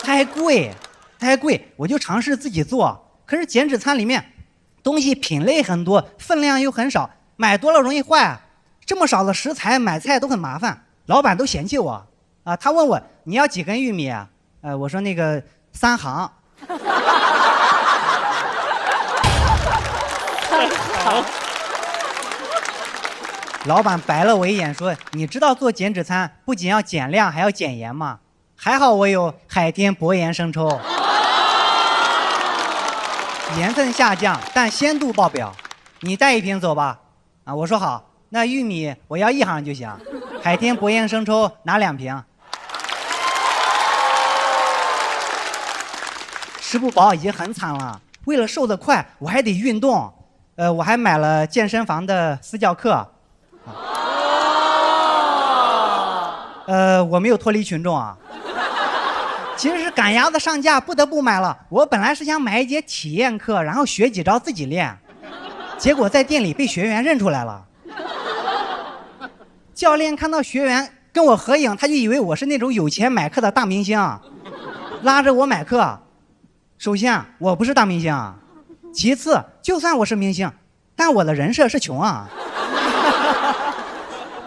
T: 太贵，我就尝试自己做。可是减脂餐里面东西品类很多，分量又很少，买多了容易坏。这么少的食材买菜都很麻烦，老板都嫌弃我啊。他问我你要几根玉米啊？我说那个3行。老板白了我一眼说：“你知道做减脂餐不仅要减量还要减盐吗？还好我有海天薄盐生抽，盐分下降，但鲜度爆表。你带1瓶走吧。”啊，我说好。那玉米我要1行就行，海天薄盐生抽拿2瓶。吃不饱已经很惨了，为了瘦得快，我还得运动。我还买了健身房的私教课。我没有脱离群众啊。其实是赶鸭子上架，不得不买了。我本来是想买一节体验课，然后学几招自己练，结果在店里被学员认出来了。教练看到学员跟我合影，他就以为我是那种有钱买课的大明星，拉着我买课。首先，我不是大明星；其次，就算我是明星，但我的人设是穷啊。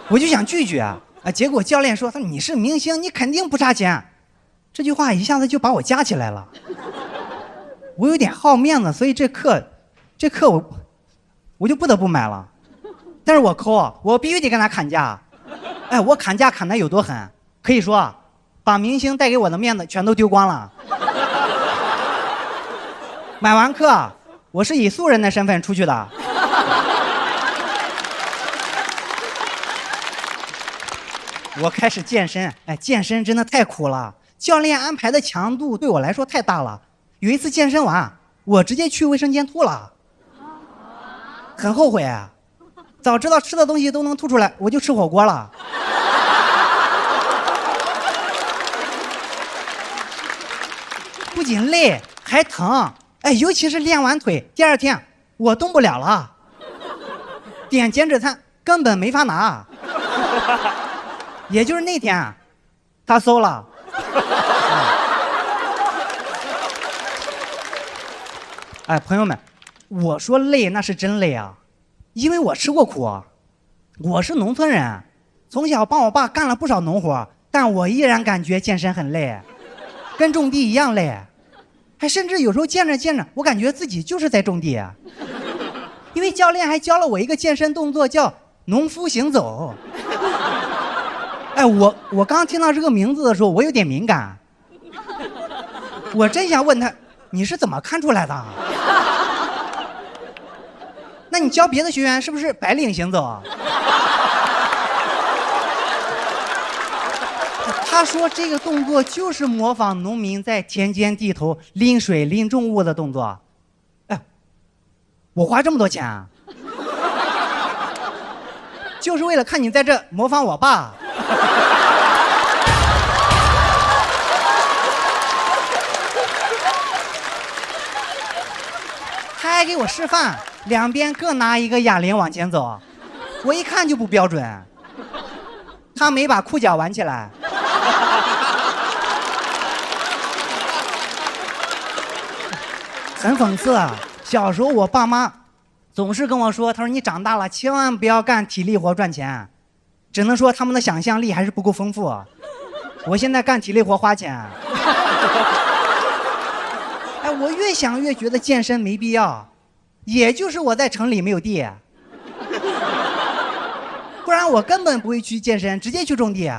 T: 我就想拒绝啊，结果教练说：“他说你是明星，你肯定不差钱。”这句话一下子就把我架起来了。我有点好面子，所以这课我就不得不买了。但是我抠，我必须得跟他砍价。我砍价砍得有多狠？可以说，把明星带给我的面子全都丢光了。买完课，我是以素人的身份出去的。我开始健身，健身真的太苦了，教练安排的强度对我来说太大了。有一次健身完，我直接去卫生间吐了，很后悔。早知道吃的东西都能吐出来，我就吃火锅了。不仅累还疼，尤其是练完腿，第2天我动不了了。点减脂餐根本没法拿。也就是那天，他馊了。朋友们，我说累那是真累啊，因为我吃过苦。我是农村人，从小帮我爸干了不少农活，但我依然感觉健身很累，跟种地一样累。甚至有时候健着健着，我感觉自己就是在种地。因为教练还教了我一个健身动作，叫农夫行走。我刚听到这个名字的时候，我有点敏感。我真想问他，你是怎么看出来的？那你教别的学员是不是白领行走？他说这个动作就是模仿农民在田间地头拎水拎重物的动作。我花这么多钱啊，就是为了看你在这模仿我爸。他还给我示范，2边各拿一个哑铃往前走，我一看就不标准。他没把裤脚挽起来。很讽刺啊！小时候我爸妈总是跟我说，他说你长大了千万不要干体力活赚钱，只能说他们的想象力还是不够丰富。我现在干体力活花钱。我越想越觉得健身没必要，也就是我在城里没有地，不然我根本不会去健身，直接去种地。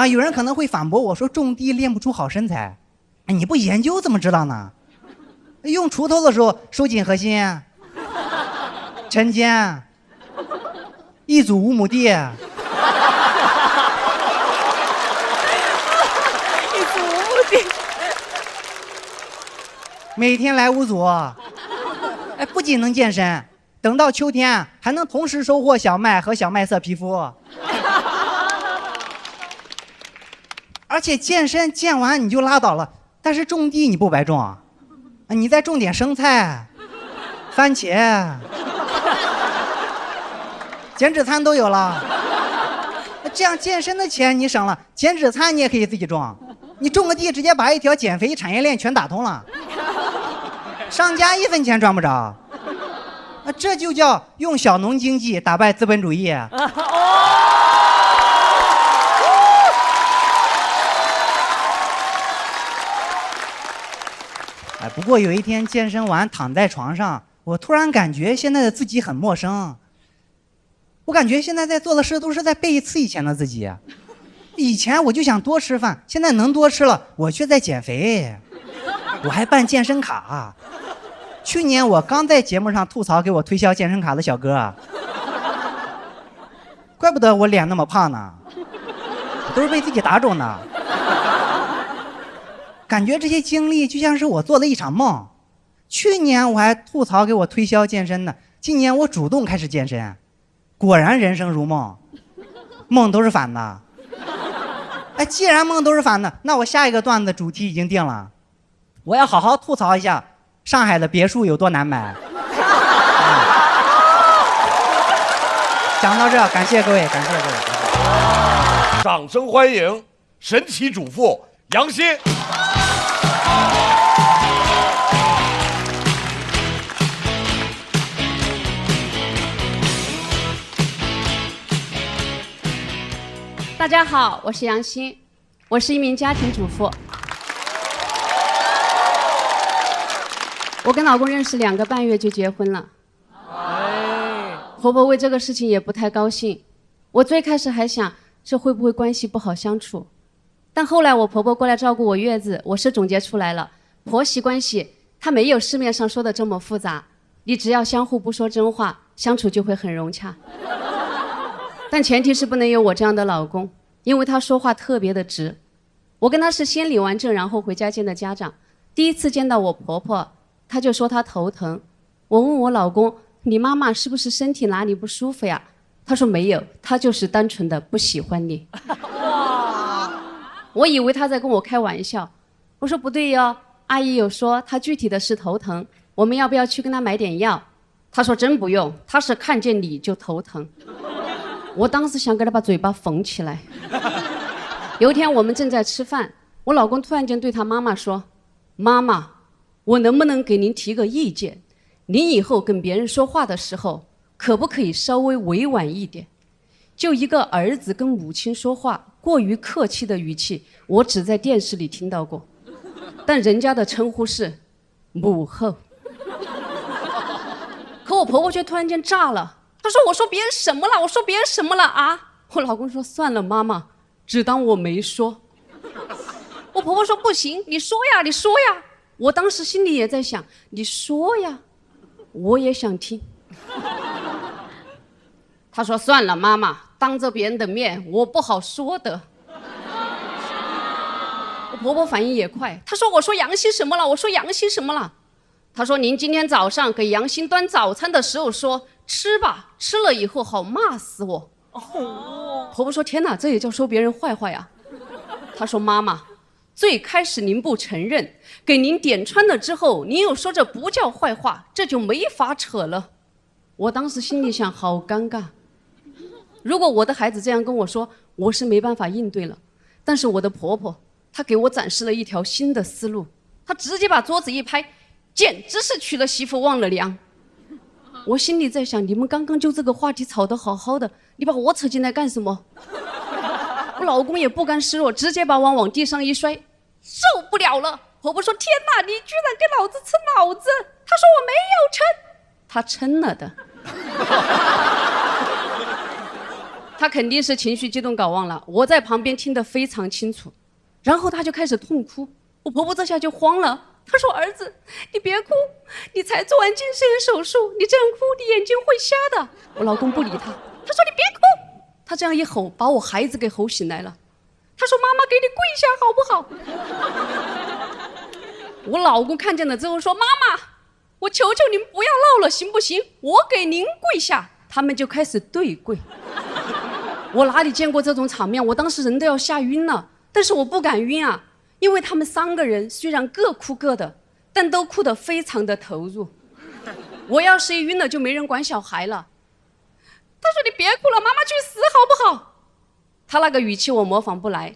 T: 有人可能会反驳我说种地练不出好身材，你不研究怎么知道呢？用锄头的时候收紧核心，抻肩，一组5亩地。每天来5组，不仅能健身，等到秋天还能同时收获小麦和小麦色皮肤。而且健身健完你就拉倒了，但是种地你不白种，你再种点生菜、番茄，减脂餐都有了。这样健身的钱你省了，减脂餐你也可以自己种。你种个地，直接把一条减肥产业链全打通了，商家1分钱赚不着。这就叫用小农经济打败资本主义。不过有一天健身完躺在床上，我突然感觉现在的自己很陌生。我感觉现在在做的事都是在背刺以前的自己。以前我就想多吃饭，现在能多吃了，我却在减肥。我还办健身卡。去年我刚在节目上吐槽给我推销健身卡的小哥，怪不得我脸那么胖呢，都是被自己打肿的。感觉这些经历就像是我做的一场梦。去年我还吐槽给我推销健身的，今年我主动开始健身，果然人生如梦，梦都是反的。既然梦都是反的，那我下一个段子主题已经定了，我要好好吐槽一下上海的别墅有多难买。讲到这，感谢各位，感谢各位，
A: 掌声欢迎神奇主妇杨欣。
U: 大家好，我是杨欣，我是一名家庭主妇。我跟老公认识2个半月就结婚了。婆婆为这个事情也不太高兴。我最开始还想这会不会关系不好相处，但后来我婆婆过来照顾我月子，我是总结出来了，婆媳关系它没有市面上说的这么复杂，你只要相互不说真话，相处就会很融洽。但前提是不能有我这样的老公，因为他说话特别的直。我跟他是先领完证，然后回家见的家长。第一次见到我婆婆，他就说他头疼。我问我老公，你妈妈是不是身体哪里不舒服呀？他说没有，他就是单纯的不喜欢你。我以为他在跟我开玩笑，我说不对哟，阿姨有说他具体的是头疼，我们要不要去跟他买点药？他说真不用，他是看见你就头疼。我当时想给他把嘴巴缝起来。有一天我们正在吃饭，我老公突然间对他妈妈说，妈妈，我能不能给您提个意见，您以后跟别人说话的时候可不可以稍微委婉一点？就一个儿子跟母亲说话过于客气的语气，我只在电视里听到过，但人家的称呼是母后。可我婆婆却突然间炸了，她说我说别人什么了？我说别人什么了啊？我老公说算了妈妈，只当我没说。我婆婆说不行，你说呀，你说呀。我当时心里也在想，你说呀，我也想听。她说算了妈妈，当着别人的面我不好说的。我婆婆反应也快，她说我说杨欣什么了？我说杨欣什么了？她说您今天早上给杨欣端早餐的时候说吃吧，吃了以后好骂死我。婆婆说天哪，这也叫说别人坏话呀？她说妈妈，最开始您不承认，给您点穿了之后，您又说这不叫坏话，这就没法扯了。我当时心里想，好尴尬。如果我的孩子这样跟我说，我是没办法应对了。但是我的婆婆，她给我展示了一条新的思路，她直接把桌子一拍，简直是娶了媳妇忘了娘。我心里在想，你们刚刚就这个话题吵得好好的，你把我扯进来干什么？我老公也不甘示弱，直接把碗往地上一摔，受不了了。婆婆说天哪，你居然给老子吃脑子。她说我没有称，她称了的。她肯定是情绪激动搞忘了，我在旁边听得非常清楚。然后她就开始痛哭，我婆婆这下就慌了，她说儿子你别哭，你才做完近视眼手术，你这样哭你眼睛会瞎的。我老公不理她，他说你别哭。他这样一吼，把我孩子给吼醒来了。他说妈妈给你跪下好不好？我老公看见了之后说妈妈，我求求您不要闹了行不行，我给您跪下。他们就开始对跪。我哪里见过这种场面，我当时人都要吓晕了。但是我不敢晕啊，因为他们3个人虽然各哭各的，但都哭得非常的投入。我要是一晕了，就没人管小孩了。他说：“你别哭了，妈妈去死好不好？”他那个语气我模仿不来，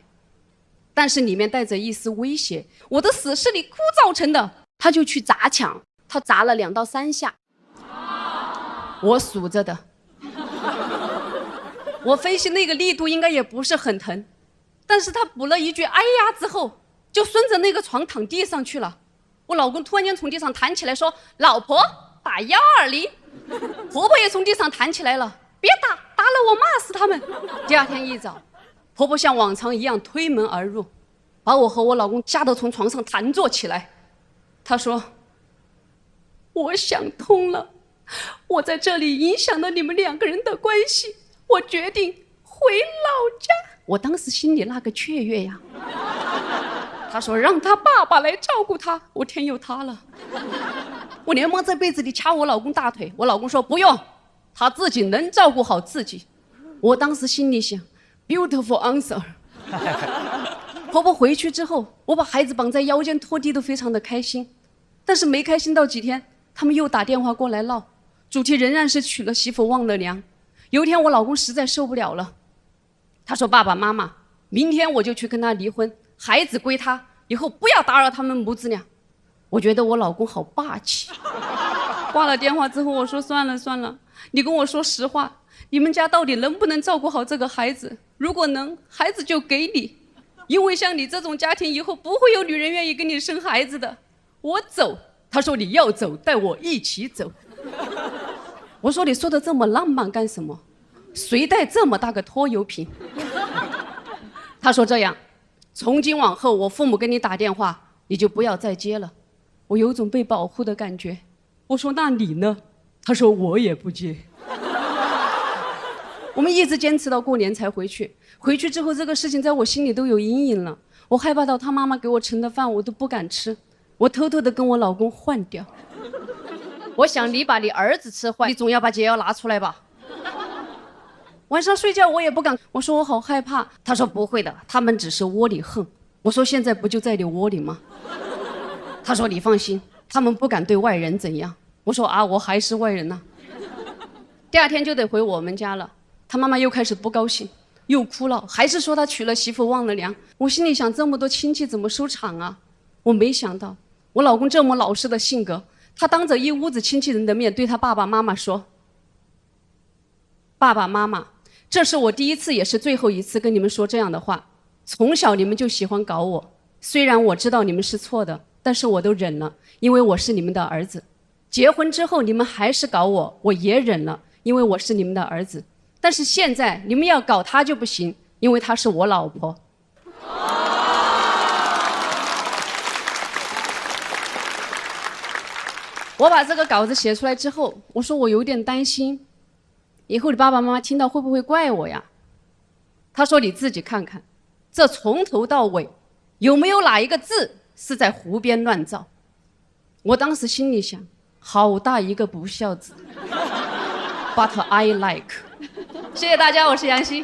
U: 但是里面带着一丝威胁。我的死是你哭造成的。他就去砸墙，他砸了2到3下，我数着的。我分析那个力度应该也不是很疼，但是他补了一句“哎呀”之后，就顺着那个床躺地上去了。我老公突然间从地上弹起来说：“老婆，打120。”婆婆也从地上弹起来了：“别打，打了我骂死他们。”第二天一早，婆婆像往常一样推门而入，把我和我老公吓得从床上弹坐起来。她说：“我想通了，我在这里影响了你们2个人的关系，我决定回老家。”我当时心里那个雀跃呀。她说：“让他爸爸来照顾他。”我天有他了，我连忙在被子里掐我老公大腿。我老公说：“不用，他自己能照顾好自己。”我当时心里想 ，beautiful answer。婆婆回去之后，我把孩子绑在腰间拖地都非常的开心，但是没开心到几天，他们又打电话过来闹，主题仍然是娶了媳妇忘了娘。有一天我老公实在受不了了，他说：“爸爸妈妈，明天我就去跟他离婚，孩子归他，以后不要打扰他们母子俩。”我觉得我老公好霸气。挂了电话之后，我说：“算了算了，你跟我说实话，你们家到底能不能照顾好这个孩子？如果能，孩子就给你，因为像你这种家庭，以后不会有女人愿意跟你生孩子的。我走。”他说：“你要走，带我一起走。”我说：“你说的这么浪漫干什么？谁带这么大个拖油瓶？”他说：“这样，从今往后我父母给你打电话，你就不要再接了。”我有种被保护的感觉。我说：“那你呢？”他说：“我也不接。”我们一直坚持到过年才回去。回去之后，这个事情在我心里都有阴影了。我害怕到他妈妈给我盛的饭我都不敢吃，我偷偷的跟我老公换掉。我想你把你儿子吃坏，你总要把解药拿出来吧。晚上睡觉我也不敢，我说我好害怕。他说：“不会的，他们只是窝里横。”我说：“现在不就在你窝里吗？”他说：“你放心，他们不敢对外人怎样。”我说：“啊，我还是外人呢。”第二天就得回我们家了，他妈妈又开始不高兴，又哭了，还是说他娶了媳妇忘了娘。我心里想，这么多亲戚怎么收场啊？我没想到我老公这么老实的性格，他当着一屋子亲戚人的面对他爸爸妈妈说：“爸爸妈妈，这是我第一次也是最后一次跟你们说这样的话。从小你们就喜欢搞我，虽然我知道你们是错的，但是我都忍了，因为我是你们的儿子。结婚之后你们还是搞我，我也忍了，因为我是你们的儿子。但是现在你们要搞他就不行，因为他是我老婆。”我把这个稿子写出来之后，我说我有点担心，以后你爸爸妈妈听到会不会怪我呀？他说：“你自己看看，这从头到尾有没有哪一个字是在胡编乱造？”我当时心里想，好大一个不孝子。But I like。谢谢大家，我是杨希。